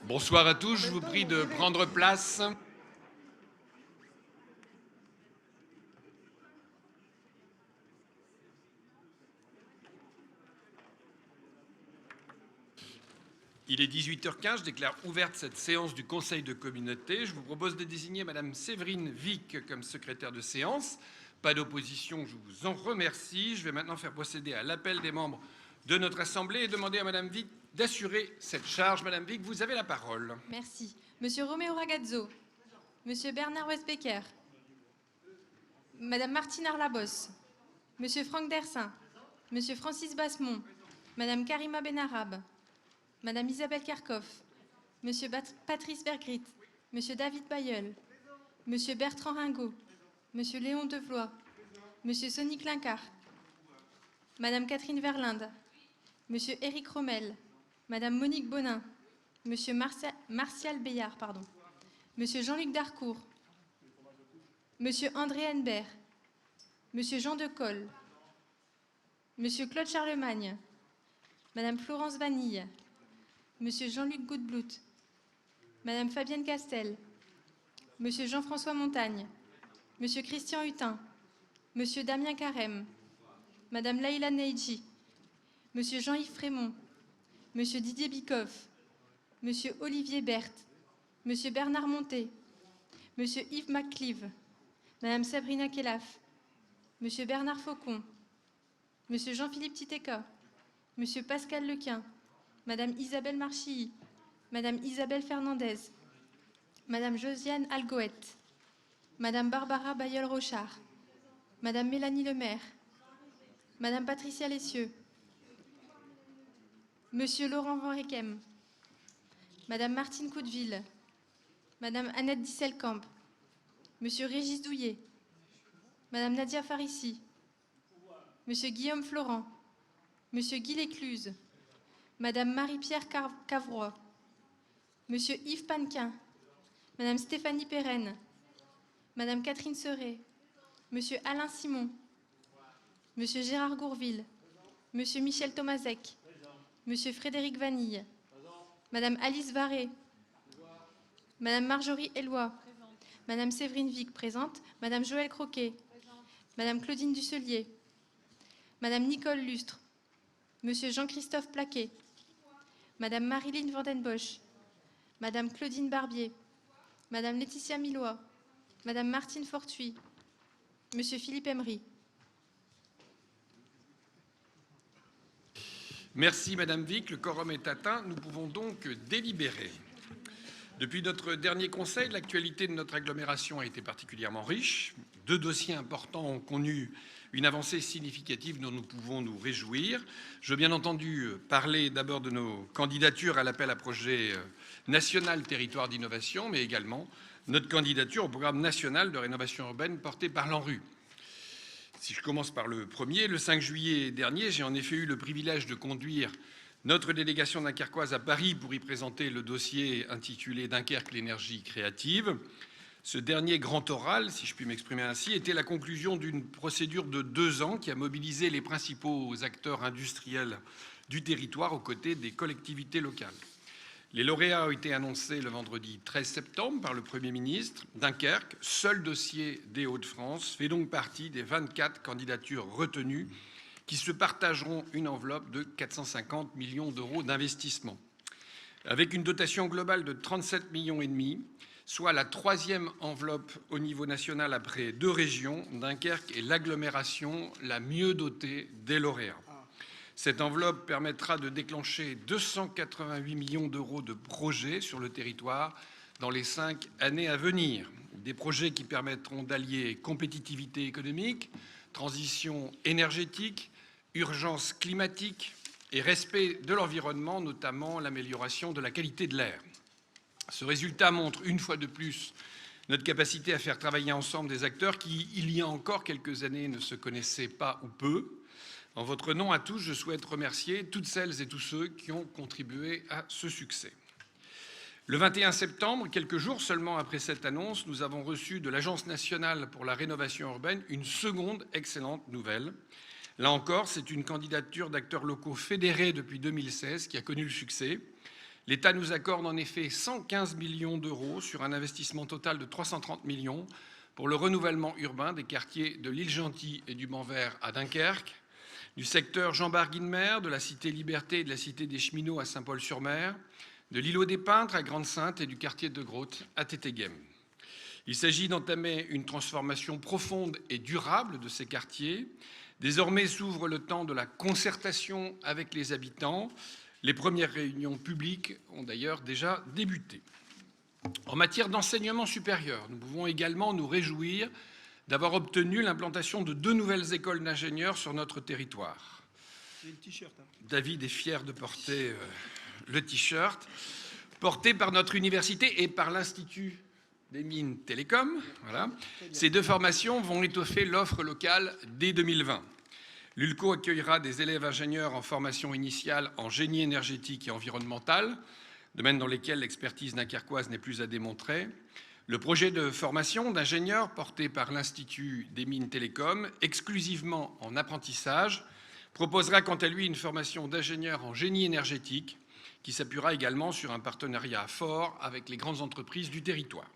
Bonsoir à tous, je vous prie de prendre place. Il est 18h15, je déclare ouverte cette séance du Conseil de communauté. Je vous propose de désigner Madame Séverine Vic comme secrétaire de séance. Pas d'opposition, je vous en remercie. Je vais maintenant faire procéder à l'appel des membres de notre Assemblée et demander à Madame Vic d'assurer cette charge. Madame Vic, vous avez la parole. Merci. Monsieur Roméo Ragazzo. Monsieur Bernard Westbecker. Madame Martine Arlabos. Monsieur Franck Dersin. Monsieur Francis Bassemont. Madame Karima Benarab. Madame Isabelle Kerkhoff. Monsieur Patrice Bergrit. Monsieur David Bayeul. Monsieur Bertrand Ringot. Monsieur Léon Devlois. Monsieur Sonny Clincart. Madame Catherine Verlinde. Monsieur Éric Rommel. Madame Monique Bonin. Monsieur Martial Béillard, Monsieur Jean-Luc Darcourt. Monsieur André Henbert. Monsieur Jean Decolle. Monsieur Claude Charlemagne. Madame Florence Vanille. Monsieur Jean-Luc Goudblout. Madame Fabienne Castel. Monsieur Jean-François Montagne. Monsieur Christian Hutin. Monsieur Damien Carême. Madame Laïla Neidji. Monsieur Jean-Yves Frémont. Monsieur Didier Bikoff. Monsieur Olivier Berthe. Monsieur Bernard Monté. Monsieur Yves McClive. Madame Sabrina Kelaf. Monsieur Bernard Faucon. Monsieur Jean-Philippe Titeka. Monsieur Pascal Lequin. Madame Isabelle Marchilly. Madame Isabelle Fernandez. Madame Josiane Algoët. Madame Barbara Bayeul-Rochard. Madame Mélanie Lemaire. Madame Patricia Lessieux. Monsieur Laurent Van Rekem. Madame Martine Coudeville. Madame Annette Disselkamp. Monsieur Régis Douillet. Madame Nadia Farissi. Monsieur Guillaume Florent. Monsieur Guy Lécluse. Madame Marie-Pierre Cavrois. Monsieur Yves Panquin. Madame Stéphanie Perrenne. Madame Catherine Serret. Monsieur Alain Simon. Monsieur Gérard Gourville. Monsieur Michel Tomazek. Monsieur Frédéric Vanille. Madame Alice Varé. Madame Marjorie Éloi. Madame Séverine Vic, présente. Madame Joëlle Croquet. Madame Claudine Dusselier. Madame Nicole Lustre. Monsieur Jean-Christophe Plaquet. Madame Marilyn Vandenbosch. Madame Claudine Barbier. Madame Laetitia Millois. Madame Martine Fortuit. Monsieur Philippe Emery. Merci Madame Vic, le quorum est atteint, nous pouvons donc délibérer. Depuis notre dernier conseil, l'actualité de notre agglomération a été particulièrement riche. 2 dossiers importants ont connu une avancée significative dont nous pouvons nous réjouir. Je veux bien entendu parler d'abord de nos candidatures à l'appel à projet national territoire d'innovation, mais également notre candidature au programme national de rénovation urbaine porté par l'ANRU. Si je commence par le premier, le 5 juillet dernier, j'ai en effet eu le privilège de conduire notre délégation dunkerquoise à Paris pour y présenter le dossier intitulé « Dunkerque, l'énergie créative ». Ce dernier grand oral, si je puis m'exprimer ainsi, était la conclusion d'une procédure de 2 ans qui a mobilisé les principaux acteurs industriels du territoire aux côtés des collectivités locales. Les lauréats ont été annoncés le vendredi 13 septembre par le Premier ministre. Dunkerque, seul dossier des Hauts-de-France, fait donc partie des 24 candidatures retenues qui se partageront une enveloppe de 450 millions d'euros d'investissement. Avec une dotation globale de 37,5 millions, soit la 3e enveloppe au niveau national après 2 régions, Dunkerque est l'agglomération la mieux dotée des lauréats. Cette enveloppe permettra de déclencher 288 millions d'euros de projets sur le territoire dans les 5 années à venir. Des projets qui permettront d'allier compétitivité économique, transition énergétique, urgence climatique et respect de l'environnement, notamment l'amélioration de la qualité de l'air. Ce résultat montre une fois de plus notre capacité à faire travailler ensemble des acteurs qui, il y a encore quelques années, ne se connaissaient pas ou peu. En votre nom à tous, je souhaite remercier toutes celles et tous ceux qui ont contribué à ce succès. Le 21 septembre, quelques jours seulement après cette annonce, nous avons reçu de l'Agence nationale pour la rénovation urbaine une seconde excellente nouvelle. Là encore, c'est une candidature d'acteurs locaux fédérés depuis 2016 qui a connu le succès. L'État nous accorde en effet 115 millions d'euros sur un investissement total de 330 millions pour le renouvellement urbain des quartiers de l'île Gentil et du Banc-Vert à Dunkerque, du secteur Jean-Barguin-Mer, de la cité Liberté et de la cité des Cheminots à Saint-Paul-sur-Mer, de l'îlot des Peintres à Grande-Sainte et du quartier de Grotte à Tétéguem. Il s'agit d'entamer une transformation profonde et durable de ces quartiers. Désormais s'ouvre le temps de la concertation avec les habitants. Les premières réunions publiques ont d'ailleurs déjà débuté. En matière d'enseignement supérieur, nous pouvons également nous réjouir d'avoir obtenu l'implantation de 2 nouvelles écoles d'ingénieurs sur notre territoire. David est fier de porter le t-shirt, porté par notre université et par l'Institut des mines Télécom. Voilà. Ces 2 formations vont étoffer l'offre locale dès 2020. L'ULCO accueillera des élèves ingénieurs en formation initiale en génie énergétique et environnemental, domaines dans lesquels l'expertise dunkerquoise n'est plus à démontrer. Le projet de formation d'ingénieurs porté par l'Institut des mines Télécom, exclusivement en apprentissage, proposera quant à lui une formation d'ingénieur en génie énergétique qui s'appuiera également sur un partenariat fort avec les grandes entreprises du territoire.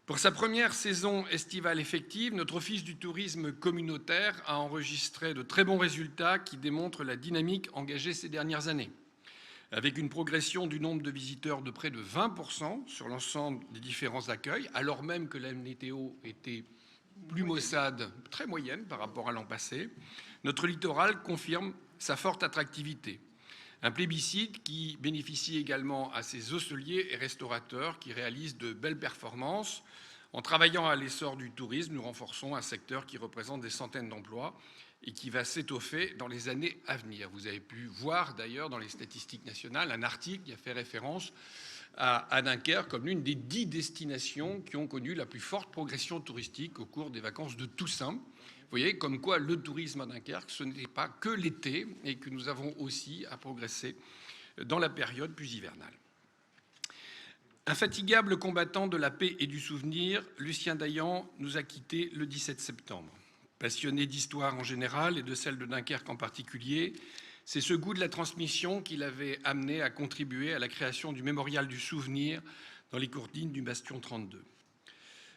Pour sa première saison estivale effective, notre Office du tourisme communautaire a enregistré de très bons résultats qui démontrent la dynamique engagée ces dernières années, avec une progression du nombre de visiteurs de près de 20% sur l'ensemble des différents accueils, alors même que la météo était plus maussade, très moyenne par rapport à l'an passé. Notre littoral confirme sa forte attractivité. Un plébiscite qui bénéficie également à ces hôteliers et restaurateurs qui réalisent de belles performances. En travaillant à l'essor du tourisme, nous renforçons un secteur qui représente des centaines d'emplois et qui va s'étoffer dans les années à venir. Vous avez pu voir d'ailleurs dans les statistiques nationales un article qui a fait référence à Dunkerque comme l'une des 10 destinations qui ont connu la plus forte progression touristique au cours des vacances de Toussaint. Vous voyez, comme quoi le tourisme à Dunkerque, ce n'est pas que l'été et que nous avons aussi à progresser dans la période plus hivernale. Infatigable combattant de la paix et du souvenir, Lucien Daillant nous a quittés le 17 septembre. Passionné d'histoire en général et de celle de Dunkerque en particulier, c'est ce goût de la transmission qui l'avait amené à contribuer à la création du mémorial du souvenir dans les courtines du Bastion 32.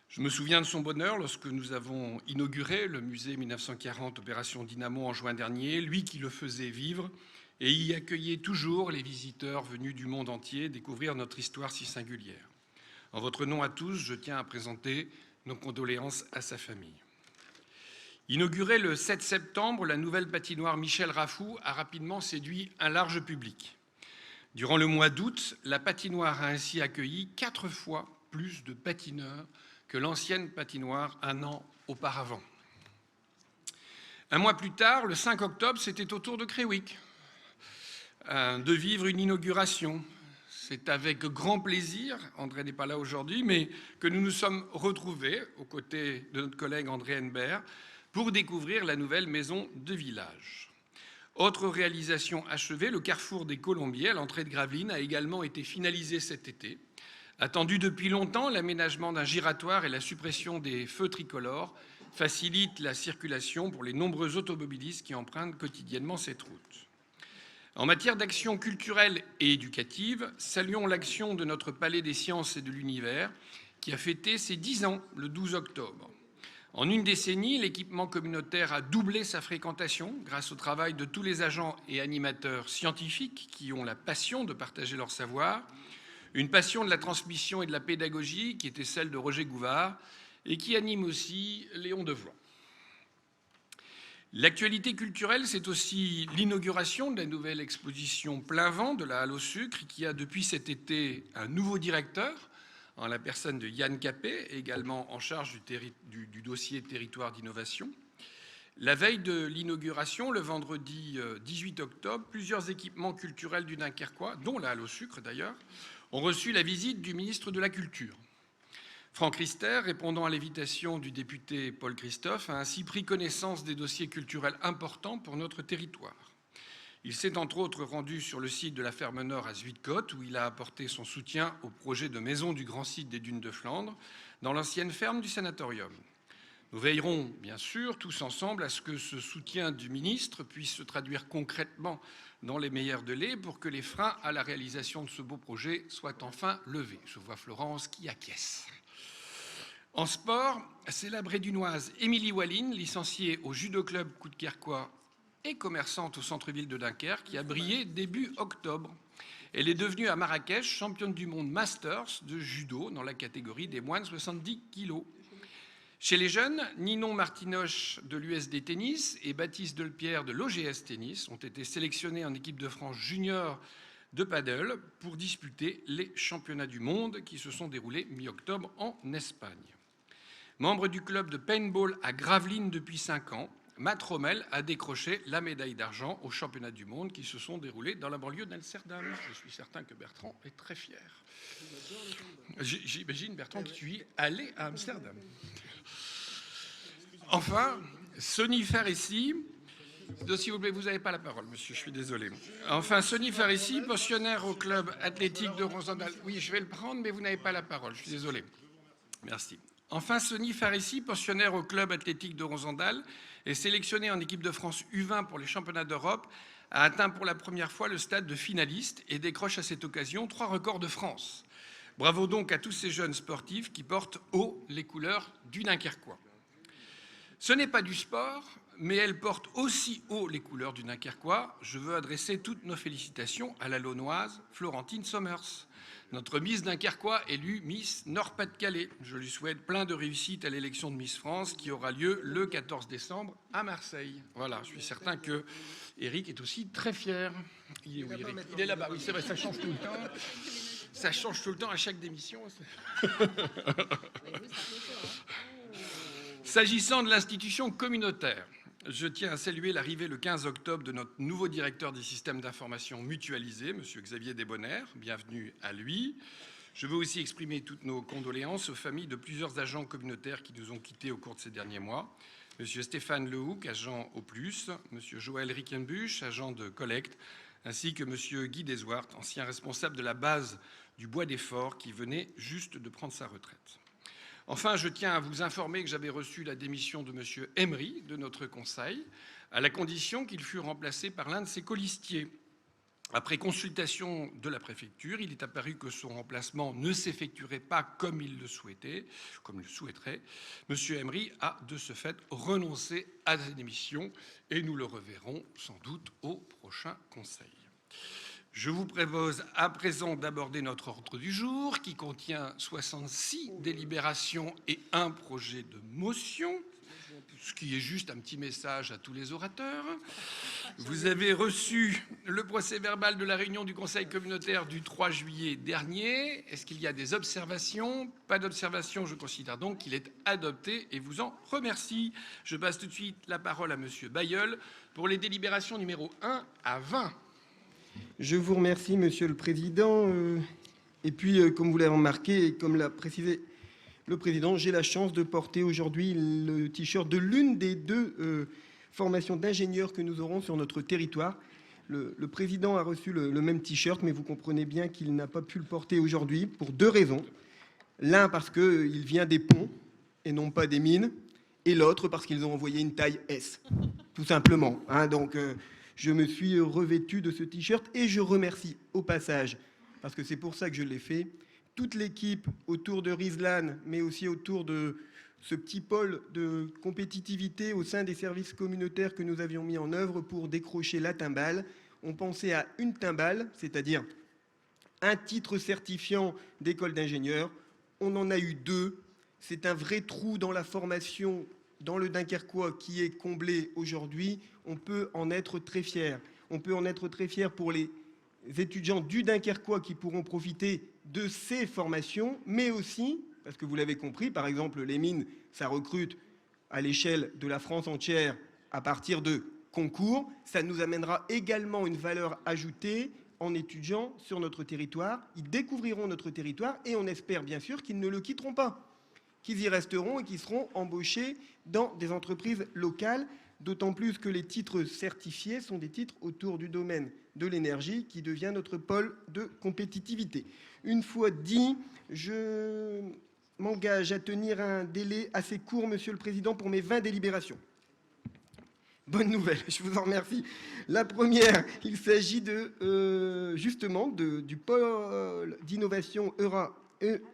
Je me souviens de son bonheur lorsque nous avons inauguré le musée 1940 Opération Dynamo en juin dernier, lui qui le faisait vivre et y accueillait toujours les visiteurs venus du monde entier découvrir notre histoire si singulière. En votre nom à tous, je tiens à présenter nos condoléances à sa famille. Inaugurée le 7 septembre, la nouvelle patinoire Michel Raffou a rapidement séduit un large public. Durant le mois d'août, la patinoire a ainsi accueilli 4 fois plus de patineurs que l'ancienne patinoire un an auparavant. Un mois plus tard, le 5 octobre, c'était au tour de Créwick de vivre une inauguration. C'est avec grand plaisir, André n'est pas là aujourd'hui, mais que nous nous sommes retrouvés aux côtés de notre collègue André Henbert pour découvrir la nouvelle maison de village. Autre réalisation achevée, le carrefour des Colombiers à l'entrée de Gravelines a également été finalisé cet été. Attendu depuis longtemps, l'aménagement d'un giratoire et la suppression des feux tricolores facilitent la circulation pour les nombreux automobilistes qui empruntent quotidiennement cette route. En matière d'action culturelle et éducative, saluons l'action de notre Palais des Sciences et de l'Univers qui a fêté ses 10 ans le 12 octobre. En une décennie, l'équipement communautaire a doublé sa fréquentation grâce au travail de tous les agents et animateurs scientifiques qui ont la passion de partager leur savoir, une passion de la transmission et de la pédagogie qui était celle de Roger Gouvard et qui anime aussi Léon Devois. L'actualité culturelle, c'est aussi l'inauguration de la nouvelle exposition Plein Vent de la Halle au Sucre qui a depuis cet été un nouveau directeur en la personne de Yann Capet, également en charge du dossier territoire d'innovation. La veille de l'inauguration, le vendredi 18 octobre, plusieurs équipements culturels du Dunkerquois, dont la Halle au Sucre d'ailleurs, ont reçu la visite du ministre de la Culture. Franck Rister, répondant à l'invitation du député Paul Christophe, a ainsi pris connaissance des dossiers culturels importants pour notre territoire. Il s'est entre autres rendu sur le site de la Ferme Nord à Zuidcote, où il a apporté son soutien au projet de maison du grand site des Dunes de Flandre, dans l'ancienne ferme du Sanatorium. Nous veillerons, bien sûr, tous ensemble à ce que ce soutien du ministre puisse se traduire concrètement dans les meilleurs délais pour que les freins à la réalisation de ce beau projet soient enfin levés. Je vois Florence qui acquiesce. En sport, c'est la Brédunoise Émilie Walline, licenciée au Judo Club Coudekerquois et commerçante au centre-ville de Dunkerque, qui a brillé début octobre. Elle est devenue à Marrakech championne du monde Masters de judo dans la catégorie des moins de 70 kilos. Chez les jeunes, Ninon Martinoche de l'USD Tennis et Baptiste Delpierre de l'OGS Tennis ont été sélectionnés en équipe de France junior de paddle pour disputer les championnats du monde qui se sont déroulés mi-octobre en Espagne. Membre du club de paintball à Gravelines depuis 5 ans, Matt Rommel a décroché la médaille d'argent aux championnats du monde qui se sont déroulés dans la banlieue d'Amsterdam. Je suis certain que Bertrand est très fier. J'imagine, Bertrand, que tu y es allé à Amsterdam. Enfin, Sonny Faressi, s'il vous plaît, vous n'avez pas la parole, monsieur, je suis désolé. Enfin, Sonny Faressi, pensionnaire au club athlétique de Rosendal. Oui, je vais le prendre, mais vous n'avez pas la parole, je suis désolé. Merci. Enfin, Sonny Faressi, pensionnaire au club athlétique de Rosendal et sélectionné en équipe de France U20 pour les championnats d'Europe, a atteint pour la première fois le stade de finaliste et décroche à cette occasion 3 records de France. Bravo donc à tous ces jeunes sportifs qui portent haut les couleurs du Dunkerquois. Ce n'est pas du sport, mais elle porte aussi haut les couleurs du Dunkerquois. Je veux adresser toutes nos félicitations à la Launoise Florentine Sommers, notre Miss Dunkerquois élue Miss Nord-Pas-de-Calais. Je lui souhaite plein de réussite à l'élection de Miss France qui aura lieu le 14 décembre à Marseille. Voilà, je suis certain que Eric est aussi très fier. Il est là-bas, oui, c'est vrai, ça change tout le temps. Ça change tout le temps à chaque démission. S'agissant de l'institution communautaire, je tiens à saluer l'arrivée le 15 octobre de notre nouveau directeur des systèmes d'information mutualisés, M. Xavier Desbonnaires. Bienvenue à lui. Je veux aussi exprimer toutes nos condoléances aux familles de plusieurs agents communautaires qui nous ont quittés au cours de ces derniers mois. M. Stéphane Lehoucq, agent au Plus, M. Joël Rickenbuch, agent de collecte, ainsi que M. Guy Deswart, ancien responsable de la base du Bois des Forts, qui venait juste de prendre sa retraite. Enfin, je tiens à vous informer que j'avais reçu la démission de M. Emery de notre conseil, à la condition qu'il fût remplacé par l'un de ses colistiers. Après consultation de la préfecture, il est apparu que son remplacement ne s'effectuerait pas comme il le souhaitait, comme le souhaiterait. M. Emery a de ce fait renoncé à sa démission et nous le reverrons sans doute au prochain conseil. Je vous propose à présent d'aborder notre ordre du jour qui contient 66 délibérations et un projet de motion, ce qui est juste un petit message à tous les orateurs. Vous avez reçu le procès-verbal de la réunion du Conseil communautaire du 3 juillet dernier. Est-ce qu'il y a des observations? Pas d'observations, je considère donc qu'il est adopté et vous en remercie. Je passe tout de suite la parole à M. Bailleul pour les délibérations numéro 1 à 20. Je vous remercie, Monsieur le Président. Et puis, comme vous l'avez remarqué et comme l'a précisé le Président, j'ai la chance de porter aujourd'hui le t-shirt de l'une des 2 formations d'ingénieurs que nous aurons sur notre territoire. Le Président a reçu le même t-shirt, mais vous comprenez bien qu'il n'a pas pu le porter aujourd'hui pour 2 raisons. L'un, parce qu'il vient des ponts et non pas des mines, et l'autre, parce qu'ils ont envoyé une taille S, tout simplement. Donc, je me suis revêtu de ce t-shirt et je remercie au passage, parce que c'est pour ça que je l'ai fait, toute l'équipe autour de Rieslan, mais aussi autour de ce petit pôle de compétitivité au sein des services communautaires que nous avions mis en œuvre pour décrocher la timbale. On pensait à une timbale, c'est-à-dire un titre certifiant d'école d'ingénieur. On en a eu 2. C'est un vrai trou dans la formation dans le Dunkerquois qui est comblé aujourd'hui. On peut en être très fier. On peut en être très fier pour les étudiants du Dunkerquois qui pourront profiter de ces formations, mais aussi, parce que vous l'avez compris, par exemple, les mines, ça recrute à l'échelle de la France entière à partir de concours. Ça nous amènera également une valeur ajoutée en étudiant sur notre territoire. Ils découvriront notre territoire et on espère bien sûr qu'ils ne le quitteront pas, qu'ils y resteront et qu'ils seront embauchés dans des entreprises locales, d'autant plus que les titres certifiés sont des titres autour du domaine de l'énergie qui devient notre pôle de compétitivité. Une fois dit, je m'engage à tenir un délai assez court, Monsieur le Président, pour mes 20 délibérations. Bonne nouvelle, je vous en remercie. La première, il s'agit justement du pôle d'innovation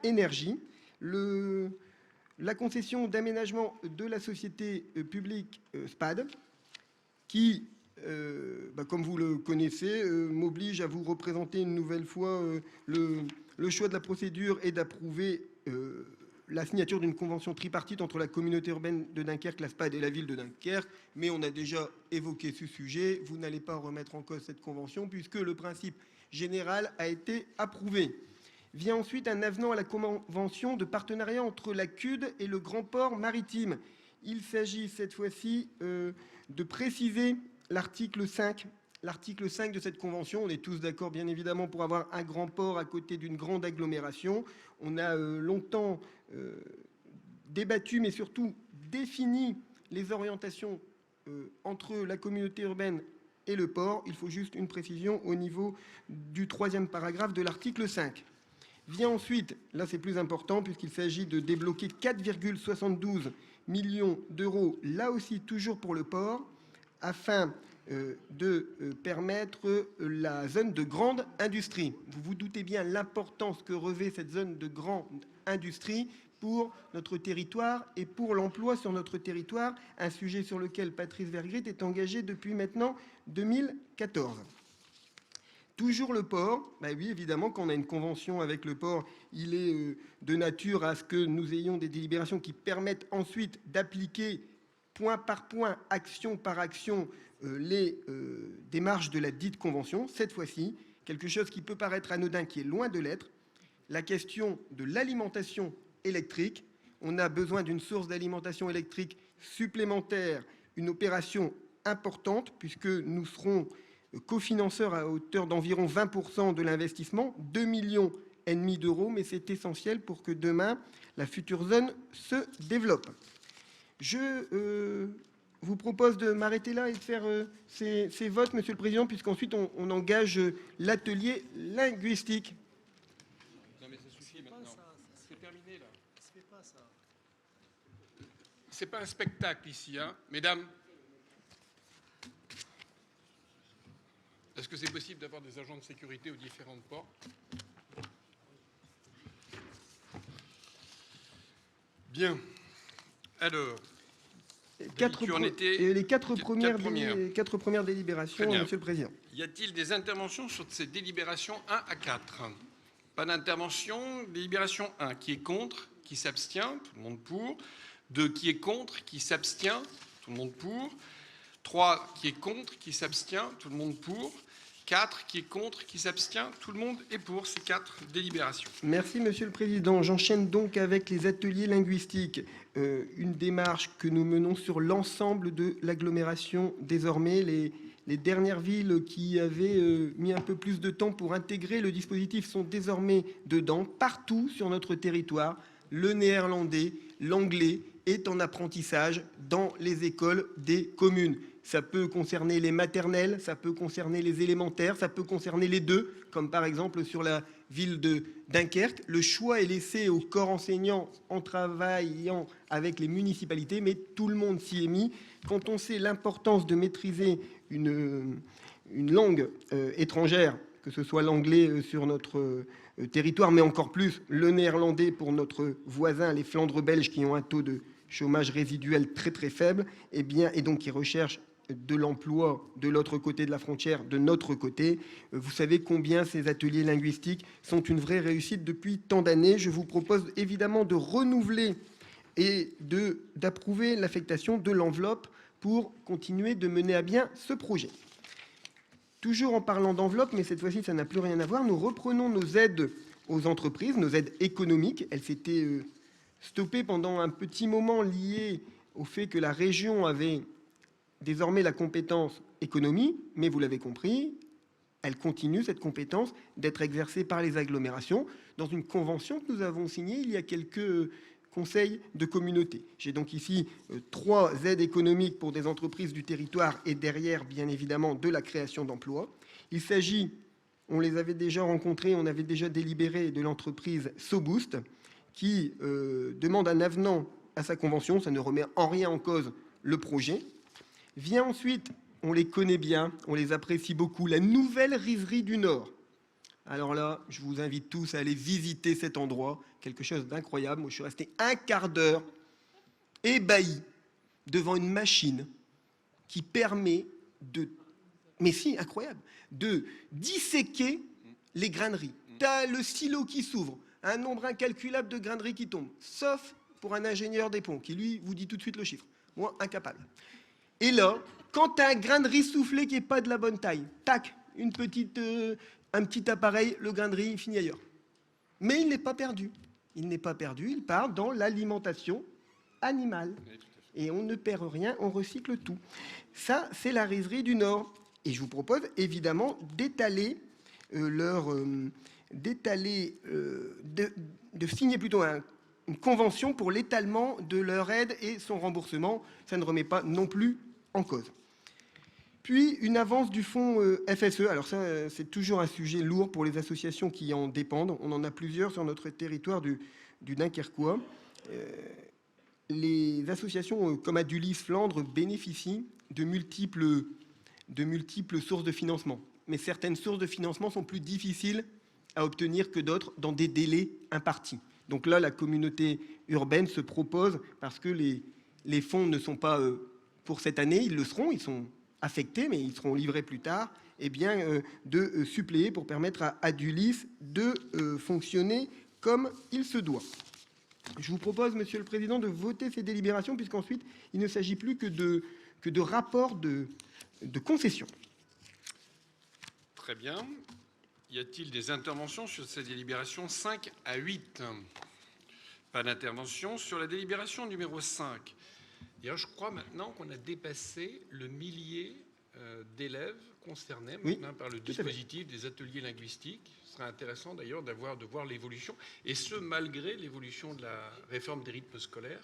Énergie. La concession d'aménagement de la société publique SPAD, qui, comme vous le connaissez, m'oblige à vous représenter une nouvelle fois le choix de la procédure et d'approuver la signature d'une convention tripartite entre la communauté urbaine de Dunkerque, la SPAD et la ville de Dunkerque. Mais on a déjà évoqué ce sujet. Vous n'allez pas remettre en cause cette convention puisque le principe général a été approuvé. Vient ensuite un avenant à la convention de partenariat entre la CUD et le Grand Port Maritime. Il s'agit cette fois-ci de préciser l'article 5. L'article 5 de cette convention, on est tous d'accord bien évidemment pour avoir un grand port à côté d'une grande agglomération. On a longtemps débattu mais surtout défini les orientations entre la communauté urbaine et le port. Il faut juste une précision au niveau du 3e paragraphe de l'article 5. Vient ensuite, là c'est plus important puisqu'il s'agit de débloquer 4,72 millions d'euros, là aussi toujours pour le port, afin de permettre la zone de grande industrie. Vous vous doutez bien l'importance que revêt cette zone de grande industrie pour notre territoire et pour l'emploi sur notre territoire, un sujet sur lequel Patrice Vergrit est engagé depuis maintenant 2014. Toujours le port, oui, évidemment, quand on a une convention avec le port, il est de nature à ce que nous ayons des délibérations qui permettent ensuite d'appliquer point par point, action par action, les démarches de la dite convention. Cette fois-ci, quelque chose qui peut paraître anodin, qui est loin de l'être, la question de l'alimentation électrique. On a besoin d'une source d'alimentation électrique supplémentaire, une opération importante, puisque nous serons cofinanceur à hauteur d'environ 20% de l'investissement, 2,5 millions d'euros, mais c'est essentiel pour que demain, la future zone se développe. Je vous propose de m'arrêter là et de faire ces votes, Monsieur le Président, puisqu'ensuite on engage l'atelier linguistique. Non mais ça suffit maintenant. C'est terminé là. C'est pas un spectacle ici, hein, mesdames. Est-ce que c'est possible d'avoir des agents de sécurité aux différents ports? Bien. Alors, les quatre premières délibérations, Monsieur le Président. Y a-t-il des interventions sur ces délibérations 1 à 4? Pas d'intervention. Délibération 1. Qui est contre? Qui s'abstient? Tout le monde pour. 2. Qui est contre? Qui s'abstient? Tout le monde pour. 3. Qui est contre? Qui s'abstient? Tout le monde pour. 4. Qui est contre? Qui s'abstient? Tout le monde est pour ces 4 délibérations. Merci, Monsieur le Président. J'enchaîne donc avec les ateliers linguistiques. Une démarche que nous menons sur l'ensemble de l'agglomération. Désormais, les dernières villes qui avaient mis un peu plus de temps pour intégrer le dispositif sont désormais dedans. Partout sur notre territoire, le néerlandais, l'anglais est en apprentissage dans les écoles des communes. Ça peut concerner les maternelles, ça peut concerner les élémentaires, ça peut concerner les deux, comme par exemple sur la ville de Dunkerque. Le choix est laissé au corps enseignant en travaillant avec les municipalités, mais tout le monde s'y est mis. Quand on sait l'importance de maîtriser une langue étrangère, que ce soit l'anglais sur notre territoire, mais encore plus le néerlandais pour notre voisin, les Flandres belges, qui ont un taux de chômage résiduel très très faible, et donc qui recherchent de l'emploi de l'autre côté de la frontière, de notre côté. Vous savez combien ces ateliers linguistiques sont une vraie réussite depuis tant d'années. Je vous propose évidemment de renouveler et d'approuver l'affectation de l'enveloppe pour continuer de mener à bien ce projet. Toujours en parlant d'enveloppe, mais cette fois-ci ça n'a plus rien à voir, nous reprenons nos aides aux entreprises, nos aides économiques. Elles s'étaient stoppées pendant un petit moment lié au fait que la région avait désormais la compétence économie, mais vous l'avez compris, elle continue, cette compétence, d'être exercée par les agglomérations dans une convention que nous avons signée il y a quelques conseils de communauté. J'ai donc ici 3 aides économiques pour des entreprises du territoire et derrière, bien évidemment, de la création d'emplois. Il s'agit, on les avait déjà rencontrés, on avait déjà délibéré de l'entreprise SoBoost, qui demande un avenant à sa convention. Ça ne remet en rien en cause le projet. Vient ensuite, on les connaît bien, on les apprécie beaucoup, la nouvelle rizerie du Nord. Alors là, je vous invite tous à aller visiter cet endroit, quelque chose d'incroyable. Moi, je suis resté un quart d'heure ébahi devant une machine qui permet de, mais si, incroyable, de disséquer les graineries. Tu as le silo qui s'ouvre, un nombre incalculable de graineries qui tombent, sauf pour un ingénieur des ponts qui, lui, vous dit tout de suite le chiffre. Moi, incapable. Et là, quand tu as un grain de riz soufflé qui n'est pas de la bonne taille, tac, un petit appareil, le grain de riz finit ailleurs. Mais il n'est pas perdu. Il n'est pas perdu, il part dans l'alimentation animale. Et on ne perd rien, on recycle tout. Ça, c'est la rizerie du Nord. Et je vous propose évidemment d'étaler de signer plutôt une convention pour l'étalement de leur aide et son remboursement. Ça ne remet pas non plus en cause. Puis une avance du fonds FSE. Alors ça, c'est toujours un sujet lourd pour les associations qui en dépendent. On en a plusieurs sur notre territoire du Dunkerquois. Les associations comme Adulis Flandre bénéficient de multiples sources de financement. Mais certaines sources de financement sont plus difficiles à obtenir que d'autres dans des délais impartis. Donc là, la communauté urbaine se propose, parce que les fonds ne sont pas pour cette année, ils le seront, ils sont affectés, mais ils seront livrés plus tard, eh bien, de suppléer pour permettre à Adulis de fonctionner comme il se doit. Je vous propose, Monsieur le Président, de voter ces délibérations, puisqu'ensuite, il ne s'agit plus que de rapports de concession. Très bien. Y a-t-il des interventions sur ces délibérations 5 à 8 ? Pas d'intervention sur la délibération numéro 5. D'ailleurs, je crois maintenant qu'on a dépassé le millier d'élèves concernés maintenant par le dispositif des ateliers linguistiques. Ce serait intéressant d'ailleurs de voir l'évolution, et ce malgré l'évolution de la réforme des rythmes scolaires,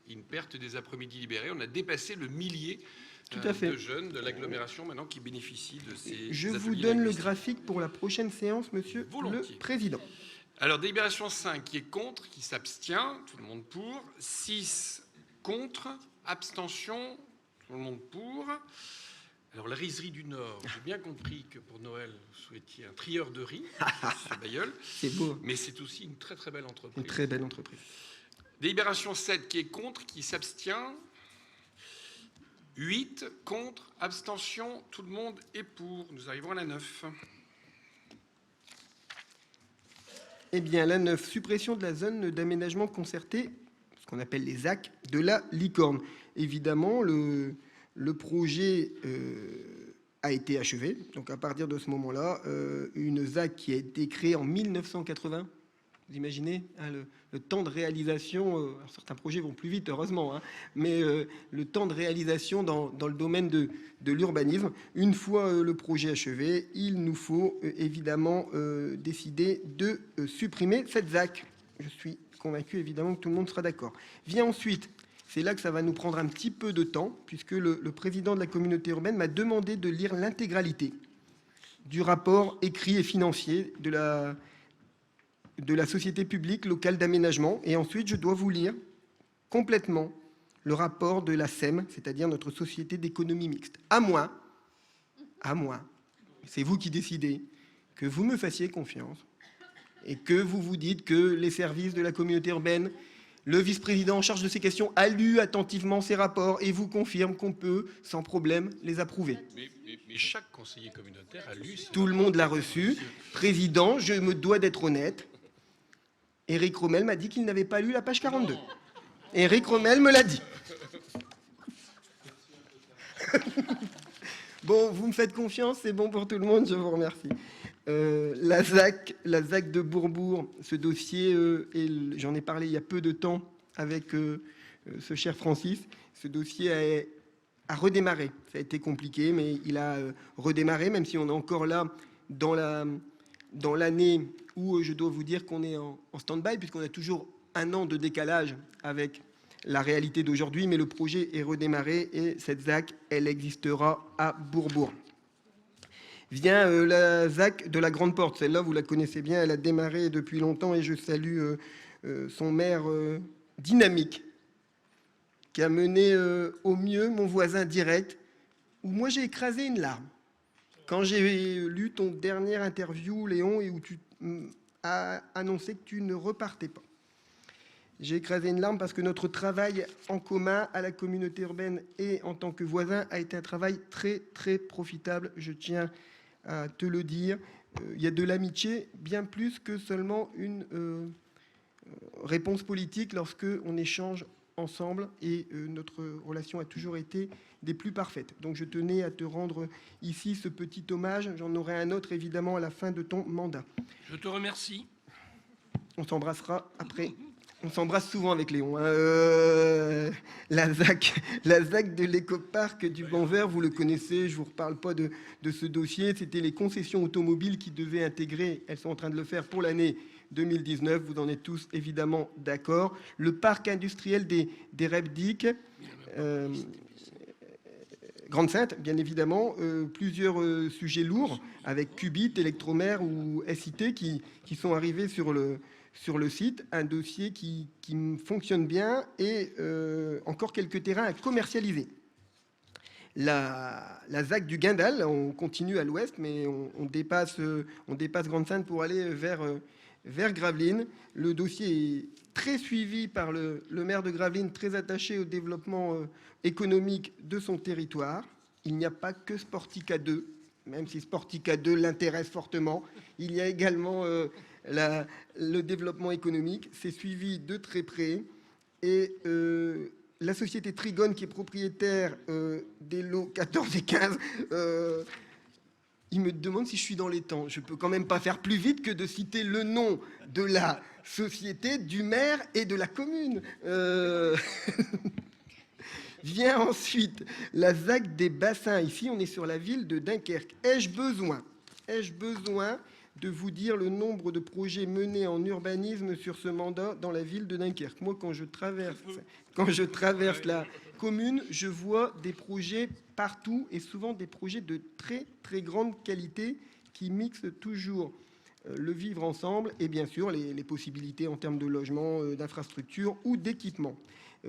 une perte des après-midi libérés. On a dépassé le millier de jeunes de l'agglomération maintenant qui bénéficient de ces Je ateliers vous donne le linguistiques. graphique pour la prochaine séance, Monsieur le Président. Alors, délibération 5, qui est contre, qui s'abstient, tout le monde pour. 6, contre, abstention, tout le monde pour. Alors, la rizerie du Nord, j'ai bien compris que pour Noël, vous souhaitiez un trieur de riz, M. Bailleul. C'est beau. Mais c'est aussi une très très belle entreprise. Une très belle entreprise. Délibération 7, qui est contre, qui s'abstient. 8, contre, abstention, tout le monde est pour. Nous arrivons à la 9. Eh bien, la 9, suppression de la zone d'aménagement concerté, ce qu'on appelle les ZAC, de la Licorne. Évidemment, le projet a été achevé. Donc, à partir de ce moment-là, une ZAC qui a été créée en 1980, vous imaginez hein, le temps de réalisation, alors certains projets vont plus vite, heureusement, hein, mais le temps de réalisation dans le domaine de l'urbanisme. Une fois le projet achevé, il nous faut évidemment décider de supprimer cette ZAC. Je suis convaincu évidemment que tout le monde sera d'accord. Vient ensuite, c'est là que ça va nous prendre un petit peu de temps, puisque le président de la communauté urbaine m'a demandé de lire l'intégralité du rapport écrit et financier de la société publique locale d'aménagement. Et ensuite, je dois vous lire complètement le rapport de la SEM, c'est-à-dire notre société d'économie mixte. À moins, c'est vous qui décidez, que vous me fassiez confiance et que vous vous dites que les services de la communauté urbaine, le vice-président en charge de ces questions a lu attentivement ces rapports et vous confirme qu'on peut, sans problème, les approuver. Mais chaque conseiller communautaire a lu... Tout le monde l'a reçu. Président, je me dois d'être honnête. Éric Rommel m'a dit qu'il n'avait pas lu la page 42. Éric Rommel me l'a dit. Bon, vous me faites confiance, c'est bon pour tout le monde, je vous remercie. La ZAC de Bourbourg, ce dossier, j'en ai parlé il y a peu de temps avec ce cher Francis, ce dossier a redémarré. Ça a été compliqué, mais il a redémarré, même si on est encore là dans l'année où je dois vous dire qu'on est en stand-by, puisqu'on a toujours un an de décalage avec la réalité d'aujourd'hui, mais le projet est redémarré et cette ZAC, elle existera à Bourbourg. Vient la ZAC de la Grande Porte. Celle-là, vous la connaissez bien, elle a démarré depuis longtemps et je salue son maire dynamique, qui a mené au mieux mon voisin direct, où moi j'ai écrasé une larme. Quand j'ai lu ton dernière interview, Léon, et où tu as annoncé que tu ne repartais pas. J'ai écrasé une larme parce que notre travail en commun à la communauté urbaine et en tant que voisin a été un travail très, très profitable. Je tiens à te le dire. Il y a de l'amitié, bien plus que seulement une réponse politique lorsqu'on échange ensemble, et notre relation a toujours été des plus parfaites. Donc je tenais à te rendre ici ce petit hommage. J'en aurai un autre évidemment à la fin de ton mandat. Je te remercie. On s'embrassera après. On s'embrasse souvent avec Léon. La ZAC de l'écoparc du Banvert, vous le connaissez, je ne vous reparle pas de ce dossier. C'était les concessions automobiles qui devaient intégrer, elles sont en train de le faire pour l'année 2019, vous en êtes tous évidemment d'accord. Le parc industriel des REPDIC, Grande-Synthe, bien évidemment, plusieurs sujets lourds avec Qubit, Electromer ou SIT qui sont arrivés sur le site, un dossier qui fonctionne bien et encore quelques terrains à commercialiser. La ZAC du Guindal, on continue à l'ouest, mais on dépasse Grande-Synthe pour aller vers Gravelines. Le dossier est très suivi par le maire de Gravelines, très attaché au développement économique de son territoire. Il n'y a pas que Sportica 2, même si Sportica 2 l'intéresse fortement. Il y a également le développement économique. C'est suivi de très près. Et la société Trigone, qui est propriétaire des lots 14 et 15, il me demande si je suis dans les temps. Je ne peux quand même pas faire plus vite que de citer le nom de la société, du maire et de la commune. Vient ensuite la ZAC des bassins. Ici, on est sur la ville de Dunkerque. Ai-je besoin de vous dire le nombre de projets menés en urbanisme sur ce mandat dans la ville de Dunkerque? Moi, quand je traverse la commune, je vois des projets partout et souvent des projets de très très grande qualité qui mixent toujours le vivre ensemble et bien sûr les possibilités en termes de logement, d'infrastructures ou d'équipement.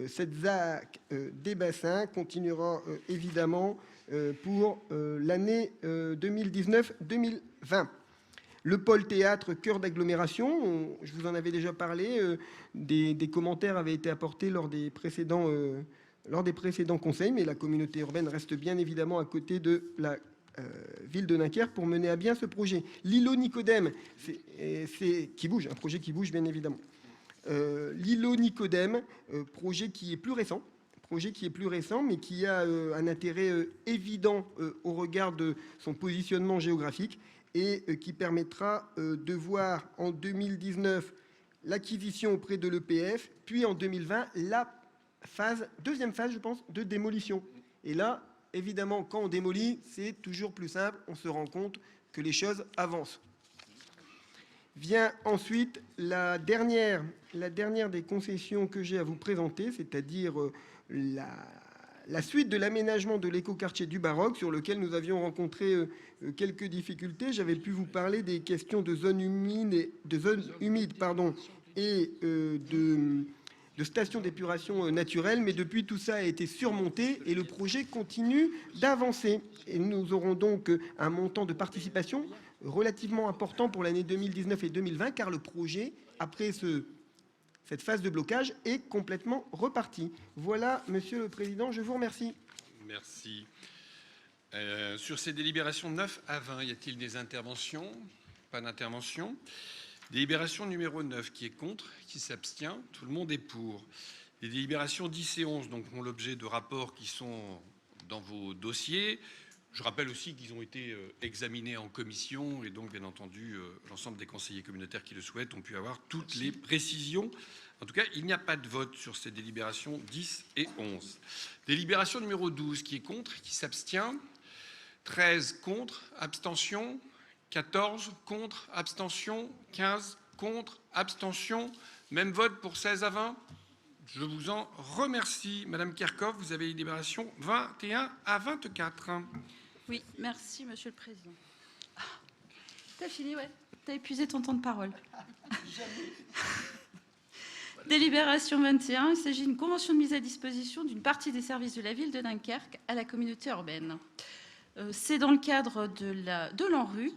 Cette ZAC des bassins continuera évidemment pour l'année 2019-2020. Le pôle théâtre, cœur d'agglomération, je vous en avais déjà parlé, des commentaires avaient été apportés lors des précédents conseils, mais la communauté urbaine reste bien évidemment à côté de la ville de Dunkerque pour mener à bien ce projet. L'îlot Nicodème, qui bouge, un projet qui bouge bien évidemment. L'îlot Nicodème, projet qui est plus récent, mais qui a un intérêt évident au regard de son positionnement géographique et qui permettra de voir en 2019 l'acquisition auprès de l'EPF, puis en 2020 la deuxième phase, je pense, de démolition. Et là, évidemment, quand on démolit, c'est toujours plus simple, on se rend compte que les choses avancent. Vient ensuite la dernière des concessions que j'ai à vous présenter, c'est-à-dire la suite de l'aménagement de l'écoquartier du Baroque, sur lequel nous avions rencontré quelques difficultés. J'avais pu vous parler des questions de zones humides, et de stations d'épuration naturelle, mais depuis tout ça a été surmonté et le projet continue d'avancer. Et nous aurons donc un montant de participation relativement important pour l'année 2019 et 2020, car le projet, après cette phase de blocage, est complètement reparti. Voilà, Monsieur le Président, je vous remercie. Merci. Sur ces délibérations 9 à 20, y a-t-il des interventions? Pas d'intervention. Délibération numéro 9, qui est contre, qui s'abstient, tout le monde est pour. Les délibérations 10 et 11 donc, font l'objet de rapports qui sont dans vos dossiers. Je rappelle aussi qu'ils ont été examinés en commission et donc, bien entendu, l'ensemble des conseillers communautaires qui le souhaitent ont pu avoir toutes les précisions. En tout cas, il n'y a pas de vote sur ces délibérations 10 et 11. Délibération numéro 12, qui est contre, qui s'abstient. 13 contre, abstention. 14 contre, abstention. 15 contre, abstention. Même vote pour 16 à 20. Je vous en remercie. Madame Kerkhoff, vous avez délibération 21 à 24. Oui, merci, Monsieur le Président. T'as fini, ouais. T'as épuisé ton temps de parole. Délibération 21, il s'agit d'une convention de mise à disposition d'une partie des services de la ville de Dunkerque à la communauté urbaine. C'est dans le cadre de l'ANRU.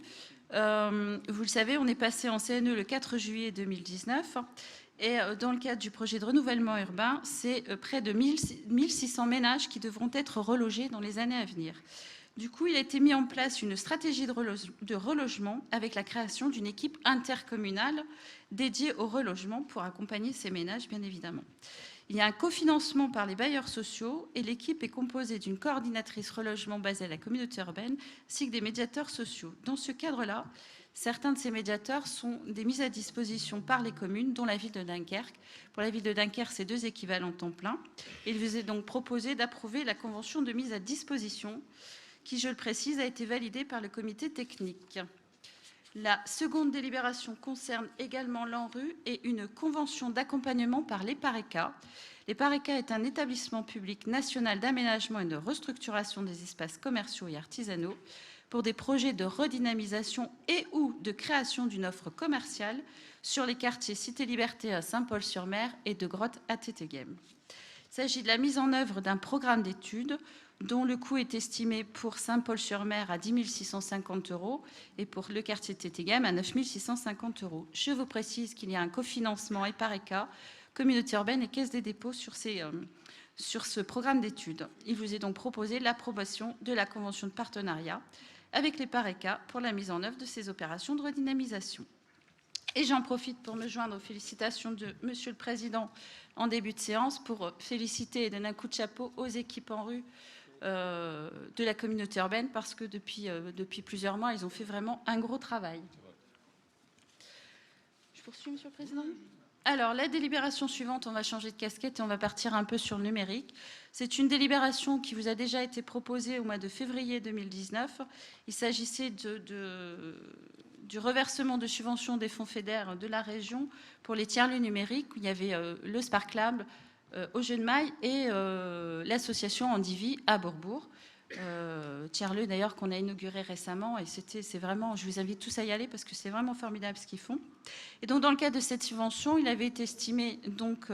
Vous le savez, on est passé en CNE le 4 juillet 2019. Et dans le cadre du projet de renouvellement urbain, c'est près de 1600 ménages qui devront être relogés dans les années à venir. Du coup, il a été mis en place une stratégie de relogement avec la création d'une équipe intercommunale dédiée au relogement pour accompagner ces ménages, bien évidemment. Il y a un cofinancement par les bailleurs sociaux et l'équipe est composée d'une coordinatrice relogement basée à la communauté urbaine ainsi que des médiateurs sociaux. Dans ce cadre-là, certains de ces médiateurs sont des mises à disposition par les communes, dont la ville de Dunkerque. Pour la ville de Dunkerque, c'est 2 équivalents temps plein. Il vous est donc proposé d'approuver la convention de mise à disposition qui, je le précise, a été validée par le comité technique. La seconde délibération concerne également l'ANRU et une convention d'accompagnement par l'EPARECA. L'EPARECA est un établissement public national d'aménagement et de restructuration des espaces commerciaux et artisanaux pour des projets de redynamisation et ou de création d'une offre commerciale sur les quartiers Cité Liberté à Saint-Paul-sur-Mer et de Grotte à Tétéghem. Il s'agit de la mise en œuvre d'un programme d'études dont le coût est estimé pour Saint-Paul-sur-Mer à 10 650 € et pour le quartier de Tétéghem à 9 650 €. Je vous précise qu'il y a un cofinancement EPARECA, communauté urbaine et caisse des dépôts sur ce programme d'études. Il vous est donc proposé l'approbation de la convention de partenariat avec l'EPARECA pour la mise en œuvre de ces opérations de redynamisation. Et j'en profite pour me joindre aux félicitations de Monsieur le Président en début de séance pour féliciter et donner un coup de chapeau aux équipes ANRU de la communauté urbaine parce que depuis plusieurs mois, ils ont fait vraiment un gros travail. Je poursuis, Monsieur le Président. Alors, la délibération suivante, on va changer de casquette et on va partir un peu sur le numérique. C'est une délibération qui vous a déjà été proposée au mois de février 2019. Il s'agissait du reversement de subventions des fonds FEDER de la région pour les tiers-lieux numériques. Où il y avait le Spark Lab au Jeu de Maille et l'association Andivie à Bourbourg. Tiers-lieu d'ailleurs qu'on a inauguré récemment et c'est vraiment, je vous invite tous à y aller parce que c'est vraiment formidable ce qu'ils font. Et donc dans le cadre de cette subvention, il avait été estimé donc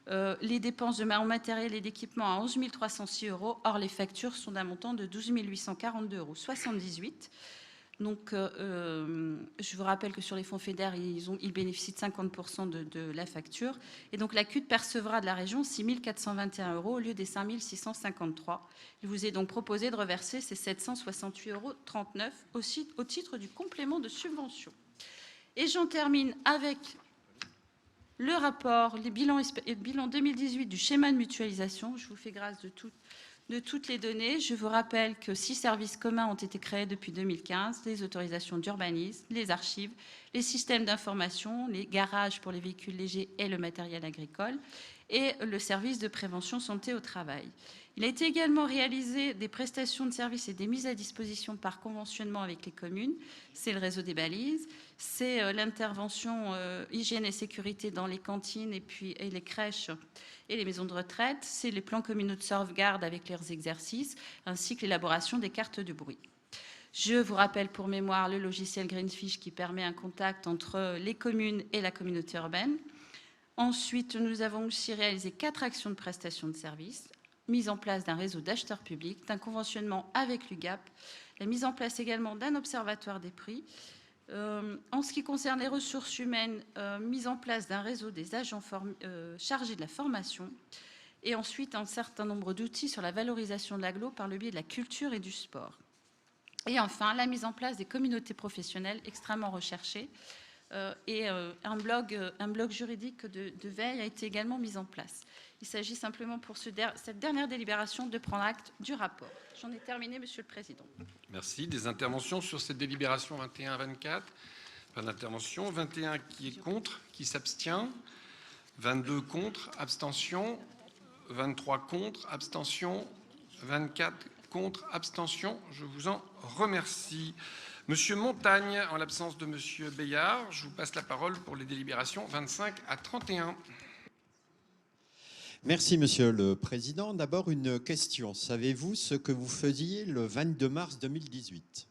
les dépenses de matériel et d'équipement à 11 306 €. Or les factures sont d'un montant de 12 842,78 €. Donc, je vous rappelle que sur les fonds FEDER, ils bénéficient de 50% de la facture. Et donc, la CUD percevra de la région 6 421 € au lieu des 5 653. Il vous est donc proposé de reverser ces 768,39 € aussi au titre du complément de subvention. Et j'en termine avec le rapport, les bilans 2018 du schéma de mutualisation. Je vous fais grâce de toutes les données. Je vous rappelle que 6 services communs ont été créés depuis 2015, les autorisations d'urbanisme, les archives, les systèmes d'information, les garages pour les véhicules légers et le matériel agricole, et le service de prévention santé au travail. Il a été également réalisé des prestations de services et des mises à disposition par conventionnement avec les communes. C'est le réseau des balises, c'est l'intervention hygiène et sécurité dans les cantines et les crèches et les maisons de retraite, c'est les plans communaux de sauvegarde avec leurs exercices, ainsi que l'élaboration des cartes de bruit. Je vous rappelle pour mémoire le logiciel Greenfish qui permet un contact entre les communes et la communauté urbaine. Ensuite, nous avons aussi réalisé 4 actions de prestation de services, mise en place d'un réseau d'acheteurs publics, d'un conventionnement avec l'UGAP, la mise en place également d'un observatoire des prix. En ce qui concerne les ressources humaines, mise en place d'un réseau des agents chargés de la formation, et ensuite un certain nombre d'outils sur la valorisation de l'agglo par le biais de la culture et du sport. Et enfin, la mise en place des communautés professionnelles extrêmement recherchées, et un blog juridique de veille a été également mis en place. Il s'agit simplement pour cette dernière délibération de prendre acte du rapport. J'en ai terminé, Monsieur le Président. Merci. Des interventions sur cette délibération 21-24 ? Pas d'intervention. 21 qui est contre, qui s'abstient. 22 contre, abstention. 23 contre, abstention. 24 contre, abstention. Je vous en remercie. Monsieur Montagne, en l'absence de Monsieur Bayard, je vous passe la parole pour les délibérations 25 à 31. Merci, Monsieur le Président. D'abord, une question. Savez-vous ce que vous faisiez le 22 mars 2018 ?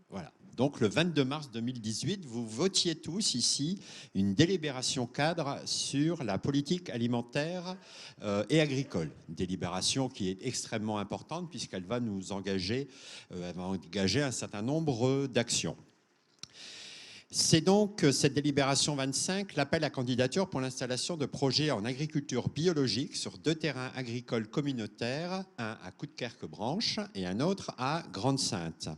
Voilà. Donc le 22 mars 2018, vous votiez tous ici une délibération cadre sur la politique alimentaire et agricole. Une délibération qui est extrêmement importante puisqu'elle va nous engager, un certain nombre d'actions. C'est donc cette délibération 25, l'appel à candidature pour l'installation de projets en agriculture biologique sur 2 terrains agricoles communautaires, un à Coudekerque-Branche et un autre à Grande-Synthe.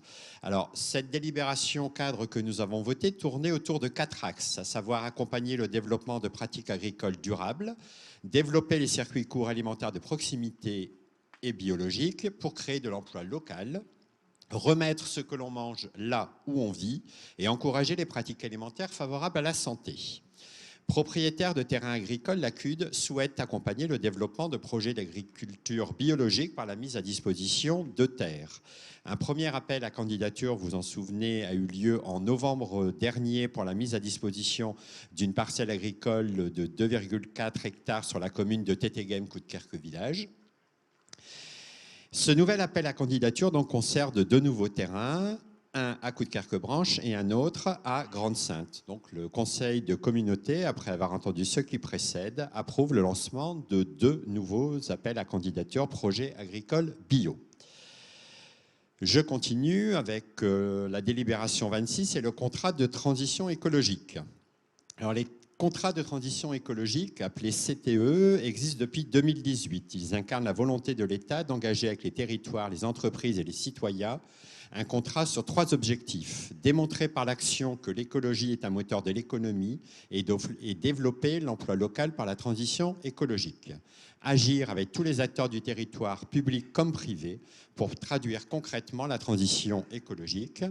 Alors, cette délibération cadre que nous avons votée tournait autour de 4 axes, à savoir accompagner le développement de pratiques agricoles durables, développer les circuits courts alimentaires de proximité et biologiques pour créer de l'emploi local, remettre ce que l'on mange là où on vit et encourager les pratiques alimentaires favorables à la santé. Propriétaire de terrains agricoles, la CUD souhaite accompagner le développement de projets d'agriculture biologique par la mise à disposition de terres. Un premier appel à candidature, vous en souvenez, a eu lieu en novembre dernier pour la mise à disposition d'une parcelle agricole de 2,4 hectares sur la commune de Tétéghem, Coudekerque Village. Ce nouvel appel à candidature donc concerne 2 nouveaux terrains, un à Coudekerque-Branche et un autre à Grande-Synthe. Donc le conseil de communauté, après avoir entendu ceux qui précèdent, approuve le lancement de 2 nouveaux appels à candidature projets agricoles bio. Je continue avec la délibération 26 et le contrat de transition écologique. Alors les contrats de transition écologique, appelés CTE, existent depuis 2018. Ils incarnent la volonté de l'État d'engager avec les territoires, les entreprises et les citoyens un contrat sur 3 objectifs. Démontrer par l'action que l'écologie est un moteur de l'économie et développer l'emploi local par la transition écologique. Agir avec tous les acteurs du territoire, publics comme privés, pour traduire concrètement la transition écologique.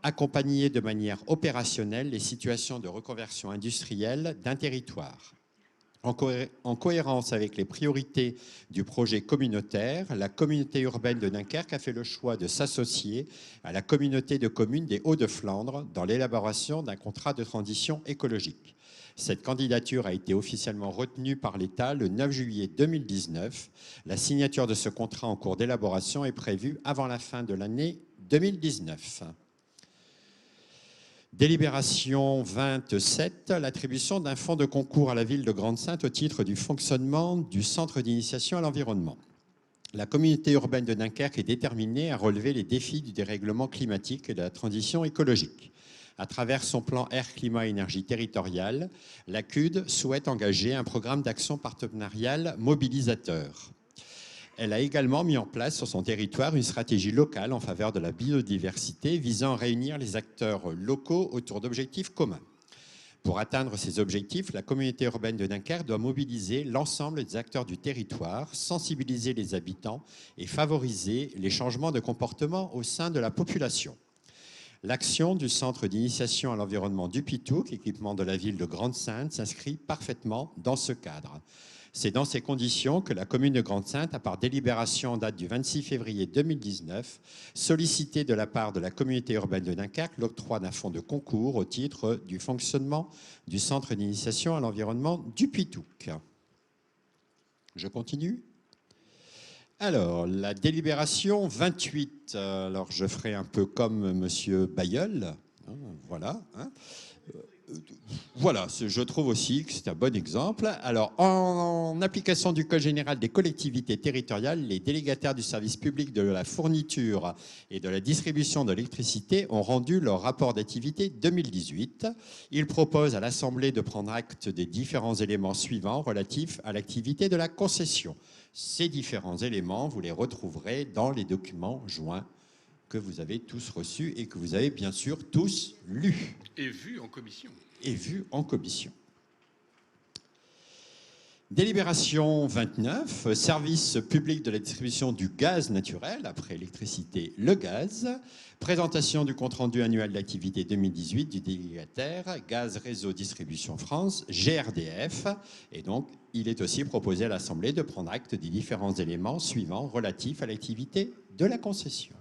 Accompagner de manière opérationnelle les situations de reconversion industrielle d'un territoire. En cohérence avec les priorités du projet communautaire, la communauté urbaine de Dunkerque a fait le choix de s'associer à la communauté de communes des Hauts-de-Flandre dans l'élaboration d'un contrat de transition écologique. Cette candidature a été officiellement retenue par l'État le 9 juillet 2019. La signature de ce contrat en cours d'élaboration est prévue avant la fin de l'année 2019. Délibération 27, l'attribution d'un fonds de concours à la ville de Grande-Synthe au titre du fonctionnement du centre d'initiation à l'environnement. La communauté urbaine de Dunkerque est déterminée à relever les défis du dérèglement climatique et de la transition écologique. À travers son plan Air, Climat, Énergie territoriale, la CUD souhaite engager un programme d'action partenariale mobilisateur. Elle a également mis en place sur son territoire une stratégie locale en faveur de la biodiversité visant à réunir les acteurs locaux autour d'objectifs communs. Pour atteindre ces objectifs, la communauté urbaine de Dunkerque doit mobiliser l'ensemble des acteurs du territoire, sensibiliser les habitants et favoriser les changements de comportement au sein de la population. L'action du centre d'initiation à l'environnement du Pitouk, équipement de la ville de Grande-Synthe, s'inscrit parfaitement dans ce cadre. C'est dans ces conditions que la commune de Grande-Synthe a, par délibération en date du 26 février 2019, sollicité de la part de la communauté urbaine de Dunkerque l'octroi d'un fonds de concours au titre du fonctionnement du centre d'initiation à l'environnement du Pitouk. Je continue. Alors, la délibération 28, alors je ferai un peu comme monsieur Bailleul, hein, voilà, hein. Voilà, je trouve aussi que c'est un bon exemple. Alors, en application du Code général des collectivités territoriales, les délégataires du service public de la fourniture et de la distribution de l'électricité ont rendu leur rapport d'activité 2018. Ils proposent à l'Assemblée de prendre acte des différents éléments suivants relatifs à l'activité de la concession. Ces différents éléments, vous les retrouverez dans les documents joints que vous avez tous reçus et que vous avez bien sûr tous lus. Et vu en commission. Et vu en commission. Délibération 29, service public de la distribution du gaz naturel, après électricité, le gaz. Présentation du compte-rendu annuel d'activité 2018 du délégataire Gaz Réseau Distribution France, GRDF. Et donc, il est aussi proposé à l'Assemblée de prendre acte des différents éléments suivants relatifs à l'activité de la concession.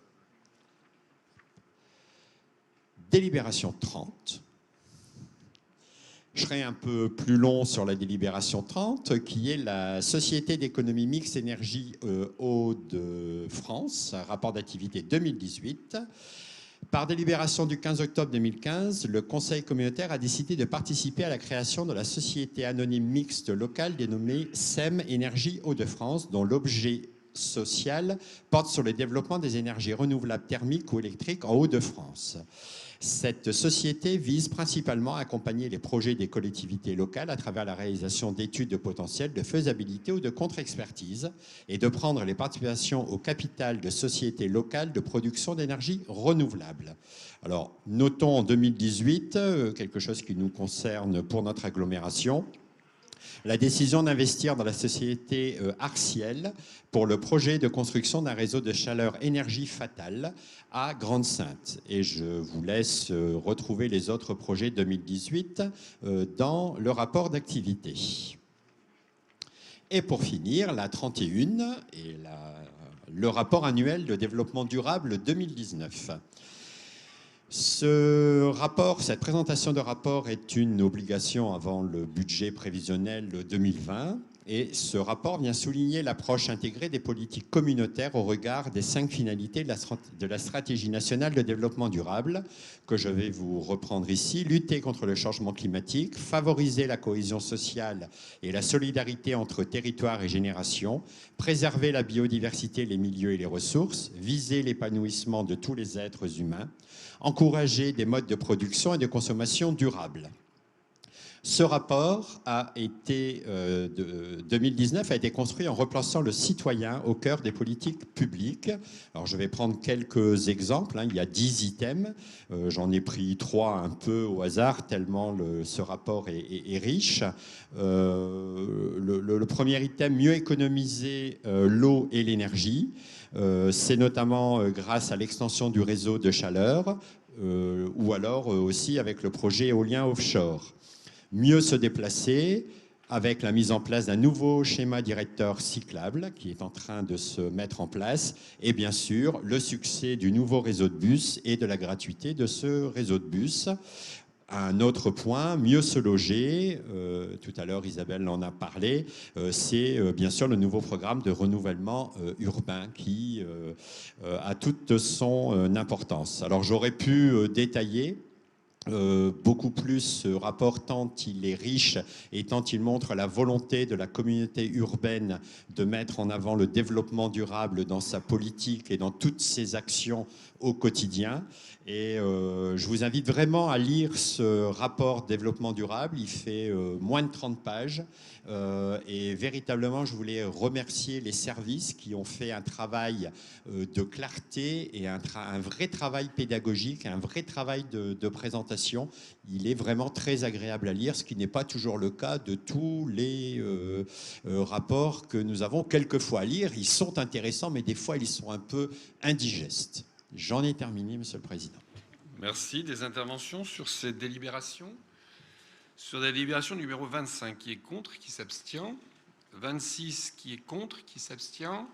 Délibération 30. Je serai un peu plus long sur la délibération 30, qui est la Société d'économie mixte énergie Hauts-de-France, rapport d'activité 2018. Par délibération du 15 octobre 2015, le Conseil communautaire a décidé de participer à la création de la société anonyme mixte locale dénommée SEM Énergie Hauts-de-France, dont l'objet social porte sur le développement des énergies renouvelables thermiques ou électriques en Hauts-de-France. Cette société vise principalement à accompagner les projets des collectivités locales à travers la réalisation d'études de potentiel, de faisabilité ou de contre-expertise et de prendre les participations au capital de sociétés locales de production d'énergie renouvelable. Alors, notons en 2018, quelque chose qui nous concerne pour notre agglomération, la décision d'investir dans la société Arciel pour le projet de construction d'un réseau de chaleur énergie fatale à Grande-Synthe. Et je vous laisse retrouver les autres projets 2018 dans le rapport d'activité. Et pour finir, la 31 et le rapport annuel de développement durable 2019. Cette présentation de rapport est une obligation avant le budget prévisionnel 2020 et ce rapport vient souligner l'approche intégrée des politiques communautaires au regard des 5 finalités de la stratégie nationale de développement durable que je vais vous reprendre ici. Lutter contre le changement climatique, favoriser la cohésion sociale et la solidarité entre territoires et générations, préserver la biodiversité, les milieux et les ressources, viser l'épanouissement de tous les êtres humains, encourager des modes de production et de consommation durables. Ce rapport de 2019 a été construit en replaçant le citoyen au cœur des politiques publiques. Alors je vais prendre quelques exemples, il y a 10 items, j'en ai pris 3 un peu au hasard tellement ce rapport est riche. Le premier item, mieux économiser l'eau et l'énergie. C'est notamment grâce à l'extension du réseau de chaleur ou alors aussi avec le projet éolien offshore. Mieux se déplacer avec la mise en place d'un nouveau schéma directeur cyclable qui est en train de se mettre en place et bien sûr le succès du nouveau réseau de bus et de la gratuité de ce réseau de bus. Un autre point, mieux se loger, tout à l'heure Isabelle en a parlé, c'est bien sûr le nouveau programme de renouvellement urbain qui a toute son importance. Alors j'aurais pu détailler beaucoup plus ce rapport tant il est riche et tant il montre la volonté de la communauté urbaine de mettre en avant le développement durable dans sa politique et dans toutes ses actions au quotidien. Et je vous invite vraiment à lire ce rapport développement durable. Il fait moins de 30 pages. Et véritablement, je voulais remercier les services qui ont fait un travail de clarté et un vrai travail pédagogique, un vrai travail de présentation. Il est vraiment très agréable à lire, ce qui n'est pas toujours le cas de tous les rapports que nous avons quelquefois à lire. Ils sont intéressants, mais des fois, ils sont un peu indigestes. J'en ai terminé, Monsieur le Président. Merci. Des interventions sur ces délibérations ? Sur la délibération numéro 25, qui est contre, qui s'abstient. 26, qui est contre, qui s'abstient.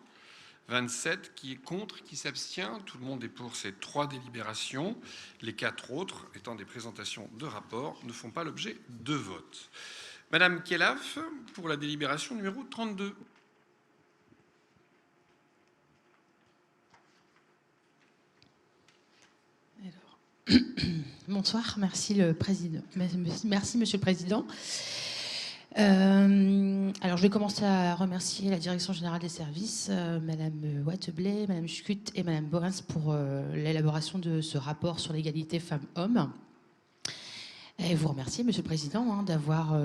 27, qui est contre, qui s'abstient. Tout le monde est pour ces 3 délibérations. Les 4 autres, étant des présentations de rapports, ne font pas l'objet de vote. Madame Khelaf, pour la délibération numéro 32. Bonsoir, merci le président. Merci Monsieur le Président. Alors je vais commencer à remercier la Direction Générale des Services, Madame Watteblé, Madame Schutt et Madame Borens pour l'élaboration de ce rapport sur l'égalité femmes-hommes. Et vous remercier Monsieur le Président d'avoir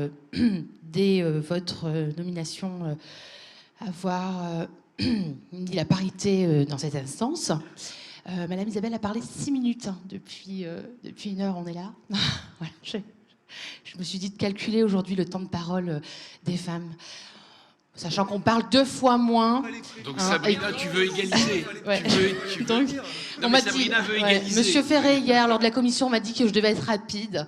dès votre nomination avoir mis la parité dans cette instance. Madame Isabelle a parlé 6 minutes depuis 1 heure, on est là. Voilà, je me suis dit de calculer aujourd'hui le temps de parole des femmes, sachant qu'on parle 2 fois moins. Donc Sabrina, tu veux égaliser. Ouais. Donc, on m'a dit, Sabrina veut égaliser. Monsieur Ferré, hier, lors de la commission, m'a dit que je devais être rapide.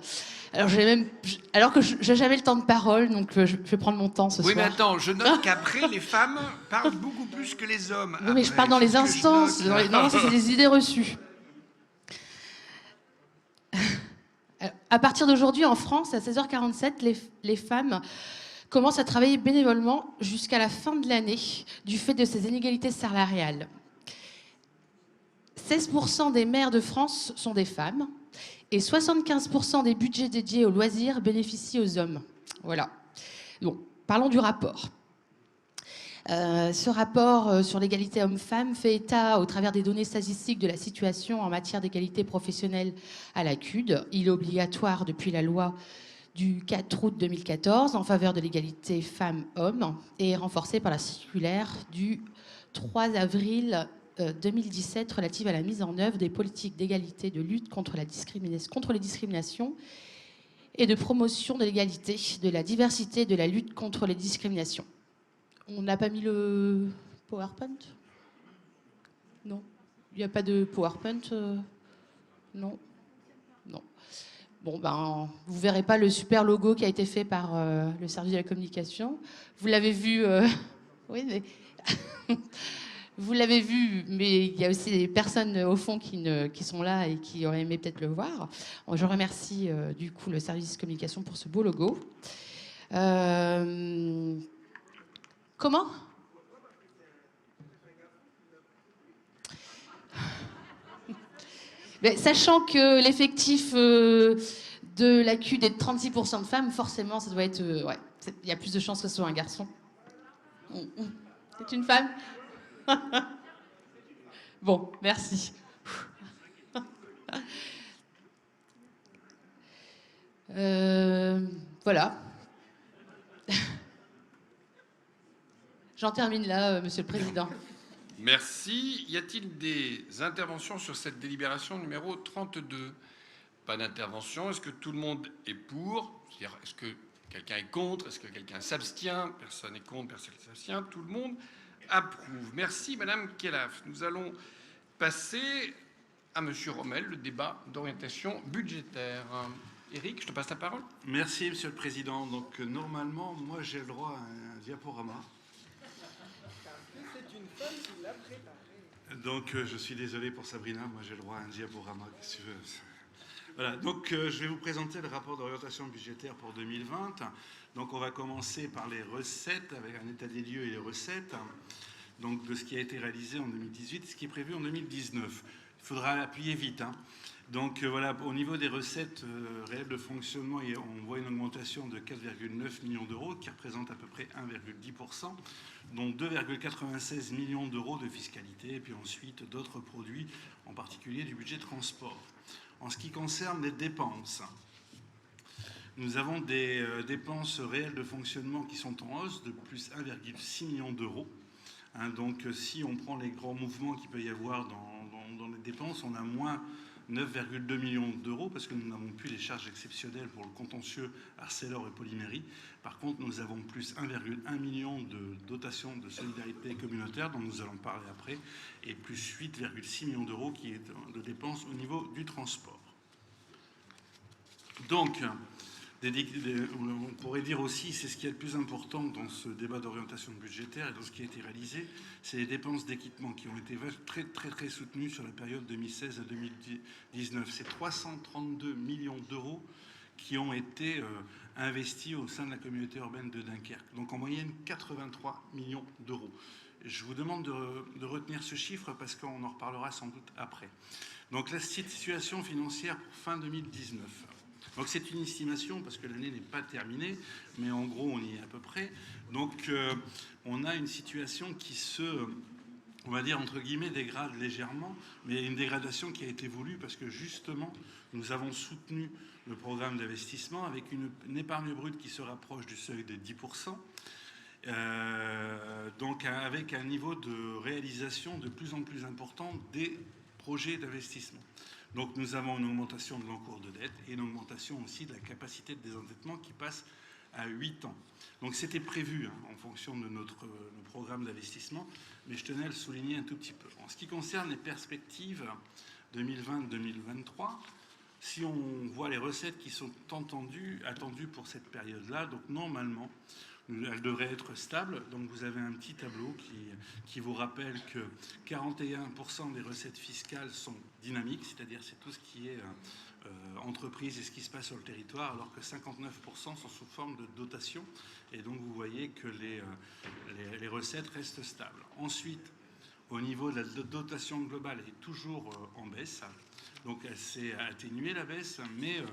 Alors que je n'ai jamais le temps de parole, donc je vais prendre mon temps ce soir. Oui, mais attends, je note qu'après, les femmes parlent beaucoup plus que les hommes. Oui, mais je parle dans les instances. Non, ça, c'est des idées reçues. À partir d'aujourd'hui, en France, à 16h47, les femmes commencent à travailler bénévolement jusqu'à la fin de l'année du fait de ces inégalités salariales. 16% des maires de France sont des femmes et 75% des budgets dédiés aux loisirs bénéficient aux hommes. Voilà. Bon, parlons du rapport. Ce rapport sur l'égalité homme-femme fait état, au travers des données statistiques, de la situation en matière d'égalité professionnelle à la CUD. Il est obligatoire depuis la loi du 4 août 2014 en faveur de l'égalité femmes-hommes et est renforcé par la circulaire du 3 avril 2017 relative à la mise en œuvre des politiques d'égalité, de lutte contre les discriminations et de promotion de l'égalité, de la diversité et de la lutte contre les discriminations. On n'a pas mis le PowerPoint? Non. Il n'y a pas de PowerPoint? Non. Non. Bon, ben, vous ne verrez pas le super logo qui a été fait par le service de la communication. Vous l'avez vu. Oui, mais. Vous l'avez vu, mais il y a aussi des personnes au fond qui sont là et qui auraient aimé peut-être le voir. Je remercie du coup le service communication pour ce beau logo. Comment ? Mais sachant que l'effectif de la CUD est de 36% de femmes, forcément, ça doit être... ouais, il y a plus de chances que ce soit un garçon. C'est une femme ? Bon, merci. Voilà. J'en termine là, Monsieur le Président. Merci. Y a-t-il des interventions sur cette délibération numéro 32? Pas d'intervention. Est-ce que tout le monde est pour? C'est-à-dire, est-ce que quelqu'un est contre? Est-ce que quelqu'un s'abstient? Personne n'est contre, personne ne s'abstient. Tout le monde approuve. Merci, Madame Khelaf. Nous allons passer à Monsieur Rommel, le débat d'orientation budgétaire. Éric, je te passe la parole. Merci, Monsieur le Président. Donc, normalement, moi, j'ai le droit à un diaporama. C'est une femme qui l'a préparé. Donc, je suis désolé pour Sabrina. Moi, j'ai le droit à un diaporama. Qu'est-ce que tu veux ? Voilà. Donc, je vais vous présenter le rapport d'orientation budgétaire pour 2020. Donc, on va commencer par les recettes, avec un état des lieux et les recettes. Donc, de ce qui a été réalisé en 2018 et ce qui est prévu en 2019. Il faudra appuyer vite, hein. Donc voilà, au niveau des recettes réelles de fonctionnement, on voit une augmentation de 4,9 millions d'euros qui représente à peu près 1,10%, dont 2,96 millions d'euros de fiscalité et puis ensuite d'autres produits, en particulier du budget transport. En ce qui concerne les dépenses, nous avons des dépenses réelles de fonctionnement qui sont en hausse de plus 1,6 million d'euros. Hein, donc si on prend les grands mouvements qu'il peut y avoir dans les dépenses, on a moins 9,2 millions d'euros parce que nous n'avons plus les charges exceptionnelles pour le contentieux Arcelor et Polymérie. Par contre, nous avons plus 1,1 million de dotation de solidarité communautaire dont nous allons parler après et plus 8,6 millions d'euros qui est de dépenses au niveau du transport. Donc, on pourrait dire aussi, c'est ce qui est le plus important dans ce débat d'orientation budgétaire et dans ce qui a été réalisé, c'est les dépenses d'équipement qui ont été très soutenues sur la période 2016 à 2019. C'est 332 millions d'euros qui ont été investis au sein de la communauté urbaine de Dunkerque. Donc en moyenne 83 millions d'euros. Je vous demande de retenir ce chiffre parce qu'on en reparlera sans doute après. Donc la situation financière pour fin 2019. Donc c'est une estimation parce que l'année n'est pas terminée, mais en gros on y est à peu près. Donc on a une situation qui on va dire entre guillemets, dégrade légèrement, mais une dégradation qui a été voulue parce que justement nous avons soutenu le programme d'investissement avec une épargne brute qui se rapproche du seuil de 10%. Donc avec un niveau de réalisation de plus en plus important des projets d'investissement. Donc nous avons une augmentation de l'encours de dette et une augmentation aussi de la capacité de désendettement qui passe à 8 ans. Donc c'était prévu en fonction de notre programme d'investissement, mais je tenais à le souligner un tout petit peu. En ce qui concerne les perspectives 2020-2023, si on voit les recettes qui sont attendues pour cette période-là, donc normalement, elles devraient être stables. Donc vous avez un petit tableau qui vous rappelle que 41% des recettes fiscales sont dynamiques, c'est-à-dire c'est tout ce qui est entreprise et ce qui se passe sur le territoire, alors que 59% sont sous forme de dotation. Et donc vous voyez que les recettes restent stables. Ensuite, Au niveau de la dotation globale, elle est toujours en baisse. Donc elle s'est atténuée, la baisse, mais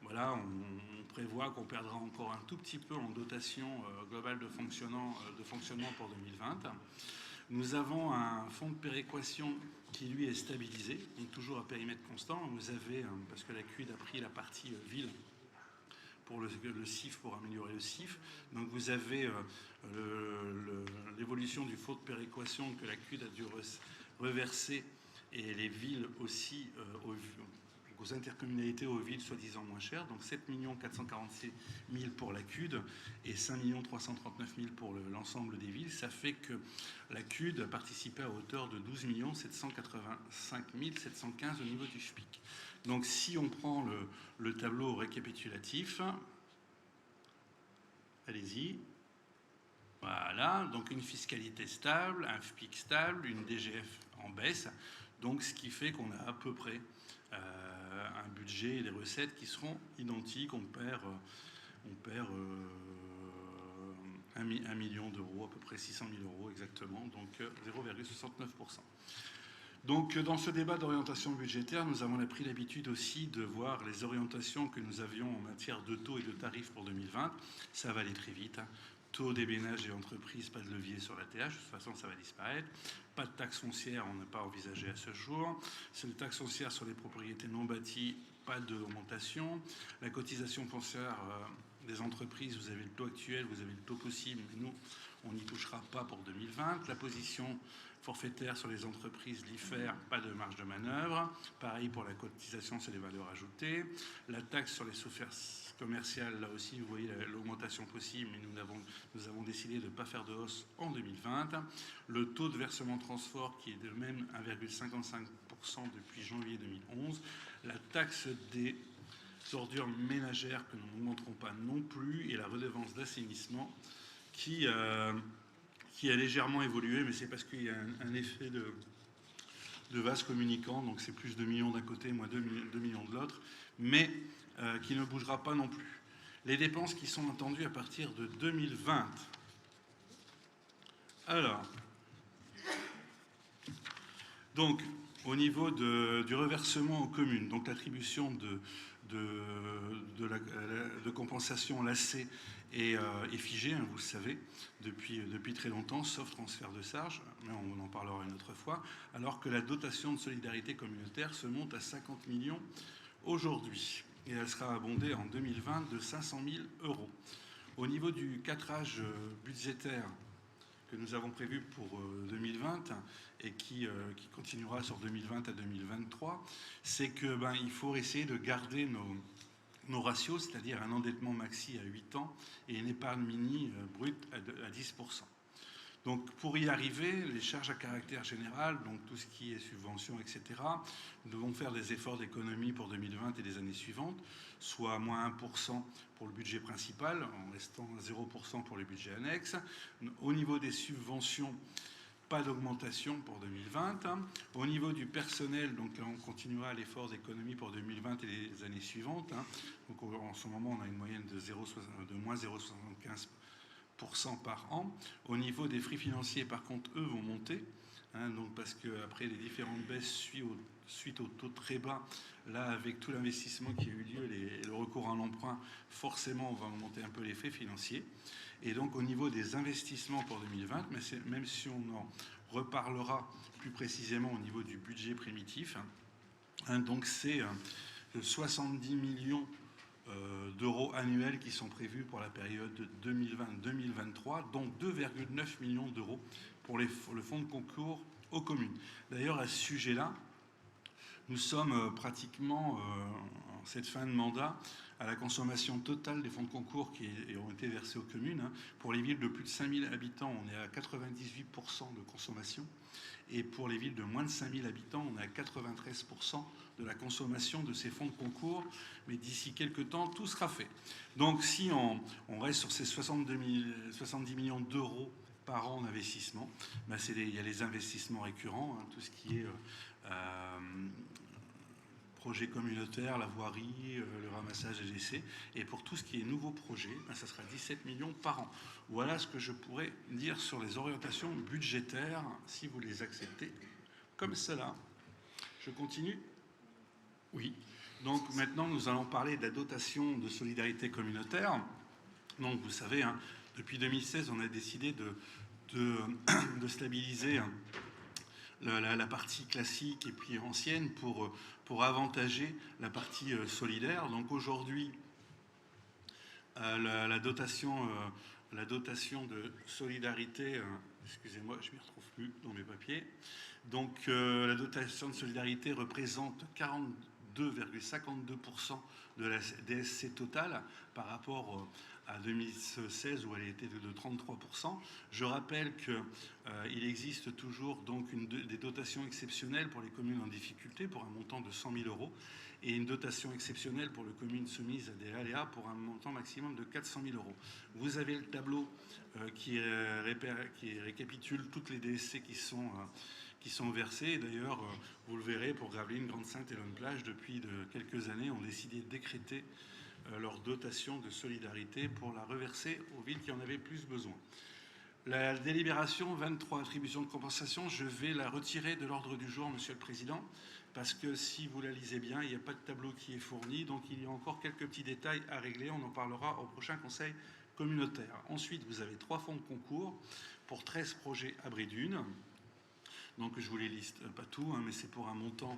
voilà, on prévoit qu'on perdra encore un tout petit peu en dotation globale de fonctionnement pour 2020. Nous avons un fonds de péréquation qui, lui, est stabilisé, donc toujours à périmètre constant. Vous avez, parce que la CUD a pris la partie ville pour le CIF, pour améliorer le CIF. Donc vous avez l'évolution du fonds de péréquation que la CUD a dû reverser, et les villes aussi, aux intercommunalités, aux villes soi-disant moins chères. Donc 7 446 000 pour la CUD et 5 339 000 pour l'ensemble des villes. Ça fait que la CUD a participé à hauteur de 12 785 715 au niveau du SPIC. Donc si on prend le tableau récapitulatif, allez-y. Voilà, donc une fiscalité stable, un FPIC stable, une DGF en baisse. Donc ce qui fait qu'on a à peu près un budget et des recettes qui seront identiques. On perd 1 million d'euros, à peu près 600 000 euros exactement, donc 0,69%. Donc dans ce débat d'orientation budgétaire, nous avons pris l'habitude aussi de voir les orientations que nous avions en matière de taux et de tarifs pour 2020. Ça va aller très vite. Taux des ménages et entreprises, pas de levier sur la TH, de toute façon ça va disparaître. Pas de taxe foncière, on n'a pas envisagé à ce jour. C'est une taxe foncière sur les propriétés non bâties, pas d'augmentation. La cotisation foncière des entreprises, vous avez le taux actuel, vous avez le taux possible, mais nous, on n'y touchera pas pour 2020. La position forfaitaire sur les entreprises, l'IFER, pas de marge de manœuvre. Pareil pour la cotisation sur les valeurs ajoutées. La taxe sur les surfaces commerciales, là aussi, vous voyez l'augmentation possible, mais nous avons décidé de ne pas faire de hausse en 2020. Le taux de versement transport qui est de même 1,55% depuis janvier 2011. La taxe des ordures ménagères que nous n'augmenterons pas non plus, et la redevance d'assainissement qui a légèrement évolué, mais c'est parce qu'il y a un effet de vase communicant, donc c'est plus 2 millions d'un côté, moins 2 millions de l'autre, mais qui ne bougera pas non plus. Les dépenses qui sont attendues à partir de 2020. Alors, donc, au niveau du reversement aux communes, donc l'attribution de compensation l'AC est figée, hein, vous le savez, depuis très longtemps, sauf transfert de charges, mais on en parlera une autre fois, alors que la dotation de solidarité communautaire se monte à 50 millions aujourd'hui. Et elle sera abondée en 2020 de 500 000 euros. Au niveau du cadrage budgétaire que nous avons prévu pour 2020 et qui continuera sur 2020 à 2023, c'est que il faut essayer de garder nos ratios, c'est-à-dire un endettement maxi à 8 ans et une épargne mini brute à 10%. Donc pour y arriver, les charges à caractère général, donc tout ce qui est subventions, etc., nous devons faire des efforts d'économie pour 2020 et les années suivantes, soit moins 1% pour le budget principal, en restant à 0% pour les budgets annexes. Au niveau des subventions, pas d'augmentation pour 2020. Au niveau du personnel, donc là on continuera l'effort d'économie pour 2020 et les années suivantes. Donc en ce moment on a une moyenne de moins 0,75% par an. Au niveau des frais financiers, par contre, eux vont monter, donc parce qu'après les différentes baisses suite au taux très bas, là avec tout l'investissement qui a eu lieu, le recours à l'emprunt, forcément on va augmenter un peu les frais financiers. Et donc au niveau des investissements pour 2020, mais même si on en reparlera plus précisément au niveau du budget primitif, donc c'est 70 millions d'euros annuels qui sont prévus pour la période 2020-2023, dont 2,9 millions d'euros pour le fonds de concours aux communes. D'ailleurs, à ce sujet-là, nous sommes pratiquement, en cette fin de mandat, à la consommation totale des fonds de concours qui ont été versés aux communes. Pour les villes de plus de 5000 habitants, on est à 98% de consommation. Et pour les villes de moins de 5000 habitants, on est à 93% de la consommation de ces fonds de concours. Mais d'ici quelques temps, tout sera fait. Donc si on reste sur ces 70 millions d'euros par an en investissement, il y a les investissements récurrents, tout ce qui est projets communautaires, la voirie, le ramassage des déchets. Et pour tout ce qui est nouveaux projets, ça sera 17 millions par an. Voilà ce que je pourrais dire sur les orientations budgétaires, si vous les acceptez comme cela. Je continue ? Oui. Donc maintenant, nous allons parler de la dotation de solidarité communautaire. Donc vous savez, hein, depuis 2016, on a décidé de stabiliser la partie classique et puis ancienne pour avantager la partie solidaire. Donc aujourd'hui, la dotation de solidarité, excusez-moi, je ne m'y retrouve plus dans mes papiers. Donc la dotation de solidarité représente 42,52% de la DSC totale par rapport à 2016 où elle était de 33%. Je rappelle qu'il existe toujours donc des dotations exceptionnelles pour les communes en difficulté pour un montant de 100 000 € et une dotation exceptionnelle pour les communes soumises à des aléas pour un montant maximum de 400 000 €. Vous avez le tableau qui récapitule toutes les DSC qui sont versées. D'ailleurs, vous le verrez, pour Gravelines, Grande-Synthe et Lonne-Plage, depuis quelques années, ont décidé de décréter leur dotation de solidarité pour la reverser aux villes qui en avaient plus besoin. La délibération 23, attribution de compensation, je vais la retirer de l'ordre du jour, Monsieur le Président, parce que si vous la lisez bien, il n'y a pas de tableau qui est fourni, donc il y a encore quelques petits détails à régler. On en parlera au prochain Conseil communautaire. Ensuite, vous avez 3 fonds de concours pour 13 projets à Brédune. Donc je vous les liste pas tout, hein, mais c'est pour un montant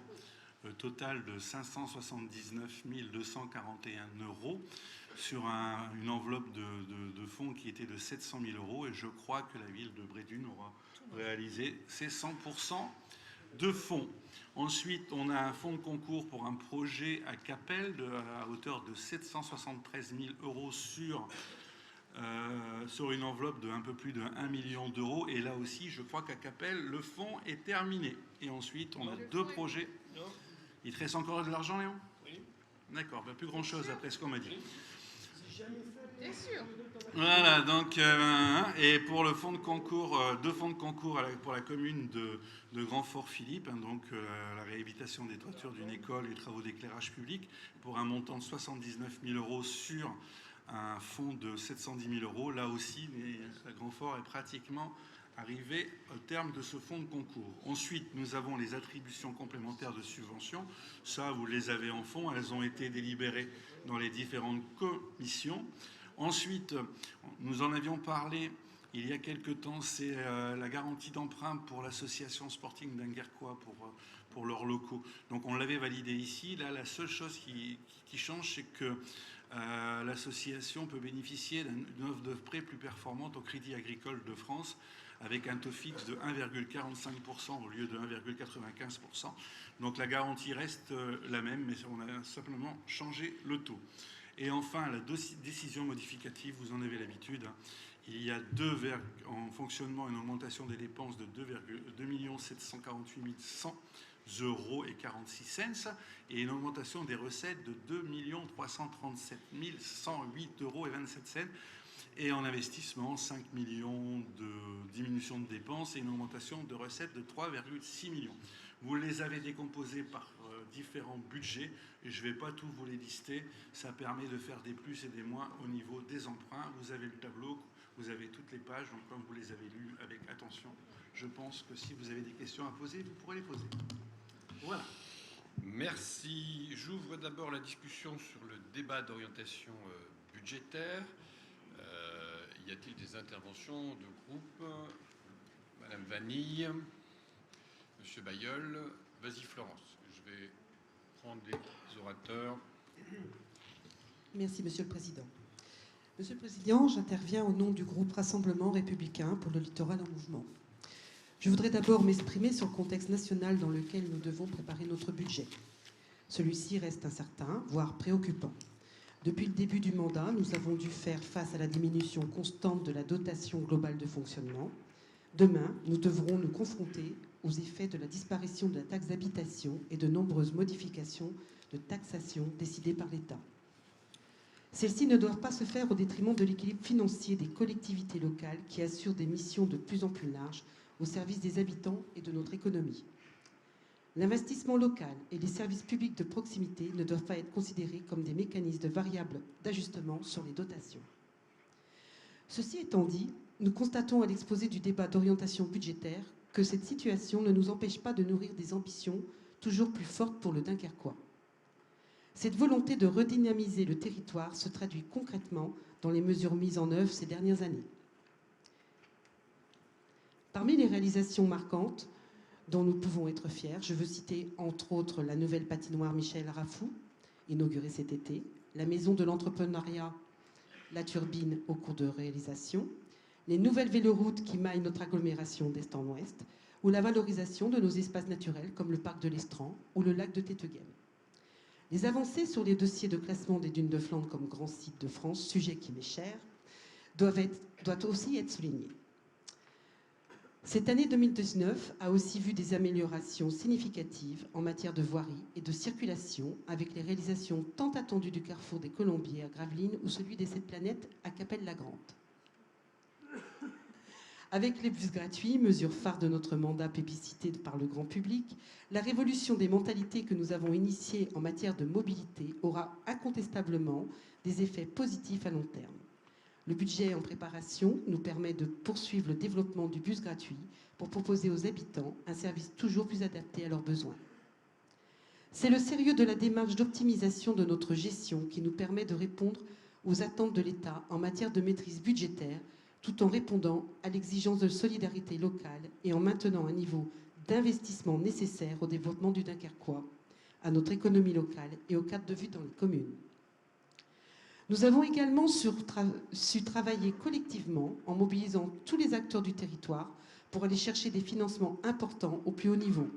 total de 579 241 € sur une enveloppe de fonds qui était de 700 000 €. Et je crois que la ville de Brédune aura réalisé ses 100% de fonds. Ensuite, on a un fonds de concours pour un projet à Capelle à hauteur de 773 000 € sur une enveloppe de un peu plus de 1 million d'euros. Et là aussi, je crois qu'à Capelle, le fonds est terminé. Et ensuite, on a 2 projets. Il te reste encore de l'argent, Léon ? Oui. D'accord, plus grand-chose après ce qu'on m'a dit. Bien sûr. Voilà, donc, et pour le fonds de concours, 2 fonds de concours pour la commune de Grand-Fort-Philippe, hein, donc la réhabilitation des toitures d'une école et travaux d'éclairage public, pour un montant de 79 000 € sur un fonds de 710 000 €. Là aussi, la Grand-Fort est pratiquement arrivé au terme de ce fonds de concours. Ensuite, nous avons les attributions complémentaires de subventions. Ça, vous les avez en fond. Elles ont été délibérées dans les différentes commissions. Ensuite, nous en avions parlé il y a quelque temps, c'est la garantie d'emprunt pour l'association Sporting d'Anguerquois pour leurs locaux. Donc on l'avait validé ici. Là, la seule chose qui change, c'est que l'association peut bénéficier d'une offre de prêt plus performante au Crédit Agricole de France avec un taux fixe de 1,45% au lieu de 1,95%. Donc la garantie reste la même, mais on a simplement changé le taux. Et enfin, la décision modificative, vous en avez l'habitude. Il y a en fonctionnement une augmentation des dépenses de 2 748 100 € et 46 cents et une augmentation des recettes de 2 337 108 € et 27 cents. Et en investissement, 5 millions de diminution de dépenses et une augmentation de recettes de 3,6 millions. Vous les avez décomposés par différents budgets et je ne vais pas tous vous les lister. Ça permet de faire des plus et des moins au niveau des emprunts. Vous avez le tableau, vous avez toutes les pages, donc comme vous les avez lues avec attention, je pense que si vous avez des questions à poser, vous pourrez les poser. Voilà. Merci. J'ouvre d'abord la discussion sur le débat d'orientation budgétaire. Y a-t-il des interventions de groupe ? Madame Vanille, Monsieur Bailleul, vas-y Florence. Je vais prendre les orateurs. Merci Monsieur le Président. Monsieur le Président, j'interviens au nom du groupe Rassemblement Républicain pour le littoral en mouvement. Je voudrais d'abord m'exprimer sur le contexte national dans lequel nous devons préparer notre budget. Celui-ci reste incertain, voire préoccupant. Depuis le début du mandat, nous avons dû faire face à la diminution constante de la dotation globale de fonctionnement. Demain, nous devrons nous confronter aux effets de la disparition de la taxe d'habitation et de nombreuses modifications de taxation décidées par l'État. Celles-ci ne doivent pas se faire au détriment de l'équilibre financier des collectivités locales qui assurent des missions de plus en plus larges au service des habitants et de notre économie. L'investissement local et les services publics de proximité ne doivent pas être considérés comme des mécanismes de variables d'ajustement sur les dotations. Ceci étant dit, nous constatons à l'exposé du débat d'orientation budgétaire que cette situation ne nous empêche pas de nourrir des ambitions toujours plus fortes pour le Dunkerquois. Cette volonté de redynamiser le territoire se traduit concrètement dans les mesures mises en œuvre ces dernières années. Parmi les réalisations marquantes dont nous pouvons être fiers, je veux citer entre autres la nouvelle patinoire Michel Rafou, inaugurée cet été, la maison de l'entrepreneuriat La Turbine au cours de réalisation, les nouvelles véloroutes qui maillent notre agglomération d'est en ouest, ou la valorisation de nos espaces naturels comme le parc de l'Estran ou le lac de Téteguem. Les avancées sur les dossiers de classement des dunes de Flandre comme grand site de France, sujet qui m'est cher, doivent aussi être soulignées. Cette année 2019 a aussi vu des améliorations significatives en matière de voirie et de circulation avec les réalisations tant attendues du carrefour des Colombiers à Gravelines ou celui des 7 planètes à Capelle-la-Grande. Avec les bus gratuits, mesure phare de notre mandat plébiscité par le grand public, la révolution des mentalités que nous avons initiée en matière de mobilité aura incontestablement des effets positifs à long terme. Le budget en préparation nous permet de poursuivre le développement du bus gratuit pour proposer aux habitants un service toujours plus adapté à leurs besoins. C'est le sérieux de la démarche d'optimisation de notre gestion qui nous permet de répondre aux attentes de l'État en matière de maîtrise budgétaire, tout en répondant à l'exigence de solidarité locale et en maintenant un niveau d'investissement nécessaire au développement du Dunkerquois, à notre économie locale et au cadre de vie dans les communes. Nous avons également su travailler collectivement en mobilisant tous les acteurs du territoire pour aller chercher des financements importants au plus haut niveau.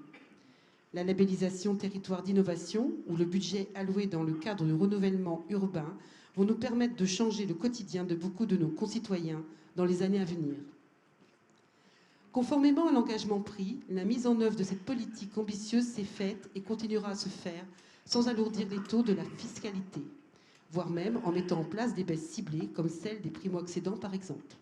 La labellisation territoire d'innovation ou le budget alloué dans le cadre du renouvellement urbain vont nous permettre de changer le quotidien de beaucoup de nos concitoyens dans les années à venir. Conformément à l'engagement pris, la mise en œuvre de cette politique ambitieuse s'est faite et continuera à se faire sans alourdir les taux de la fiscalité, voire même en mettant en place des baisses ciblées comme celle des primo-accédants par exemple.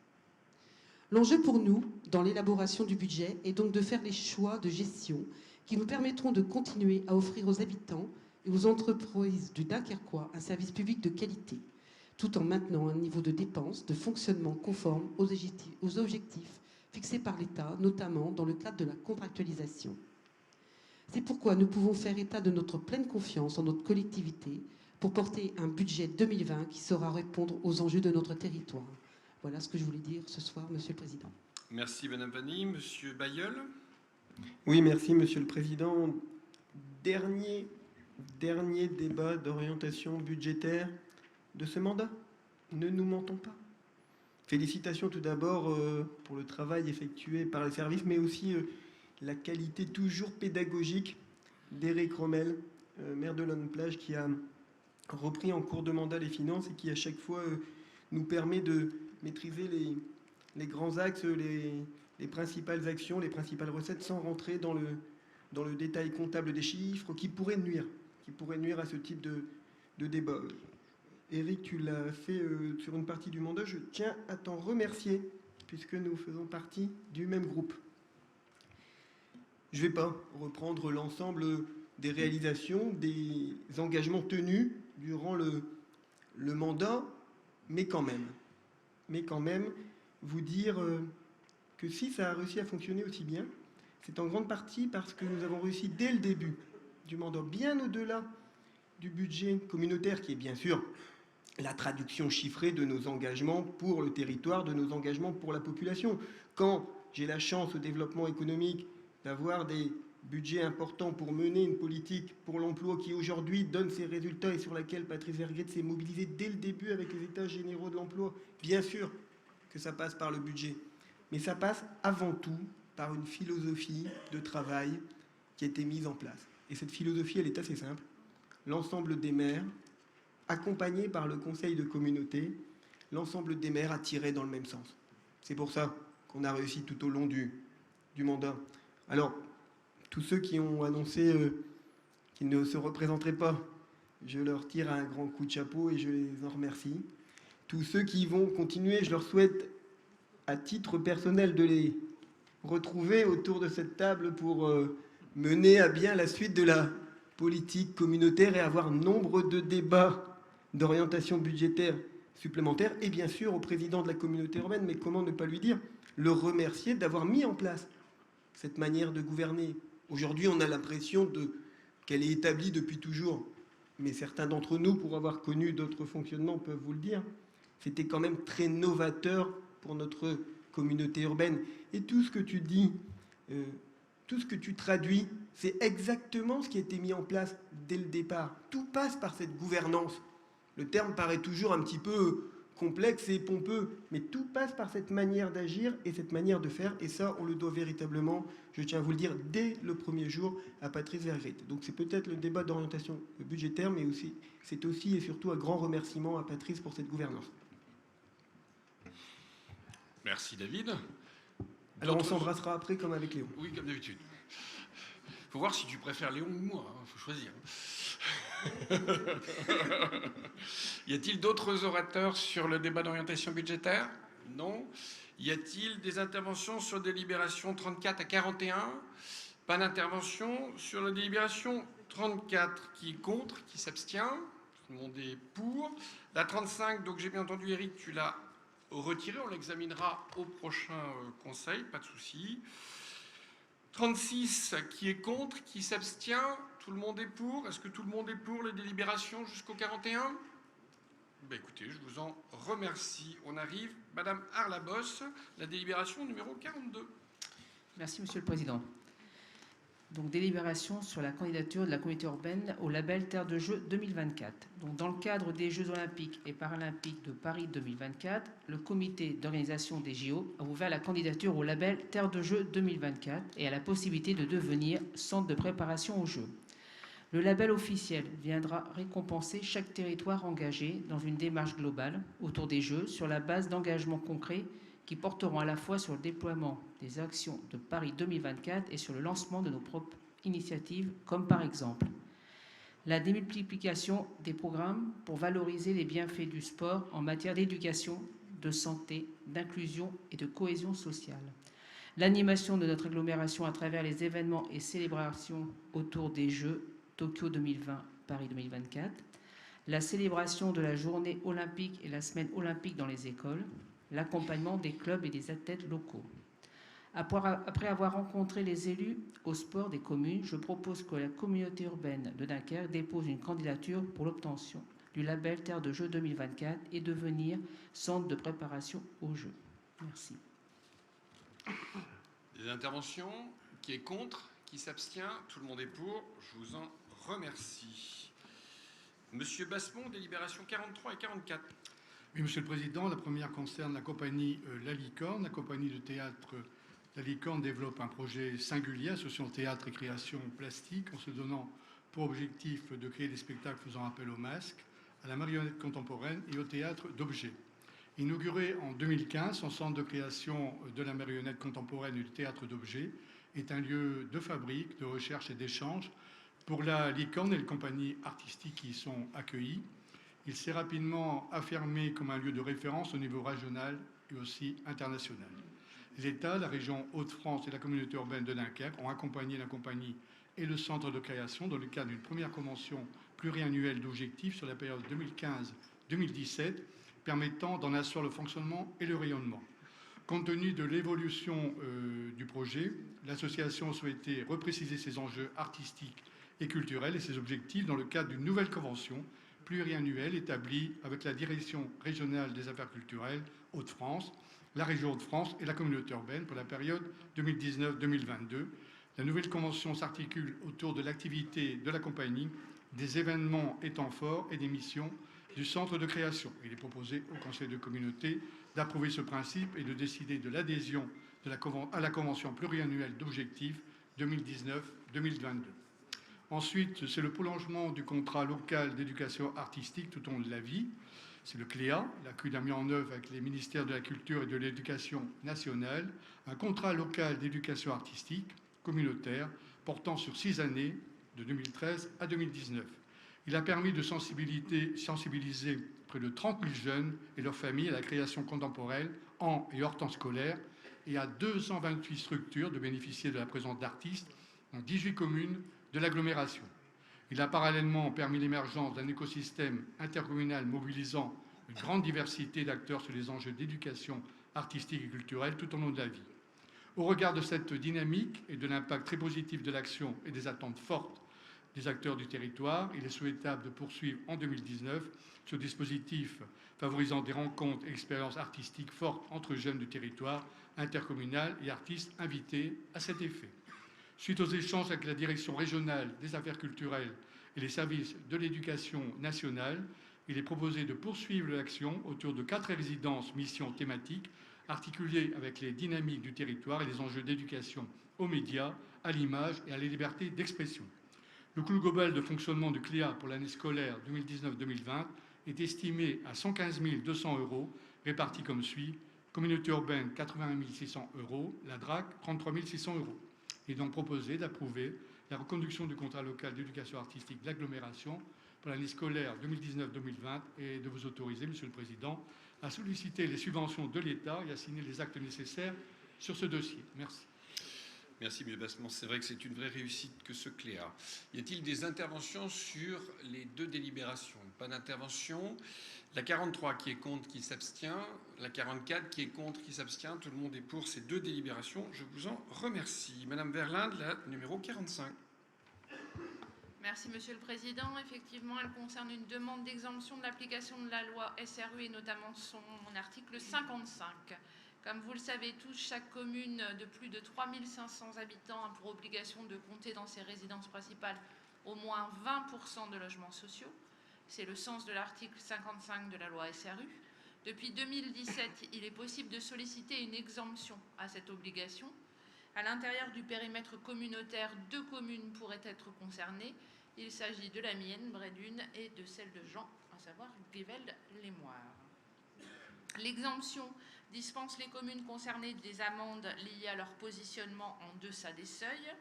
L'enjeu pour nous, dans l'élaboration du budget, est donc de faire les choix de gestion qui nous permettront de continuer à offrir aux habitants et aux entreprises du Dunkerquois un service public de qualité, tout en maintenant un niveau de dépenses, de fonctionnement conforme aux objectifs fixés par l'État, notamment dans le cadre de la contractualisation. C'est pourquoi nous pouvons faire état de notre pleine confiance en notre collectivité pour porter un budget 2020 qui saura répondre aux enjeux de notre territoire. Voilà ce que je voulais dire ce soir, Monsieur le Président. Merci, Madame Vanny. Monsieur Bailleul. Oui, merci, Monsieur le Président. Dernier débat d'orientation budgétaire de ce mandat. Ne nous mentons pas. Félicitations tout d'abord pour le travail effectué par les services, mais aussi la qualité toujours pédagogique d'Éric Rommel, maire de Lonne-Plage, qui a repris en cours de mandat les finances et qui à chaque fois nous permet de maîtriser les grands axes, les principales actions, les principales recettes sans rentrer dans le détail comptable des chiffres qui pourraient nuire à ce type de débat. Éric, tu l'as fait sur une partie du mandat, je tiens à t'en remercier puisque nous faisons partie du même groupe. Je ne vais pas reprendre l'ensemble des réalisations, des engagements tenus durant le mandat, mais quand même, vous dire que si ça a réussi à fonctionner aussi bien, c'est en grande partie parce que nous avons réussi dès le début du mandat, bien au-delà du budget communautaire, qui est bien sûr la traduction chiffrée de nos engagements pour le territoire, de nos engagements pour la population. Quand j'ai la chance au développement économique d'avoir des budget important pour mener une politique pour l'emploi qui aujourd'hui donne ses résultats et sur laquelle Patrice Vergrit s'est mobilisé dès le début avec les états généraux de l'emploi. Bien sûr que ça passe par le budget, mais ça passe avant tout par une philosophie de travail qui a été mise en place. Et cette philosophie, elle est assez simple. L'ensemble des maires, accompagnés par le conseil de communauté, l'ensemble des maires a tiré dans le même sens. C'est pour ça qu'on a réussi tout au long du mandat. Alors, tous ceux qui ont annoncé qu'ils ne se représenteraient pas, je leur tire un grand coup de chapeau et je les en remercie. Tous ceux qui vont continuer, je leur souhaite à titre personnel de les retrouver autour de cette table pour mener à bien la suite de la politique communautaire et avoir nombre de débats d'orientation budgétaire supplémentaires, et bien sûr au président de la communauté urbaine, mais comment ne pas lui dire, le remercier d'avoir mis en place cette manière de gouverner. Aujourd'hui, on a l'impression qu'elle est établie depuis toujours, mais certains d'entre nous, pour avoir connu d'autres fonctionnements, peuvent vous le dire, c'était quand même très novateur pour notre communauté urbaine. Et tout ce que tu dis, tout ce que tu traduis, c'est exactement ce qui a été mis en place dès le départ. Tout passe par cette gouvernance. Le terme paraît toujours un petit peu complexe et pompeux, mais tout passe par cette manière d'agir et cette manière de faire, et ça, on le doit véritablement, je tiens à vous le dire, dès le premier jour à Patrice Vergrit. Donc c'est peut-être le débat d'orientation budgétaire, mais aussi, c'est aussi et surtout un grand remerciement à Patrice pour cette gouvernance. Merci David. Alors on s'embrassera après comme avec Léon. Oui, comme d'habitude. Faut voir si tu préfères Léon ou moi, hein, faut choisir. Y a-t-il d'autres orateurs sur le débat d'orientation budgétaire? Non. Y a-t-il des interventions sur délibération 34 à 41? Pas d'intervention sur la délibération 34. Qui est contre? Qui s'abstient? Tout le monde est pour. La 35, donc j'ai bien entendu Eric, tu l'as retirée. On l'examinera au prochain conseil, pas de souci. 36, qui est contre? Qui s'abstient? Tout le monde est pour? Est-ce que tout le monde est pour les délibérations jusqu'au 41? Ben écoutez, je vous en remercie. On arrive, Madame Arlabos, la délibération numéro 42. Merci, Monsieur le Président. Donc, délibération sur la candidature de la communauté urbaine au label Terre de Jeux 2024. Donc, dans le cadre des Jeux olympiques et paralympiques de Paris 2024, le comité d'organisation des JO a ouvert la candidature au label Terre de Jeux 2024 et a la possibilité de devenir centre de préparation aux Jeux. Le label officiel viendra récompenser chaque territoire engagé dans une démarche globale autour des Jeux sur la base d'engagements concrets qui porteront à la fois sur le déploiement des actions de Paris 2024 et sur le lancement de nos propres initiatives, comme par exemple la démultiplication des programmes pour valoriser les bienfaits du sport en matière d'éducation, de santé, d'inclusion et de cohésion sociale, l'animation de notre agglomération à travers les événements et célébrations autour des Jeux Tokyo 2020, Paris 2024, la célébration de la journée olympique et la semaine olympique dans les écoles, l'accompagnement des clubs et des athlètes locaux. Après avoir rencontré les élus au sport des communes, je propose que la communauté urbaine de Dunkerque dépose une candidature pour l'obtention du label Terre de Jeux 2024 et devenir centre de préparation aux Jeux. Merci. Des interventions? Qui est contre? Qui s'abstient? Tout le monde est pour. Je vous en remercie. Monsieur Bassemont, délibération 43 et 44. Oui, Monsieur le Président, la première concerne la compagnie La Licorne. La compagnie de théâtre La Licorne développe un projet singulier associant théâtre et création plastique en se donnant pour objectif de créer des spectacles faisant appel au masque, à la marionnette contemporaine et au théâtre d'objets. Inauguré en 2015, son centre de création de la marionnette contemporaine et du théâtre d'objets est un lieu de fabrique, de recherche et d'échange pour La Licorne et les compagnies artistiques qui y sont accueillies. Il s'est rapidement affirmé comme un lieu de référence au niveau régional et aussi international. L'État, la région Hauts-de-France et la communauté urbaine de Dunkerque ont accompagné la compagnie et le centre de création dans le cadre d'une première convention pluriannuelle d'objectifs sur la période 2015-2017, permettant d'en assurer le fonctionnement et le rayonnement. Compte tenu de l'évolution du projet, l'association souhaitait repréciser ses enjeux artistiques et culturels et ses objectifs dans le cadre d'une nouvelle convention pluriannuelle établie avec la Direction régionale des affaires culturelles Hauts-de-France, la région Hauts-de-France et la communauté urbaine pour la période 2019-2022. La nouvelle convention s'articule autour de l'activité de la compagnie, des événements et temps forts et des missions du centre de création. Il est proposé au Conseil de communauté d'approuver ce principe et de décider de l'adhésion à la convention pluriannuelle d'objectifs 2019-2022. Ensuite, c'est le prolongement du contrat local d'éducation artistique tout au long de la vie. C'est le CLEA, la CUD a mis en œuvre avec les ministères de la Culture et de l'Éducation nationale, un contrat local d'éducation artistique communautaire portant sur 6 années, de 2013 à 2019. Il a permis de sensibiliser près de 30 000 jeunes et leurs familles à la création contemporaine en et hors temps scolaire et à 228 structures de bénéficier de la présence d'artistes dans 18 communes de l'agglomération. Il a parallèlement permis l'émergence d'un écosystème intercommunal mobilisant une grande diversité d'acteurs sur les enjeux d'éducation artistique et culturelle tout au long de la vie. Au regard de cette dynamique et de l'impact très positif de l'action et des attentes fortes des acteurs du territoire, il est souhaitable de poursuivre en 2019 ce dispositif favorisant des rencontres et expériences artistiques fortes entre jeunes du territoire intercommunal et artistes invités à cet effet. Suite aux échanges avec la direction régionale des affaires culturelles et les services de l'éducation nationale, il est proposé de poursuivre l'action autour de 4 résidences missions thématiques articulées avec les dynamiques du territoire et les enjeux d'éducation aux médias, à l'image et à la liberté d'expression. Le coût global de fonctionnement du CLIA pour l'année scolaire 2019-2020 est estimé à 115 200 €, répartis comme suit: communauté urbaine 81 600 €, la DRAC 33 600 €. Il est donc proposé d'approuver la reconduction du contrat local d'éducation artistique de l'agglomération pour l'année scolaire 2019-2020 et de vous autoriser, Monsieur le Président, à solliciter les subventions de l'État et à signer les actes nécessaires sur ce dossier. Merci. Merci, M. Bassemont. C'est vrai que c'est une vraie réussite que ce CLEA. Y a-t-il des interventions sur les 2 délibérations? Pas d'intervention. La 43 qui est contre, qui s'abstient. La 44 qui est contre, qui s'abstient. Tout le monde est pour ces 2 délibérations. Je vous en remercie. Madame Verlinde, la numéro 45. Merci, Monsieur le Président. Effectivement, elle concerne une demande d'exemption de l'application de la loi SRU et notamment son article 55. Comme vous le savez tous, chaque commune de plus de 3 500 habitants a pour obligation de compter dans ses résidences principales au moins 20% de logements sociaux. C'est le sens de l'article 55 de la loi SRU. Depuis 2017, il est possible de solliciter une exemption à cette obligation. À l'intérieur du périmètre communautaire, 2 communes pourraient être concernées. Il s'agit de la mienne, Brédune, et de celle de Jean, à savoir Grévelde-les-Moires. L'exemption dispense les communes concernées des amendes liées à leur positionnement en deçà des seuils.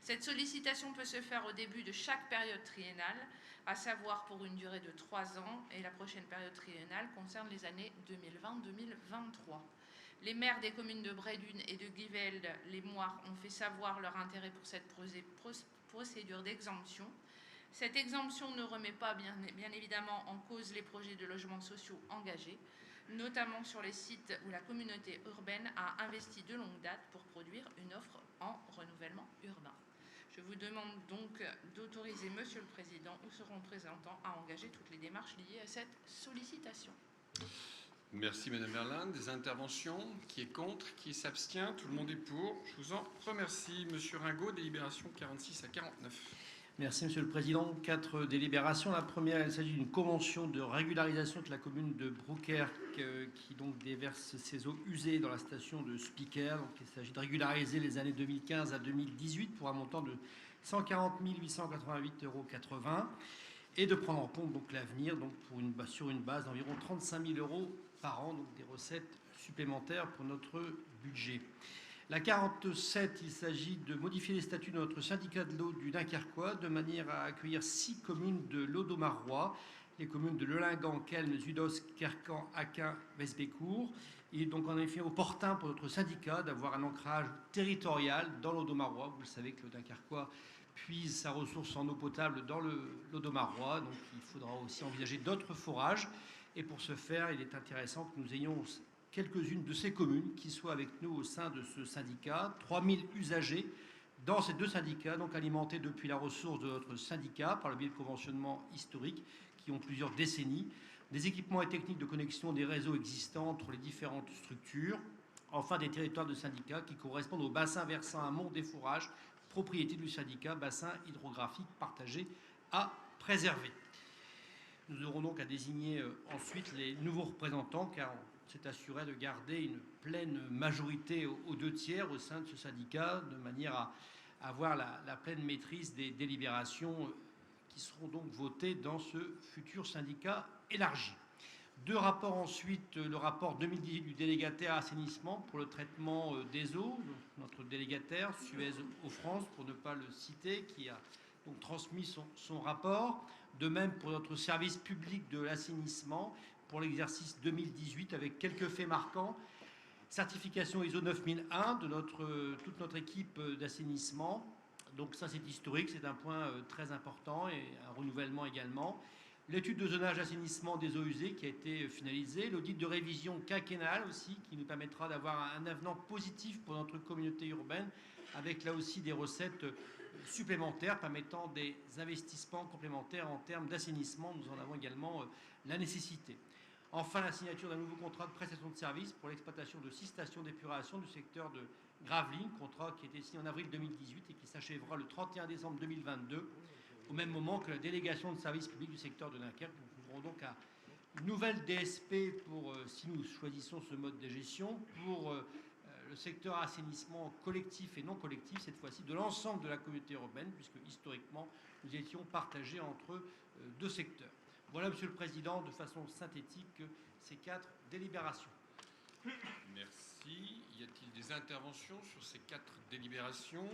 Cette sollicitation peut se faire au début de chaque période triennale, à savoir pour une durée de 3 ans, et la prochaine période triennale concerne les années 2020-2023. Les maires des communes de Brédune et de Grévelde-les-Moires ont fait savoir leur intérêt pour cette procédure d'exemption. Cette exemption ne remet pas bien évidemment en cause les projets de logements sociaux engagés, notamment sur les sites où la communauté urbaine a investi de longue date pour produire une offre en renouvellement urbain. Je vous demande donc d'autoriser, Monsieur le Président, ou son représentant à engager toutes les démarches liées à cette sollicitation. Merci, Madame Verlinde. Des interventions? Qui est contre? Qui s'abstient? Tout le monde est pour. Je vous en remercie. Monsieur Ringot, délibération 46 à 49. Merci, Monsieur le Président. 4 délibérations. La première, il s'agit d'une convention de régularisation de la commune de Brouckère qui donc déverse ses eaux usées dans la station de Spiker. Donc, il s'agit de régulariser les années 2015 à 2018 pour un montant de 140 888,80 € et de prendre en compte donc l'avenir donc sur une base d'environ 35 000 € par an, donc des recettes supplémentaires pour notre budget. La 47, il s'agit de modifier les statuts de notre syndicat de l'eau du Dunkerquois de manière à accueillir 6 communes de l'Audomarois, les communes de Lelingan, Kelme, Zudos, Kercan, Aquin, Westbécourt. Il est donc en effet opportun pour notre syndicat d'avoir un ancrage territorial dans l'Audomarois. Vous le savez que le Dunkerquois puise sa ressource en eau potable dans l'Audomarois, donc il faudra aussi envisager d'autres forages. Et pour ce faire, il est intéressant que nous ayons quelques-unes de ces communes qui soient avec nous au sein de ce syndicat. 3000 usagers dans ces 2 syndicats, donc alimentés depuis la ressource de notre syndicat par le biais de conventionnements historiques qui ont plusieurs décennies, des équipements et techniques de connexion des réseaux existants entre les différentes structures, enfin des territoires de syndicats qui correspondent au bassin versant amont des forages, propriété du syndicat, bassin hydrographique partagé à préserver. Nous aurons donc à désigner ensuite les nouveaux représentants, car on s'est assuré de garder une pleine majorité aux 2 tiers au sein de ce syndicat, de manière à avoir la pleine maîtrise des délibérations qui seront donc votées dans ce futur syndicat élargi. 2 rapports ensuite, le rapport 2018 du délégataire assainissement pour le traitement des eaux, notre délégataire Suez Eau France, pour ne pas le citer, qui a donc transmis son rapport. De même pour notre service public de l'assainissement pour l'exercice 2018 avec quelques faits marquants. Certification ISO 9001 de toute notre équipe d'assainissement. Donc ça, c'est historique, c'est un point très important et un renouvellement également. L'étude de zonage assainissement des eaux usées qui a été finalisée, l'audit de révision quinquennale aussi, qui nous permettra d'avoir un avenant positif pour notre communauté urbaine, avec là aussi des recettes supplémentaires permettant des investissements complémentaires en termes d'assainissement. Nous en avons également la nécessité. Enfin, la signature d'un nouveau contrat de prestation de services pour l'exploitation de 6 stations d'épuration du secteur de Gravelines, contrat qui a été signé en avril 2018 et qui s'achèvera le 31 décembre 2022, au même moment que la délégation de services publics du secteur de Dunkerque. Nous ouvrons donc à une nouvelle DSP pour, si nous choisissons ce mode de gestion, pour le secteur assainissement collectif et non collectif, cette fois-ci de l'ensemble de la communauté urbaine, puisque historiquement, nous étions partagés entre deux secteurs. Voilà, Monsieur le Président, de façon synthétique, ces 4 délibérations. Merci. Y a-t-il des interventions sur ces 4 délibérations?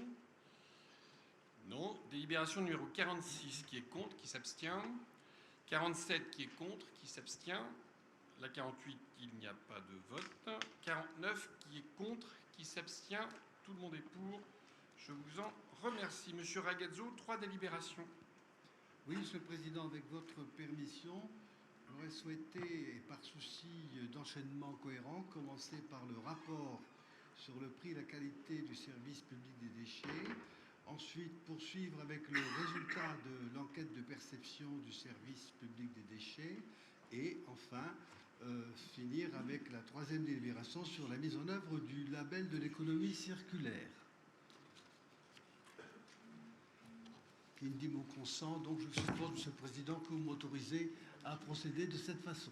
Non. Délibération numéro 46, qui est contre, qui s'abstient. 47, qui est contre, qui s'abstient. La 48, il n'y a pas de vote. 49, qui est contre, qui s'abstient. Tout le monde est pour. Je vous en remercie. Monsieur Ragazzo, 3 délibérations. Oui, Monsieur le Président, avec votre permission, j'aurais souhaité, et par souci d'enchaînement cohérent, commencer par le rapport sur le prix et la qualité du service public des déchets, ensuite poursuivre avec le résultat de l'enquête de perception du service public des déchets, et enfin finir avec la 3e délibération sur la mise en œuvre du label de l'économie circulaire. Qui me dit mon consent, donc je suppose, Monsieur le Président, que vous m'autorisez à procéder de cette façon.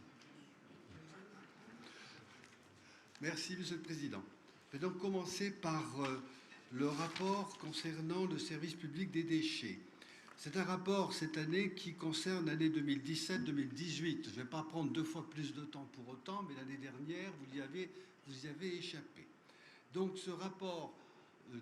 Merci, Monsieur le Président. Je vais donc commencer par le rapport concernant le service public des déchets. C'est un rapport cette année qui concerne l'année 2017-2018. Je ne vais pas prendre 2 fois plus de temps pour autant, mais l'année dernière, vous y avez échappé. Donc ce rapport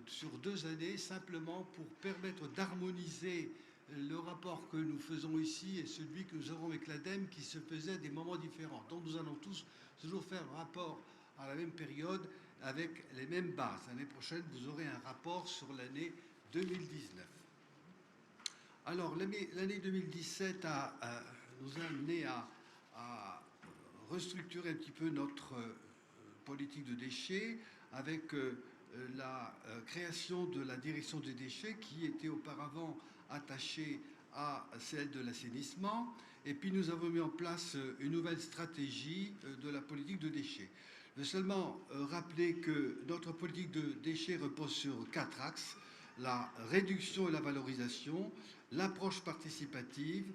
sur 2 années, simplement pour permettre d'harmoniser le rapport que nous faisons ici et celui que nous avons avec l'ADEME qui se faisait à des moments différents. Donc nous allons tous toujours faire le rapport à la même période avec les mêmes bases. L'année prochaine, vous aurez un rapport sur l'année 2019. Alors, l'année 2017 nous a amené à restructurer un petit peu notre politique de déchets avec la création de la direction des déchets qui était auparavant attachée à celle de l'assainissement. Et puis nous avons mis en place une nouvelle stratégie de la politique de déchets. Je veux seulement rappeler que notre politique de déchets repose sur 4 axes: la réduction et la valorisation, l'approche participative,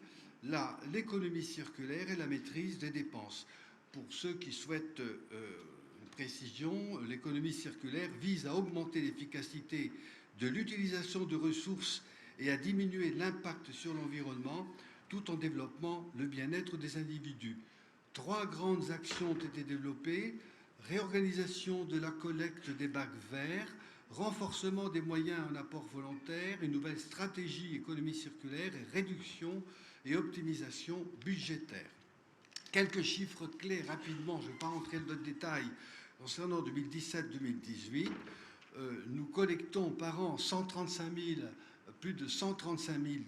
l'économie circulaire et la maîtrise des dépenses. Pour ceux qui souhaitent une précision, l'économie circulaire vise à augmenter l'efficacité de l'utilisation de ressources et à diminuer l'impact sur l'environnement, tout en développant le bien-être des individus. 3 grandes actions ont été développées: réorganisation de la collecte des bacs verts, renforcement des moyens en apport volontaire, une nouvelle stratégie économie circulaire et réduction et optimisation budgétaire. Quelques chiffres clés rapidement, je ne vais pas rentrer dans le détail, concernant 2017-2018. Nous collectons par an plus de 135 000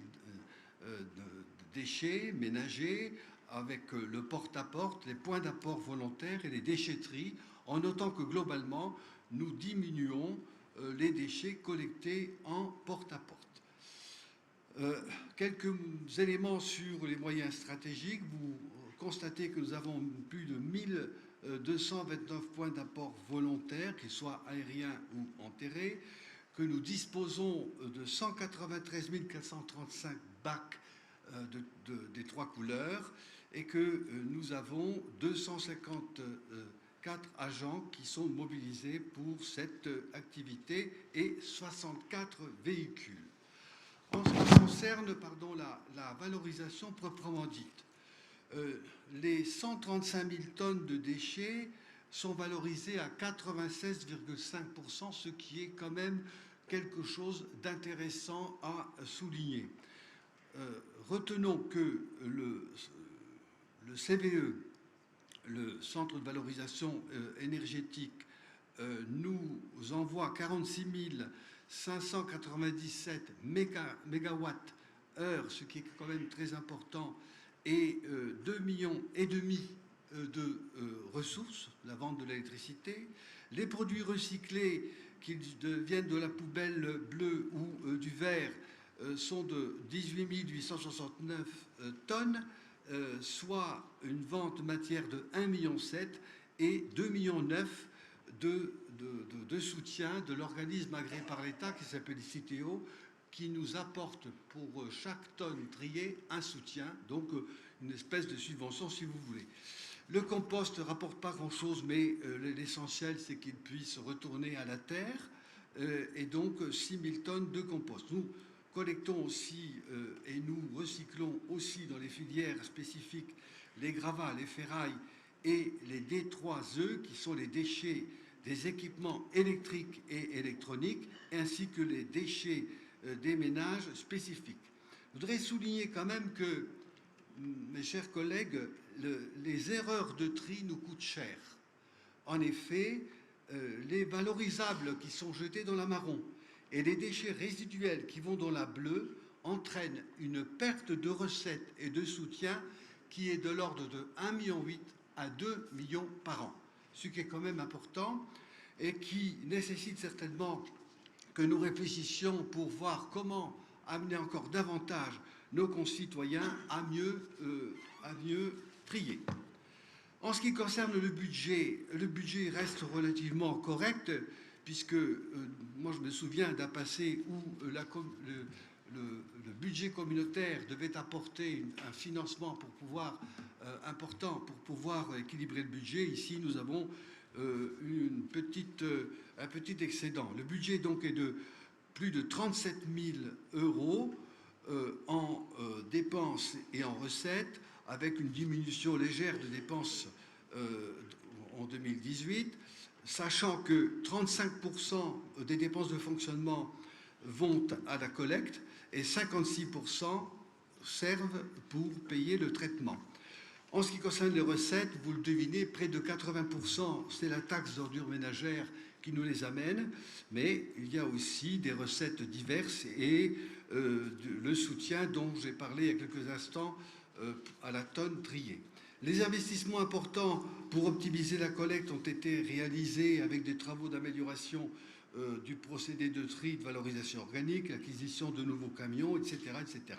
déchets ménagers, avec le porte-à-porte, les points d'apport volontaires et les déchetteries, en notant que globalement, nous diminuons les déchets collectés en porte-à-porte. Quelques éléments sur les moyens stratégiques. Vous constatez que nous avons plus de 1229 points d'apport volontaires, qu'ils soient aériens ou enterrés, que nous disposons de 193 435 bacs des 3 couleurs et que nous avons 254 agents qui sont mobilisés pour cette activité et 64 véhicules. En ce qui concerne la valorisation proprement dite, les 135 000 tonnes de déchets sont valorisés à 96,5%, ce qui est quand même quelque chose d'intéressant à souligner. Retenons que le CVE, le Centre de valorisation énergétique, nous envoie 46 597 mégawatts-heure, ce qui est quand même très important, et 2,5 millions de ressources, la vente de l'électricité. Les produits recyclés qui viennent de la poubelle bleue ou du verre sont de 18 869 tonnes, soit une vente matière de 1,7 million et 2,9 millions de soutien de l'organisme agréé par l'État qui s'appelle CITEO, qui nous apporte pour chaque tonne triée un soutien, donc une espèce de subvention si vous voulez. Le compost ne rapporte pas grand-chose, mais l'essentiel c'est qu'il puisse retourner à la terre, et donc 6 000 tonnes de compost. Nous collectons aussi et nous recyclons aussi dans les filières spécifiques les gravats, les ferrailles et les D3E, qui sont les déchets des équipements électriques et électroniques, ainsi que les déchets des ménages spécifiques. Je voudrais souligner quand même que, mes chers collègues, les erreurs de tri nous coûtent cher. En effet, les valorisables qui sont jetés dans la marron et les déchets résiduels qui vont dans la bleue entraînent une perte de recettes et de soutien qui est de l'ordre de 1,8 million à 2 millions par an, ce qui est quand même important et qui nécessite certainement que nous réfléchissions pour voir comment amener encore davantage nos concitoyens à mieux trier. En ce qui concerne le budget reste relativement correct, puisque moi je me souviens d'un passé où le budget communautaire devait apporter un financement important pour pouvoir équilibrer le budget. Ici, nous avons un petit excédent. Le budget donc est de plus de 37 000 € en dépenses et en recettes, avec une diminution légère de dépenses en 2018, sachant que 35% des dépenses de fonctionnement vont à la collecte et 56% servent pour payer le traitement. En ce qui concerne les recettes, vous le devinez, près de 80%, c'est la taxe d'ordures ménagères qui nous les amène, mais il y a aussi des recettes diverses et le soutien dont j'ai parlé il y a quelques instants à la tonne triée. Les investissements importants pour optimiser la collecte ont été réalisés avec des travaux d'amélioration du procédé de tri, de valorisation organique, l'acquisition de nouveaux camions, etc., etc.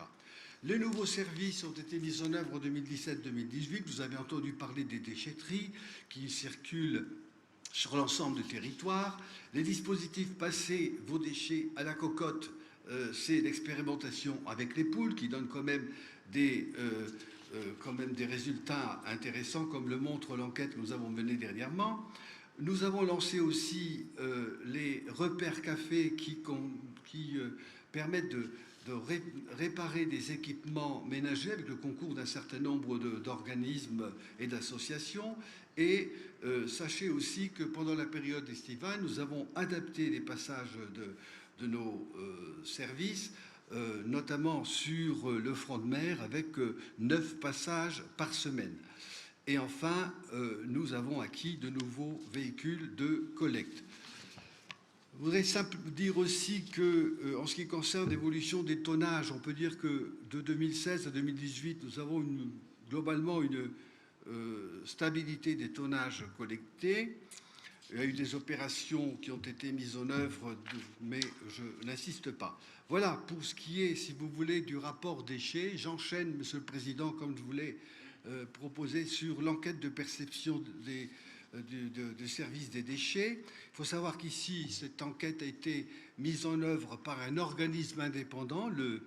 Les nouveaux services ont été mis en œuvre en 2017-2018. Vous avez entendu parler des déchetteries qui circulent sur l'ensemble du territoire. Les dispositifs Passer vos déchets à la cocotte, c'est l'expérimentation avec les poules qui donne quand même des résultats intéressants, comme le montre l'enquête que nous avons menée dernièrement. Nous avons lancé aussi les repères cafés qui permettent de réparer des équipements ménagers avec le concours d'un certain nombre d'organismes et d'associations. Et sachez aussi que pendant la période estivale, nous avons adapté les passages de nos services, notamment sur le front de mer, avec 9 passages par semaine. Et enfin, nous avons acquis de nouveaux véhicules de collecte. Je voudrais dire aussi que, en ce qui concerne l'évolution des tonnages, on peut dire que de 2016 à 2018, nous avons globalement une stabilité des tonnages collectés. Il y a eu des opérations qui ont été mises en œuvre, mais je n'insiste pas. Voilà pour ce qui est, si vous voulez, du rapport déchets. J'enchaîne, Monsieur le Président, comme je voulais proposer sur l'enquête de perception du service des déchets. Il faut savoir qu'ici, cette enquête a été mise en œuvre par un organisme indépendant, le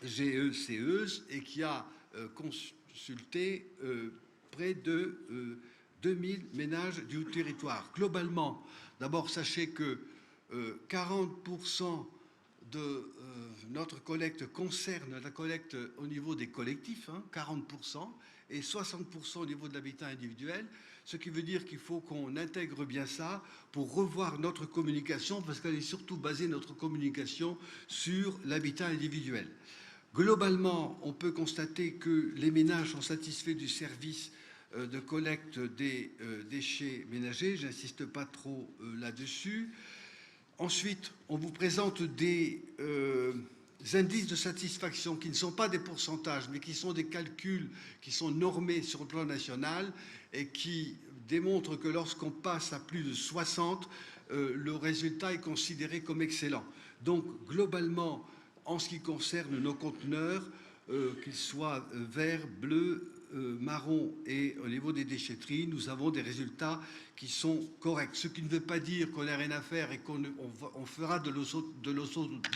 GECE, et qui a consulté près de 2000 ménages du territoire. Globalement, d'abord, sachez que 40% de notre collecte concerne la collecte au niveau des collectifs, 40%, et 60% au niveau de l'habitat individuel, ce qui veut dire qu'il faut qu'on intègre bien ça pour revoir notre communication, parce qu'elle est surtout basée, notre communication, sur l'habitat individuel. Globalement, on peut constater que les ménages sont satisfaits du service de collecte des déchets ménagers. Je n'insiste pas trop là-dessus. Ensuite, on vous présente des indices de satisfaction qui ne sont pas des pourcentages, mais qui sont des calculs qui sont normés sur le plan national et qui démontrent que lorsqu'on passe à plus de 60, le résultat est considéré comme excellent. Donc, globalement, en ce qui concerne nos conteneurs, qu'ils soient verts, bleus, marron et au niveau des déchetteries, nous avons des résultats qui sont corrects. Ce qui ne veut pas dire qu'on n'a rien à faire et qu'on fera de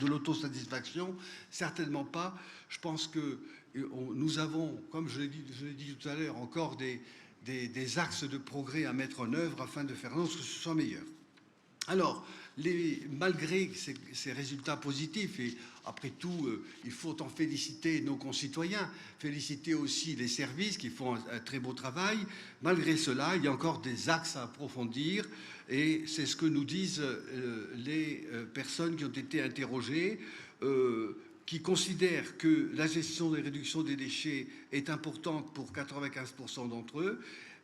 l'autosatisfaction, certainement pas. Je pense que nous avons, comme je l'ai dit tout à l'heure, encore des axes de progrès à mettre en œuvre afin de faire en sorte que ce soit meilleur. Alors, malgré ces résultats positifs, et après tout, il faut en féliciter nos concitoyens, féliciter aussi les services qui font un très beau travail, malgré cela, il y a encore des axes à approfondir, et c'est ce que nous disent les personnes qui ont été interrogées, qui considèrent que la gestion des réductions des déchets est importante pour 95% d'entre eux,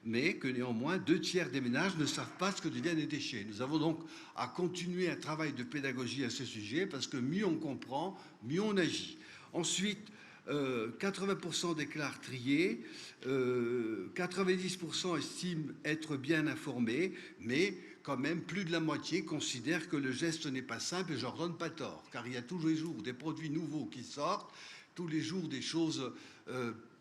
mais que néanmoins 2/3 des ménages ne savent pas ce que deviennent les déchets. Nous avons donc à continuer un travail de pédagogie à ce sujet, parce que mieux on comprend, mieux on agit. Ensuite, 80% déclarent trier, 90% estiment être bien informés, mais quand même plus de la moitié considèrent que le geste n'est pas simple, et je leur donne pas tort, car il y a tous les jours des produits nouveaux qui sortent, tous les jours des choses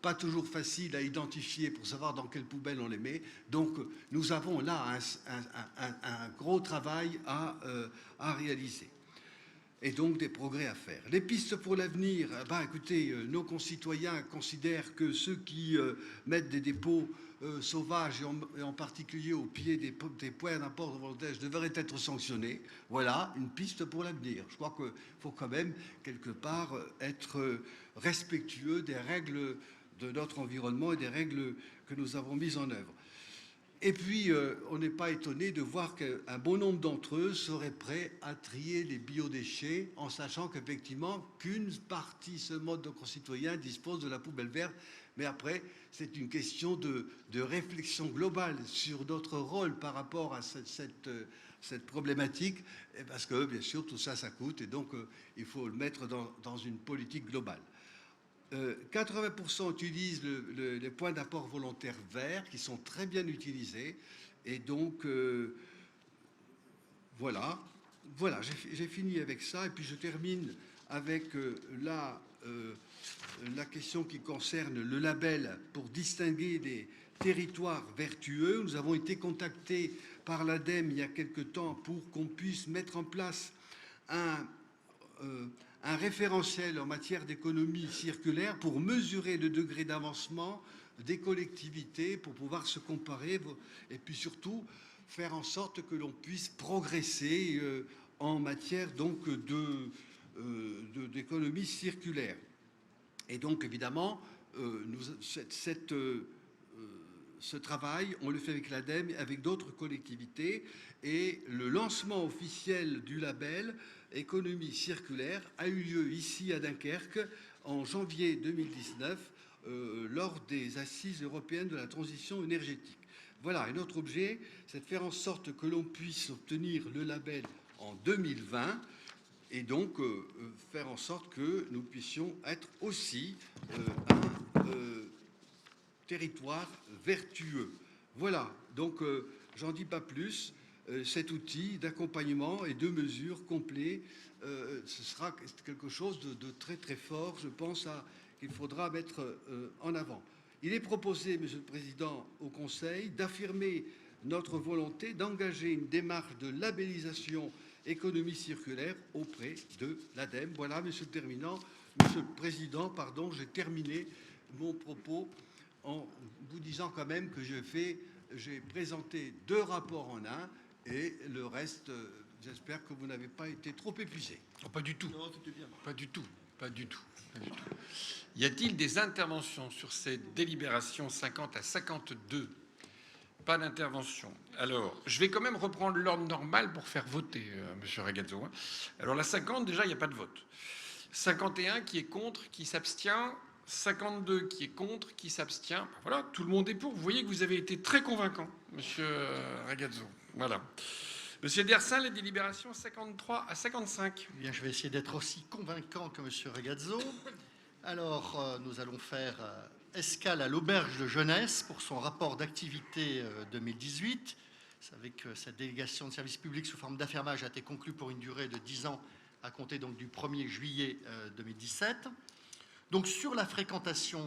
pas toujours faciles à identifier pour savoir dans quelle poubelle on les met. Donc nous avons là un gros travail à réaliser et donc des progrès à faire. Les pistes pour l'avenir, écoutez, nos concitoyens considèrent que ceux qui mettent des dépôts sauvages et en particulier au pied des points d'import volontaire devraient être sanctionnés. Voilà une piste pour l'avenir. Je crois qu'il faut quand même quelque part être respectueux des règles de notre environnement et des règles que nous avons mises en œuvre. Et puis, on n'est pas étonné de voir qu'un bon nombre d'entre eux seraient prêts à trier les biodéchets, en sachant qu'effectivement, qu'une partie seulement de nos concitoyens dispose de la poubelle verte. Mais après, c'est une question de réflexion globale sur notre rôle par rapport à cette problématique, parce que, bien sûr, tout ça, ça coûte, et donc il faut le mettre dans une politique globale. 80% utilisent les points d'apport volontaires verts, qui sont très bien utilisés, et donc voilà, j'ai fini avec ça, et puis je termine avec la question qui concerne le label pour distinguer des territoires vertueux. Nous avons été contactés par l'ADEME il y a quelque temps pour qu'on puisse mettre en place un référentiel en matière d'économie circulaire pour mesurer le degré d'avancement des collectivités, pour pouvoir se comparer et puis surtout faire en sorte que l'on puisse progresser en matière donc d'économie circulaire. Et donc évidemment, ce travail, on le fait avec l'ADEME, avec d'autres collectivités, et le lancement officiel du label économie circulaire a eu lieu ici à Dunkerque en janvier 2019 lors des assises européennes de la transition énergétique. Voilà, et notre objet, c'est de faire en sorte que l'on puisse obtenir le label en 2020 et donc faire en sorte que nous puissions être aussi un territoire vertueux. Voilà, donc j'en dis pas plus. Cet outil d'accompagnement et de mesures complet, ce sera quelque chose de très très fort, je pense, qu'il faudra mettre en avant. Il est proposé, Monsieur le Président, au Conseil d'affirmer notre volonté d'engager une démarche de labellisation économie circulaire auprès de l'ADEME. Voilà, Monsieur le Président, pardon, j'ai terminé mon propos en vous disant quand même que j'ai présenté 2 rapports en un, et le reste, j'espère que vous n'avez pas été trop épuisé. Oh, pas du tout. Non, c'était bien. Pas du tout. Y a-t-il des interventions sur cette délibération 50 à 52? Pas d'intervention. Alors, je vais quand même reprendre l'ordre normal pour faire voter, Monsieur Ragazzo. Alors, la 50, déjà, il n'y a pas de vote. 51 qui est contre, qui s'abstient. 52 qui est contre, qui s'abstient. Ben voilà, tout le monde est pour. Vous voyez que vous avez été très convaincant, Monsieur Ragazzo. Voilà. Monsieur Dersin, les délibérations 53 à 55. Eh bien, je vais essayer d'être aussi convaincant que Monsieur Regazzo. Alors, nous allons faire escale à l'auberge de jeunesse pour son rapport d'activité 2018. Vous savez que cette délégation de service public sous forme d'affermage a été conclue pour une durée de 10 ans à compter donc du 1er juillet 2017. Donc sur la fréquentation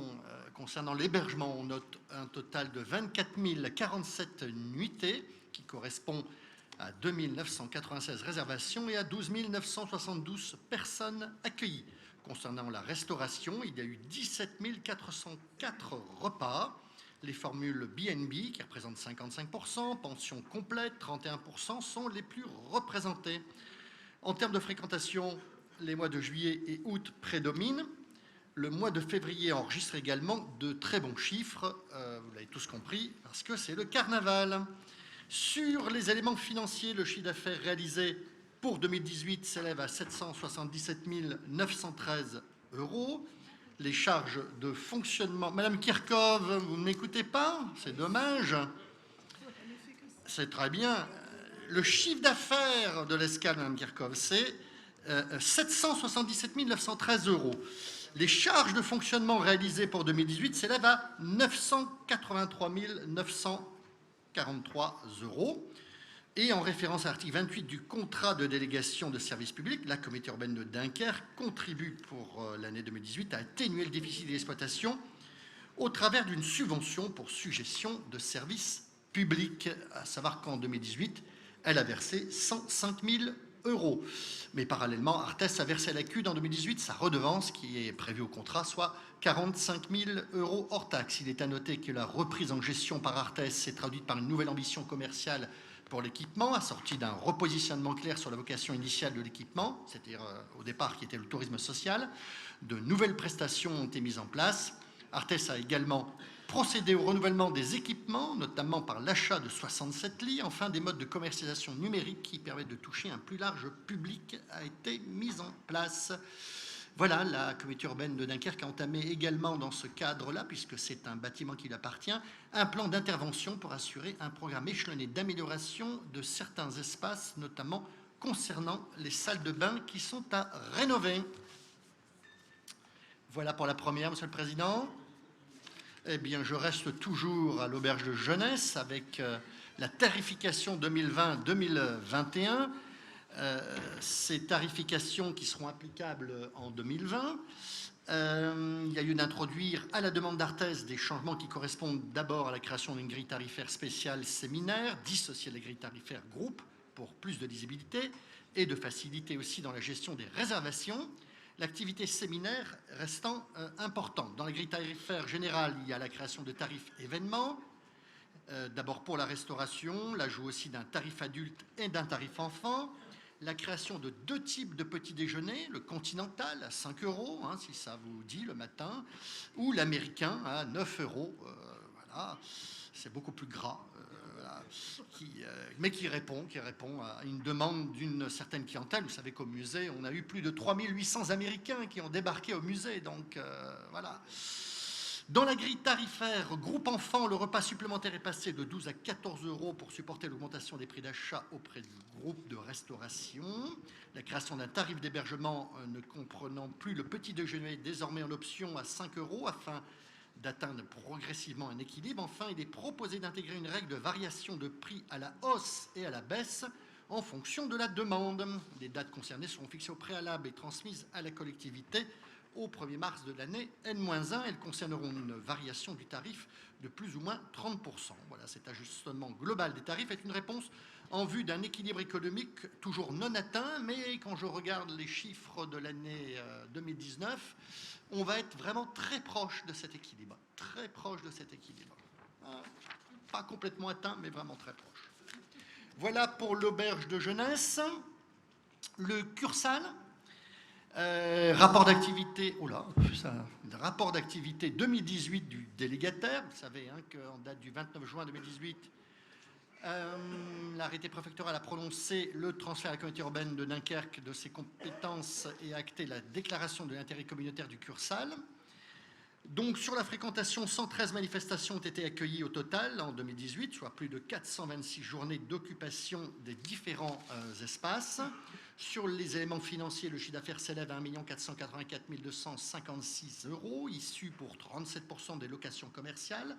concernant l'hébergement, on note un total de 24 047 nuitées qui correspond à 2 996 réservations et à 12 972 personnes accueillies. Concernant la restauration, il y a eu 17 404 repas. Les formules B&B, qui représentent 55%, pension complète, 31%, sont les plus représentées. En termes de fréquentation, les mois de juillet et août prédominent. Le mois de février enregistre également de très bons chiffres, vous l'avez tous compris, parce que c'est le carnaval. Sur les éléments financiers, le chiffre d'affaires réalisé pour 2018 s'élève à 777 913 €. Les charges de fonctionnement... Madame Kirchhoff, vous ne m'écoutez pas? C'est dommage. C'est très bien. Le chiffre d'affaires de l'escale, Madame Kirchhoff, c'est 777 913 €. Les charges de fonctionnement réalisées pour 2018 s'élèvent à 983 943 €. Et en référence à l'article 28 du contrat de délégation de service public, la communauté urbaine de Dunkerque contribue pour l'année 2018 à atténuer le déficit d'exploitation au travers d'une subvention pour suggestion de services publics, à savoir qu'en 2018, elle a versé 105 000 €. Mais parallèlement, Artès a versé à la CUD en 2018 sa redevance qui est prévue au contrat, soit 45 000 € hors taxe. Il est à noter que la reprise en gestion par Artès s'est traduite par une nouvelle ambition commerciale pour l'équipement, assortie d'un repositionnement clair sur la vocation initiale de l'équipement, c'est-à-dire au départ qui était le tourisme social. De nouvelles prestations ont été mises en place. Artès a également procédé au renouvellement des équipements, notamment par l'achat de 67 lits. Enfin, des modes de commercialisation numérique qui permettent de toucher un plus large public a été mis en place. Voilà, la communauté urbaine de Dunkerque a entamé également dans ce cadre-là, puisque c'est un bâtiment qui lui appartient, un plan d'intervention pour assurer un programme échelonné d'amélioration de certains espaces, notamment concernant les salles de bain qui sont à rénover. Voilà pour la première, Monsieur le Président. Eh bien, je reste toujours à l'auberge de jeunesse avec la tarification 2020-2021. Ces tarifications qui seront applicables en 2020. Il y a lieu d'introduire à la demande d'Artès des changements qui correspondent d'abord à la création d'une grille tarifaire spéciale séminaire, dissociée de la grille tarifaire groupe pour plus de lisibilité et de facilité aussi dans la gestion des réservations. L'activité séminaire restant importante. Dans la grille tarifaire générale, il y a la création de tarifs événements. D'abord pour la restauration, l'ajout aussi d'un tarif adulte et d'un tarif enfant. La création de 2 types de petits déjeuners, le continental à 5 €, hein, si ça vous dit, le matin, ou l'américain à 9 €. Voilà, c'est beaucoup plus gras, voilà, mais qui répond à une demande d'une certaine clientèle. Vous savez qu'au musée, on a eu plus de 3800 Américains qui ont débarqué au musée, donc voilà. Dans la grille tarifaire groupe enfant, le repas supplémentaire est passé de 12 à 14 € pour supporter l'augmentation des prix d'achat auprès du groupe de restauration. La création d'un tarif d'hébergement ne comprenant plus le petit déjeuner, désormais en option à 5 € afin d'atteindre progressivement un équilibre. Enfin, il est proposé d'intégrer une règle de variation de prix à la hausse et à la baisse en fonction de la demande. Les dates concernées seront fixées au préalable et transmises à la collectivité au 1er mars de l'année N-1. Elles concerneront une variation du tarif de plus ou moins 30%. Voilà, cet ajustement global des tarifs est une réponse en vue d'un équilibre économique toujours non atteint, mais quand je regarde les chiffres de l'année 2019, on va être vraiment très proche de cet équilibre. Très proche de cet équilibre. Pas complètement atteint, mais vraiment très proche. Voilà pour l'auberge de jeunesse. Le Cursal. Rapport d'activité, rapport d'activité 2018 du délégataire. Vous savez hein, qu'en date du 29 juin 2018, l'arrêté préfectoral a prononcé le transfert à la communauté urbaine de Dunkerque de ses compétences et a acté la déclaration de l'intérêt communautaire du Cursal. Donc, sur la fréquentation, 113 manifestations ont été accueillies au total en 2018, soit plus de 426 journées d'occupation des différents espaces. Sur les éléments financiers, le chiffre d'affaires s'élève à 1 484 256 €, issus pour 37% des locations commerciales,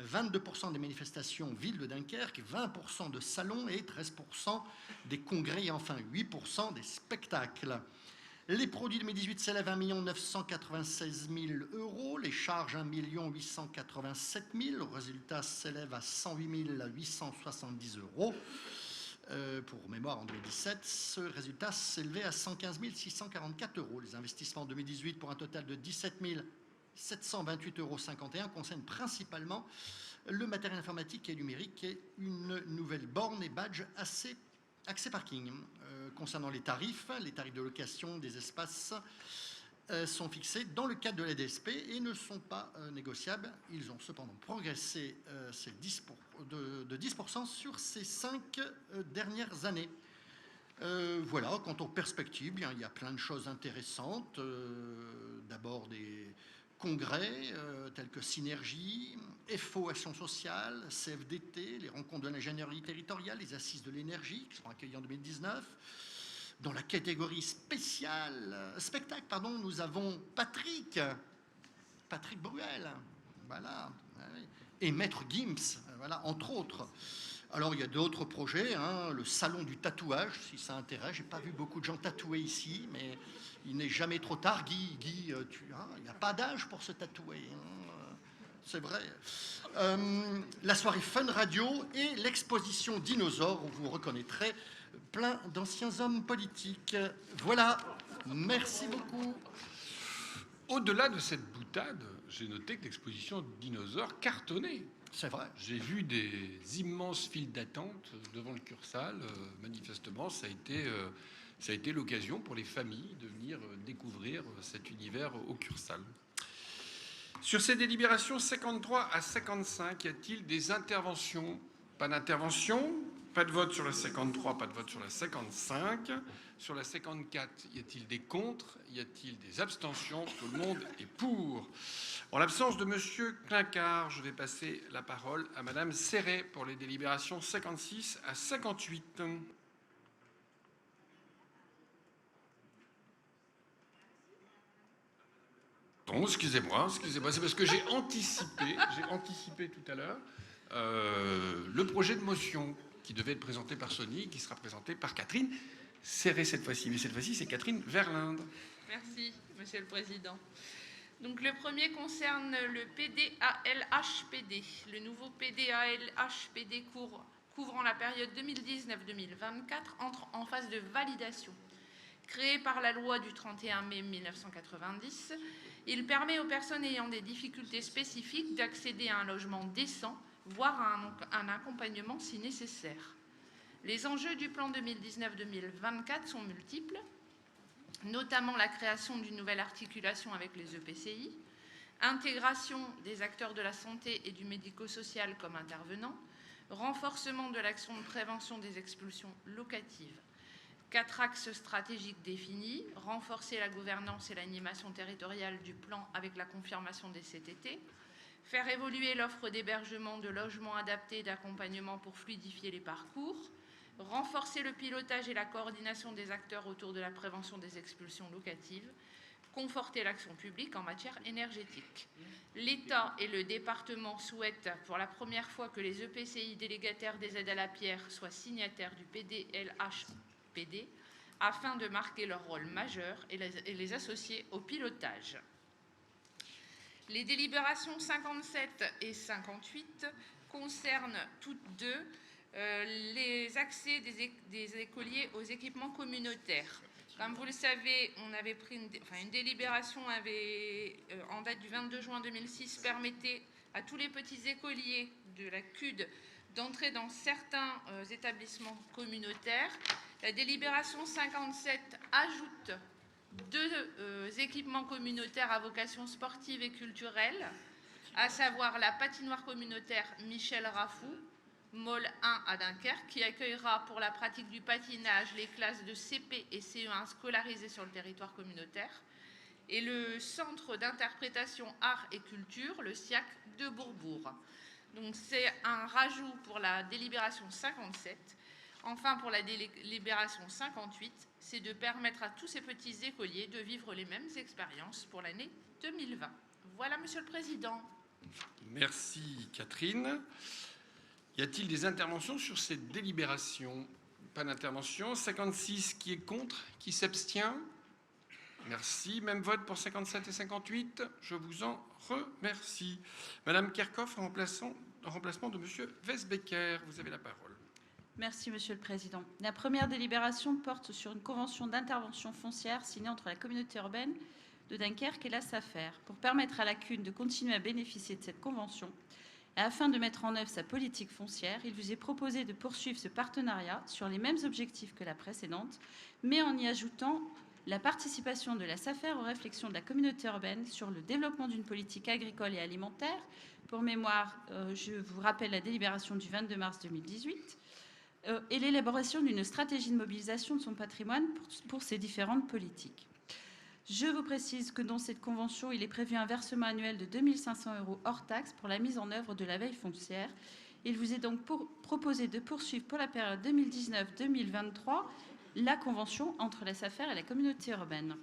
22% des manifestations ville de Dunkerque, 20% de salons et 13% des congrès et enfin 8% des spectacles. Les produits de 2018 s'élèvent à 1 996 000 €, les charges 1 887 000, le résultat s'élève à 108 870 €. Pour mémoire, en 2017, ce résultat s'élevait à 115 644 €. Les investissements en 2018 pour un total de 17 728,51 € concernent principalement le matériel informatique et numérique et une nouvelle borne et badge accès parking. Concernant les tarifs de location des espaces sont fixés dans le cadre de la DSP et ne sont pas négociables. Ils ont cependant progressé de 10% sur ces 5 dernières années. Voilà, quant aux perspectives, bien, il y a plein de choses intéressantes. D'abord des congrès tels que Synergie, FO Action Sociale, CFDT, les rencontres de l'ingénierie territoriale, les assises de l'énergie qui seront accueillies en 2019. Dans la catégorie spectacle, nous avons Patrick Bruel, voilà, et Maître Gims, voilà, entre autres. Alors, il y a d'autres projets, le salon du tatouage, si ça intéresse. Je n'ai pas vu beaucoup de gens tatoués ici, mais il n'est jamais trop tard. Guy, il n'y a pas d'âge pour se tatouer, c'est vrai. La soirée Fun Radio et l'exposition Dinosaures, où vous reconnaîtrez plein d'anciens hommes politiques. Voilà, merci beaucoup. Au-delà de cette boutade, j'ai noté que l'exposition Dinosaures cartonnait. C'est vrai. J'ai vu des immenses files d'attente devant le Cursal. Manifestement, ça a été l'occasion pour les familles de venir découvrir cet univers au Cursal. Sur ces délibérations 53 à 55, y a-t-il des interventions? Pas d'intervention. Pas de vote sur la 53, pas de vote sur la 55. Sur la 54, y a-t-il des contre? Y a-t-il des abstentions? Tout le monde est pour. En l'absence de Monsieur Clincard, je vais passer la parole à Madame Serret pour les délibérations 56 à 58. Bon, excusez-moi, c'est parce que j'ai anticipé tout à l'heure le projet de motion qui devait être présenté par Sony, qui sera présenté par Catherine Serret cette fois-ci. Mais cette fois-ci, c'est Catherine Verlinde. Merci, Monsieur le Président. Donc, le premier concerne le PDALHPD. Le nouveau PDALHPD couvrant la période 2019-2024 entre en phase de validation. Créé par la loi du 31 mai 1990, il permet aux personnes ayant des difficultés spécifiques d'accéder à un logement décent, voire à un accompagnement si nécessaire. Les enjeux du plan 2019-2024 sont multiples, notamment la création d'une nouvelle articulation avec les EPCI, intégration des acteurs de la santé et du médico-social comme intervenants, renforcement de l'action de prévention des expulsions locatives. 4 axes stratégiques définis, renforcer la gouvernance et l'animation territoriale du plan avec la confirmation des CTT, faire évoluer l'offre d'hébergement, de logements adaptés et d'accompagnement pour fluidifier les parcours, renforcer le pilotage et la coordination des acteurs autour de la prévention des expulsions locatives, conforter l'action publique en matière énergétique. L'État et le département souhaitent pour la première fois que les EPCI délégataires des aides à la pierre soient signataires du PDLHPD afin de marquer leur rôle majeur et les associer au pilotage. Les délibérations 57 et 58 concernent toutes deux les accès des écoliers aux équipements communautaires. Comme vous le savez, on avait pris une délibération en date du 22 juin 2006 permettait à tous les petits écoliers de la CUD d'entrer dans certains établissements communautaires. La délibération 57 ajoute 2 équipements communautaires à vocation sportive et culturelle, à savoir la patinoire communautaire Michel Raffou, Môle 1 à Dunkerque, qui accueillera pour la pratique du patinage les classes de CP et CE1 scolarisées sur le territoire communautaire, et le Centre d'interprétation art et culture, le CIAC de Bourbourg. Donc c'est un rajout pour la délibération 57. Enfin, pour la délibération 58, c'est de permettre à tous ces petits écoliers de vivre les mêmes expériences pour l'année 2020. Voilà, Monsieur le Président. Merci, Catherine. Y a-t-il des interventions sur cette délibération? Pas d'intervention. 56, qui est contre? Qui s'abstient? Merci. Même vote pour 57 et 58. Je vous en remercie. Madame Kerkhoff, en remplacement de Monsieur Wesbecker, vous avez la parole. Merci, Monsieur le Président. La première délibération porte sur une convention d'intervention foncière signée entre la communauté urbaine de Dunkerque et la SAFER. Pour permettre à la CUN de continuer à bénéficier de cette convention et afin de mettre en œuvre sa politique foncière, il vous est proposé de poursuivre ce partenariat sur les mêmes objectifs que la précédente, mais en y ajoutant la participation de la SAFER aux réflexions de la communauté urbaine sur le développement d'une politique agricole et alimentaire. Pour mémoire, je vous rappelle la délibération du 22 mars 2018, et l'élaboration d'une stratégie de mobilisation de son patrimoine pour ces différentes politiques. Je vous précise que dans cette convention, il est prévu un versement annuel de 2 500 € hors taxe pour la mise en œuvre de la veille foncière. Il vous est donc proposé de poursuivre pour la période 2019-2023 la convention entre la SAFER et la communauté urbaine.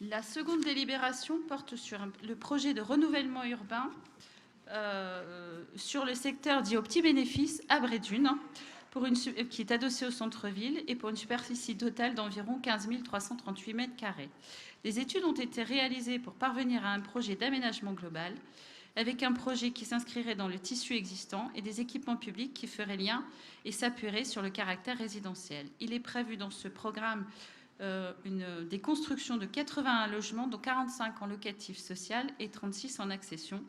La seconde délibération porte sur le projet de renouvellement urbain sur le secteur dit aux petits bénéfices à Brédune, qui est adossé au centre-ville et pour une superficie totale d'environ 15 338 m². Des études ont été réalisées pour parvenir à un projet d'aménagement global, avec un projet qui s'inscrirait dans le tissu existant et des équipements publics qui feraient lien et s'appuieraient sur le caractère résidentiel. Il est prévu dans ce programme des constructions de 81 logements, dont 45 en locatif social et 36 en accession,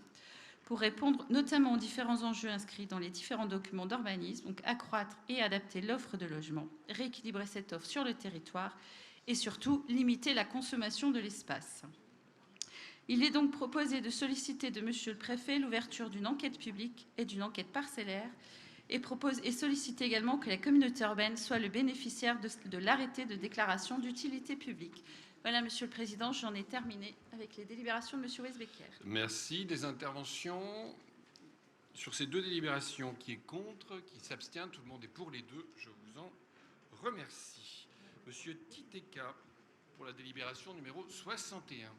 pour répondre notamment aux différents enjeux inscrits dans les différents documents d'urbanisme, donc accroître et adapter l'offre de logement, rééquilibrer cette offre sur le territoire et surtout limiter la consommation de l'espace. Il est donc proposé de solliciter de Monsieur le Préfet l'ouverture d'une enquête publique et d'une enquête parcellaire et solliciter également que la communauté urbaine soit le bénéficiaire de l'arrêté de déclaration d'utilité publique. Voilà, Monsieur le Président, j'en ai terminé avec les délibérations de Monsieur Wesbecker. Merci. Des interventions sur ces deux délibérations? Qui est contre? Qui s'abstient? Tout le monde est pour les deux. Je vous en remercie. Monsieur Titeka, pour la délibération numéro 61.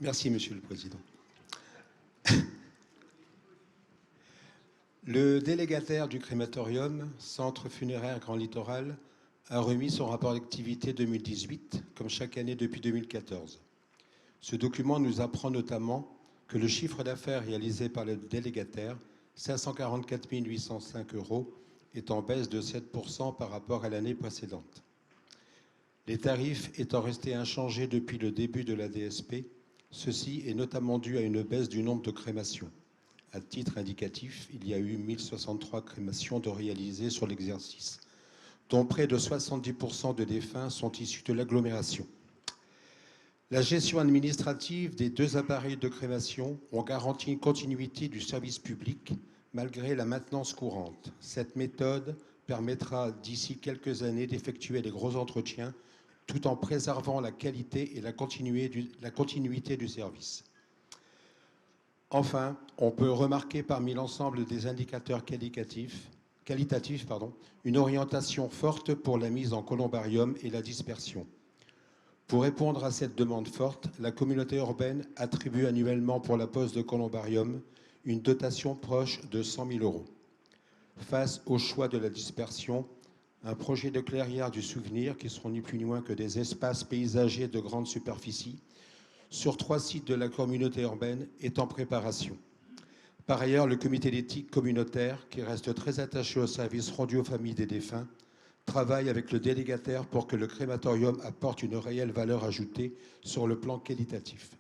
Merci, Monsieur le Président. Le délégataire du crématorium, Centre funéraire Grand Littoral, a remis son rapport d'activité 2018, comme chaque année depuis 2014. Ce document nous apprend notamment que le chiffre d'affaires réalisé par le délégataire, 544 805 €, est en baisse de 7% par rapport à l'année précédente. Les tarifs étant restés inchangés depuis le début de la DSP, ceci est notamment dû à une baisse du nombre de crémations. À titre indicatif, il y a eu 1063 crémations de réalisées sur l'exercice, dont près de 70% de défunts sont issus de l'agglomération. La gestion administrative des deux appareils de crémation ont garanti une continuité du service public malgré la maintenance courante. Cette méthode permettra d'ici quelques années d'effectuer des gros entretiens tout en préservant la qualité et la continuité du service. Enfin, on peut remarquer parmi l'ensemble des indicateurs qualitatifs, une orientation forte pour la mise en columbarium et la dispersion. Pour répondre à cette demande forte, la communauté urbaine attribue annuellement pour la pose de columbarium une dotation proche de 100 000 €. Face au choix de la dispersion, un projet de clairière du souvenir, qui seront ni plus ni moins que des espaces paysagers de grande superficie, sur 3 sites de la communauté urbaine, est en préparation. Par ailleurs, le comité d'éthique communautaire, qui reste très attaché au service rendu aux familles des défunts, travaille avec le délégataire pour que le crématorium apporte une réelle valeur ajoutée sur le plan qualitatif.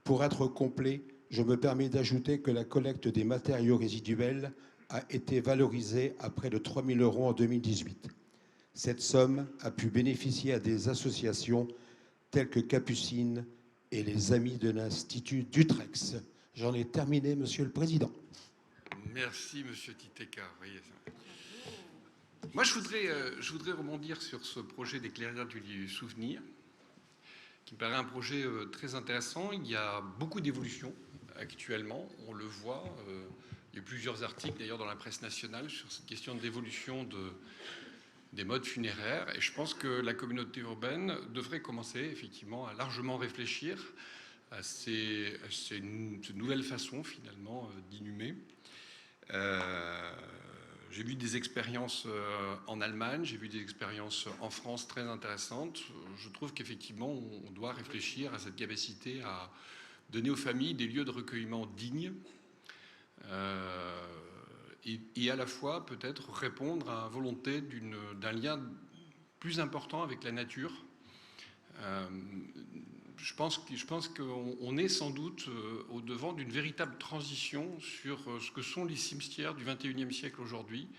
Pour être complet, je me permets d'ajouter que la collecte des matériaux résiduels a été valorisée à près de 3 000 € en 2018. Cette somme a pu bénéficier à des associations telles que Capucine et les Amis de l'Institut d'Utrecht. J'en ai terminé, Monsieur le Président. Merci, Monsieur Titeka. Moi, je voudrais rebondir sur ce projet d'éclairage du souvenir, qui me paraît un projet très intéressant. Il y a beaucoup d'évolutions actuellement, on le voit. Il y a plusieurs articles d'ailleurs dans la presse nationale sur cette question d'évolution des modes funéraires. Et je pense que la communauté urbaine devrait commencer effectivement à largement réfléchir à ces nouvelles façons finalement d'inhumer. J'ai vu des expériences en Allemagne, j'ai vu des expériences en France très intéressantes. Je trouve qu'effectivement, on doit réfléchir à cette capacité à donner aux familles des lieux de recueillement dignes et à la fois peut-être répondre à la volonté d'un lien plus important avec la nature. Je pense qu'on est sans doute au devant d'une véritable transition sur ce que sont les cimetières du XXIe siècle aujourd'hui.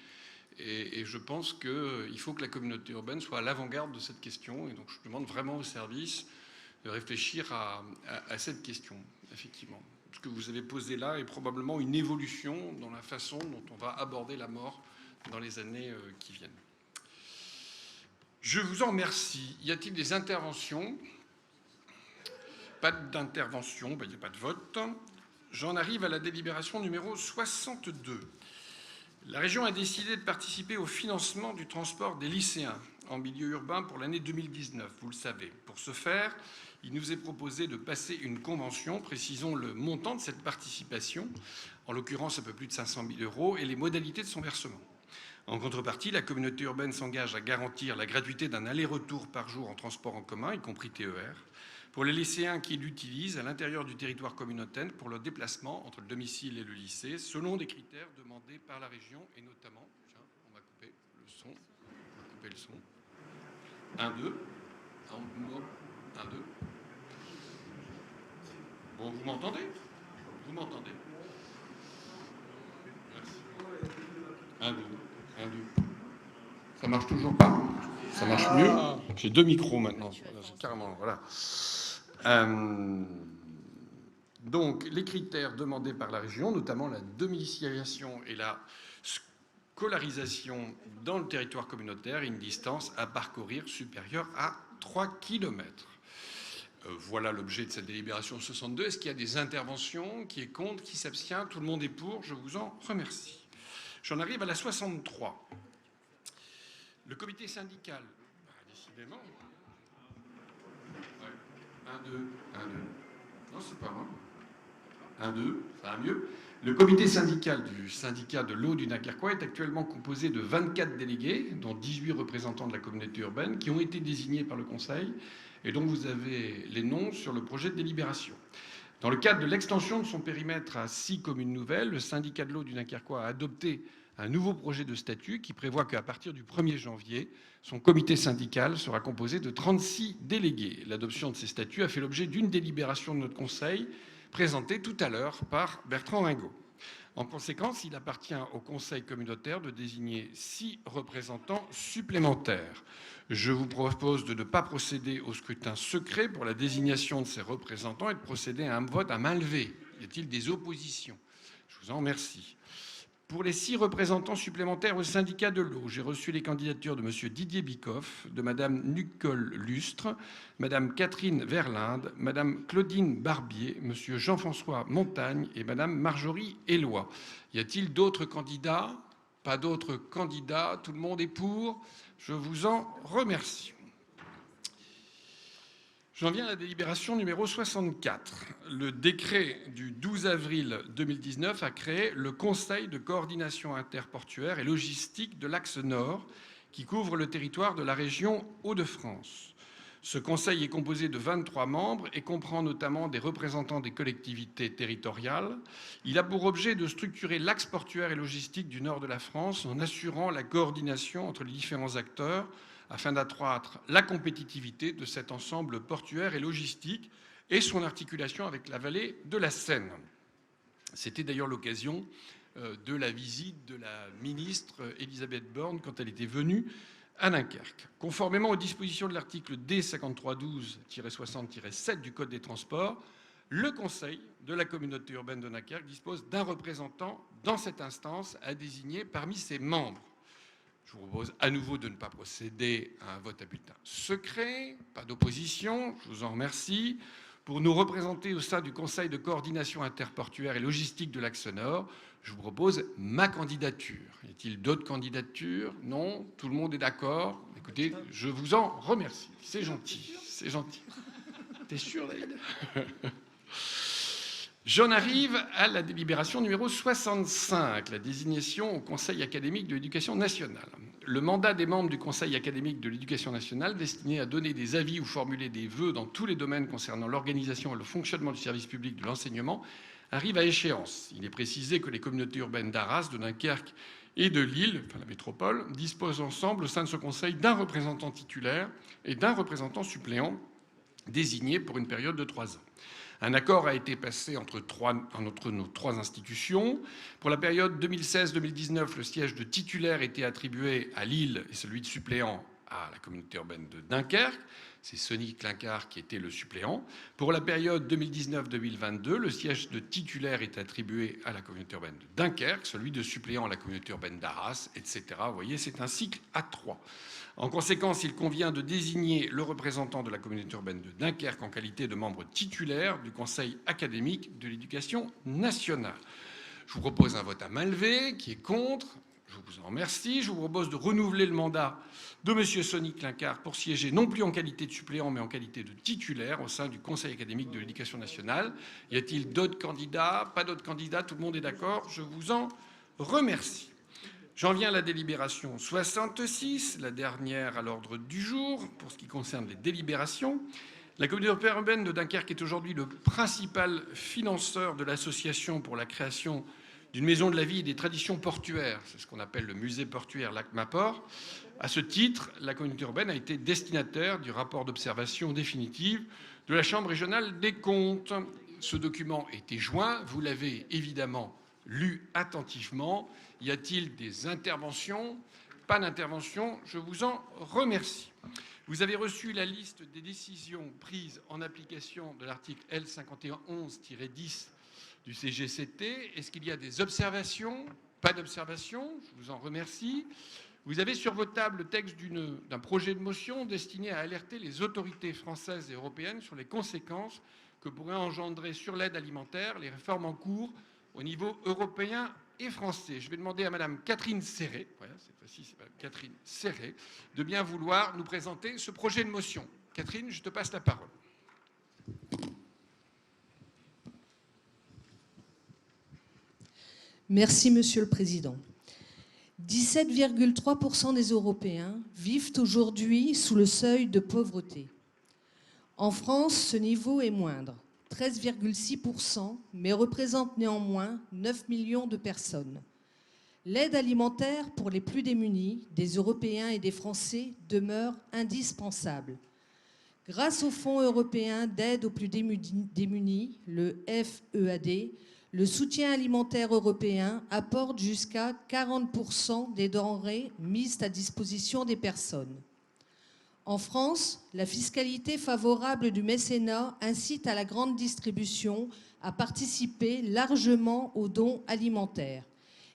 Et je pense qu'il faut que la communauté urbaine soit à l'avant-garde de cette question. Et donc je demande vraiment au service de réfléchir à cette question, effectivement. Ce que vous avez posé là est probablement une évolution dans la façon dont on va aborder la mort dans les années qui viennent. Je vous en remercie. Y a-t-il des interventions ? Pas d'intervention, il n'y a pas de vote. J'en arrive à la délibération numéro 62. La région a décidé de participer au financement du transport des lycéens en milieu urbain pour l'année 2019, vous le savez. Pour ce faire, il nous est proposé de passer une convention, précisons le montant de cette participation, en l'occurrence un peu plus de 500 000 €, et les modalités de son versement. En contrepartie, la communauté urbaine s'engage à garantir la gratuité d'un aller-retour par jour en transport en commun, y compris TER, pour les lycéens qui l'utilisent à l'intérieur du territoire communautaire pour leur déplacement entre le domicile et le lycée, selon des critères demandés par la région, et notamment, tiens, on va couper le son, on va couper le son. 1, 2, 1, 2. Bon, vous m'entendez ? Vous m'entendez ? Merci. 1, 2, 1, 2. Ça marche toujours pas ? Ça marche mieux ? J'ai 2 micros maintenant. C'est carrément, voilà. Donc, les critères demandés par la région, notamment la domiciliation et la scolarisation dans le territoire communautaire et une distance à parcourir supérieure à 3 km. Voilà l'objet de cette délibération 62. Est-ce qu'il y a des interventions ? Qui est contre ? Qui s'abstient ? Tout le monde est pour. Je vous en remercie. J'en arrive à la 63. Le comité syndical, décidément. Ouais. 1, 2, 1, 2. Non, c'est pas moi. 1, 2, ça va mieux. Le comité syndical du syndicat de l'eau du Dunkerquois est actuellement composé de 24 délégués, dont 18 représentants de la communauté urbaine, qui ont été désignés par le Conseil et dont vous avez les noms sur le projet de délibération. Dans le cadre de l'extension de son périmètre à 6 communes nouvelles, le syndicat de l'eau du Dunkerquois a adopté un nouveau projet de statut qui prévoit qu'à partir du 1er janvier, son comité syndical sera composé de 36 délégués. L'adoption de ces statuts a fait l'objet d'une délibération de notre Conseil, présentée tout à l'heure par Bertrand Ringot. En conséquence, il appartient au Conseil communautaire de désigner 6 représentants supplémentaires. Je vous propose de ne pas procéder au scrutin secret pour la désignation de ces représentants et de procéder à un vote à main levée. Y a-t-il des oppositions ? Je vous en remercie. Pour les 6 représentants supplémentaires au syndicat de l'eau, j'ai reçu les candidatures de M. Didier Bikoff, de Mme Nicole Lustre, Mme Catherine Verlinde, Mme Claudine Barbier, M. Jean-François Montagne et Mme Marjorie Éloy. Y a-t-il d'autres candidats ? Pas d'autres candidats. Tout le monde est pour. Je vous en remercie. J'en viens à la délibération numéro 64. Le décret du 12 avril 2019 a créé le Conseil de coordination interportuaire et logistique de l'Axe Nord, qui couvre le territoire de la région Hauts-de-France. Ce conseil est composé de 23 membres et comprend notamment des représentants des collectivités territoriales. Il a pour objet de structurer l'axe portuaire et logistique du nord de la France en assurant la coordination entre les différents acteurs afin d'accroître la compétitivité de cet ensemble portuaire et logistique et son articulation avec la vallée de la Seine. C'était d'ailleurs l'occasion de la visite de la ministre Elisabeth Borne quand elle était venue à Dunkerque. Conformément aux dispositions de l'article D5312-60-7 du Code des transports, le Conseil de la communauté urbaine de Dunkerque dispose d'un représentant dans cette instance à désigner parmi ses membres. Je vous propose à nouveau de ne pas procéder à un vote à bulletin secret. Pas d'opposition, je vous en remercie. Pour nous représenter au sein du Conseil de coordination interportuaire et logistique de l'Axe Nord, je vous propose ma candidature. Y a-t-il d'autres candidatures? Non? Tout le monde est d'accord? Écoutez, je vous en remercie. C'est gentil, c'est gentil. T'es sûr, David? J'en arrive à la délibération numéro 65, la désignation au Conseil académique de l'éducation nationale. Le mandat des membres du Conseil académique de l'éducation nationale destiné à donner des avis ou formuler des vœux dans tous les domaines concernant l'organisation et le fonctionnement du service public de l'enseignement arrive à échéance. Il est précisé que les communautés urbaines d'Arras, de Dunkerque et de Lille, enfin la métropole, disposent ensemble au sein de ce Conseil d'un représentant titulaire et d'un représentant suppléant désigné pour une période de 3 ans. Un accord a été passé entre nos 3 institutions. Pour la période 2016-2019, le siège de titulaire était attribué à Lille et celui de suppléant à la communauté urbaine de Dunkerque. C'est Sonny Clincard qui était le suppléant. Pour la période 2019-2022, le siège de titulaire est attribué à la communauté urbaine de Dunkerque, celui de suppléant à la communauté urbaine d'Arras, etc. Vous voyez, c'est un cycle à 3. En conséquence, il convient de désigner le représentant de la communauté urbaine de Dunkerque en qualité de membre titulaire du Conseil académique de l'éducation nationale. Je vous propose un vote à main levée. Qui est contre? Je vous en remercie. Je vous propose de renouveler le mandat de M. Sonny Clincard pour siéger non plus en qualité de suppléant, mais en qualité de titulaire au sein du Conseil académique de l'éducation nationale. Y a-t-il d'autres candidats? Pas d'autres candidats? Tout le monde est d'accord? Je vous en remercie. J'en viens à la délibération 66, la dernière à l'ordre du jour, pour ce qui concerne les délibérations. La communauté urbaine de Dunkerque est aujourd'hui le principal financeur de l'association pour la création d'une maison de la vie et des traditions portuaires. C'est ce qu'on appelle le musée portuaire Lac-Maport. À ce titre, la communauté urbaine a été destinataire du rapport d'observation définitive de la Chambre régionale des comptes. Ce document a été joint, vous l'avez évidemment lu attentivement. Y a-t-il des interventions? Pas d'intervention, je vous en remercie. Vous avez reçu la liste des décisions prises en application de l'article L5111-10 du CGCT. Est-ce qu'il y a des observations? Pas d'observations, je vous en remercie. Vous avez sur vos tables le texte d'un projet de motion destiné à alerter les autorités françaises et européennes sur les conséquences que pourraient engendrer sur l'aide alimentaire les réformes en cours au niveau européen et français. Je vais demander à Madame Catherine Serret, voilà, cette fois-ci c'est Madame Catherine Serret, de bien vouloir nous présenter ce projet de motion. Catherine, je te passe la parole. Merci, Monsieur le Président. 17,3% des Européens vivent aujourd'hui sous le seuil de pauvreté. En France, ce niveau est moindre, 13,6%, mais représente néanmoins 9 millions de personnes. L'aide alimentaire pour les plus démunis, des Européens et des Français, demeure indispensable. Grâce au Fonds européen d'aide aux plus démunis, le FEAD, le soutien alimentaire européen apporte jusqu'à 40% des denrées mises à disposition des personnes. En France, la fiscalité favorable du mécénat incite à la grande distribution à participer largement aux dons alimentaires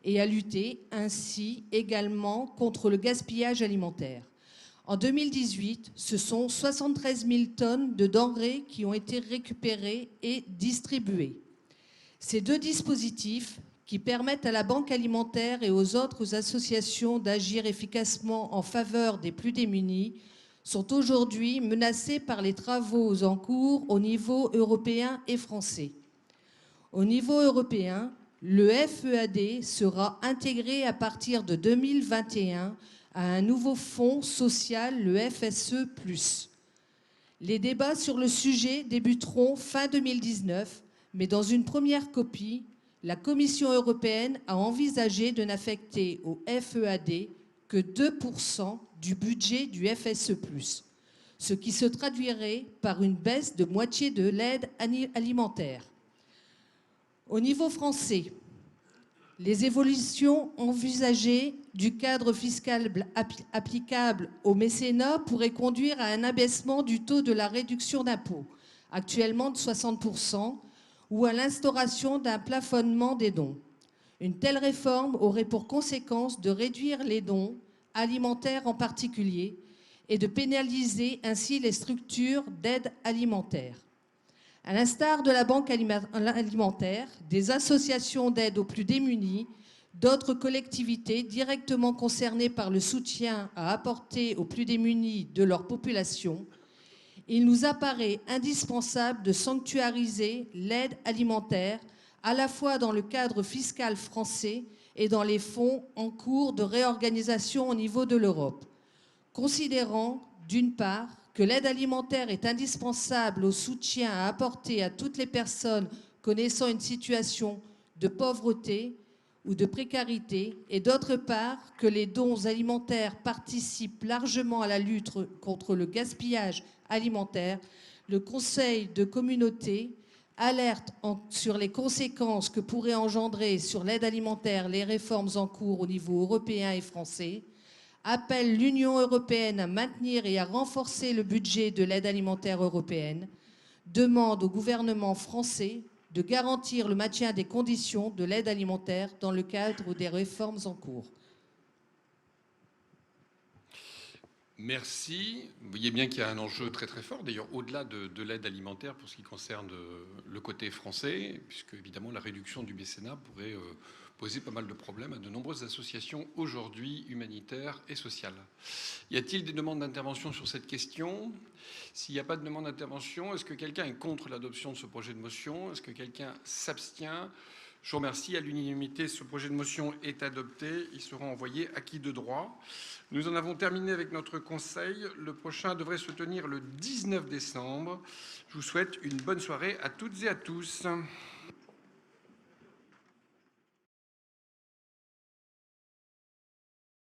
et à lutter ainsi également contre le gaspillage alimentaire. En 2018, ce sont 73 000 tonnes de denrées qui ont été récupérées et distribuées. Ces deux dispositifs, qui permettent à la Banque alimentaire et aux autres associations d'agir efficacement en faveur des plus démunis, sont aujourd'hui menacés par les travaux en cours au niveau européen et français. Au niveau européen, le FEAD sera intégré à partir de 2021 à un nouveau fonds social, le FSE+. Les débats sur le sujet débuteront fin 2019, mais dans une première copie, la Commission européenne a envisagé de n'affecter au FEAD que 2% du budget du FSE+, ce qui se traduirait par une baisse de moitié de l'aide alimentaire. Au niveau français, les évolutions envisagées du cadre fiscal applicable au mécénat pourraient conduire à un abaissement du taux de la réduction d'impôt, actuellement de 60%, ou à l'instauration d'un plafonnement des dons. Une telle réforme aurait pour conséquence de réduire les dons alimentaire en particulier, et de pénaliser ainsi les structures d'aide alimentaire. À l'instar de la Banque alimentaire, des associations d'aide aux plus démunis, d'autres collectivités directement concernées par le soutien à apporter aux plus démunis de leur population, il nous apparaît indispensable de sanctuariser l'aide alimentaire à la fois dans le cadre fiscal français et dans les fonds en cours de réorganisation au niveau de l'Europe, considérant d'une part que l'aide alimentaire est indispensable au soutien à apporter à toutes les personnes connaissant une situation de pauvreté ou de précarité, et d'autre part que les dons alimentaires participent largement à la lutte contre le gaspillage alimentaire, le Conseil de communauté alerte sur les conséquences que pourraient engendrer sur l'aide alimentaire les réformes en cours au niveau européen et français, appelle l'Union européenne à maintenir et à renforcer le budget de l'aide alimentaire européenne, demande au gouvernement français de garantir le maintien des conditions de l'aide alimentaire dans le cadre des réformes en cours. Merci. Vous voyez bien qu'il y a un enjeu très très fort, d'ailleurs au-delà de l'aide alimentaire pour ce qui concerne le côté français, puisque évidemment la réduction du mécénat pourrait poser pas mal de problèmes à de nombreuses associations aujourd'hui humanitaires et sociales. Y a-t-il des demandes d'intervention sur cette question? S'il n'y a pas de demande d'intervention, est-ce que quelqu'un est contre l'adoption de ce projet de motion? Est-ce que quelqu'un s'abstient? Je vous remercie. À l'unanimité, ce projet de motion est adopté. Il sera envoyé acquis de droit. Nous en avons terminé avec notre conseil. Le prochain devrait se tenir le 19 décembre. Je vous souhaite une bonne soirée à toutes et à tous.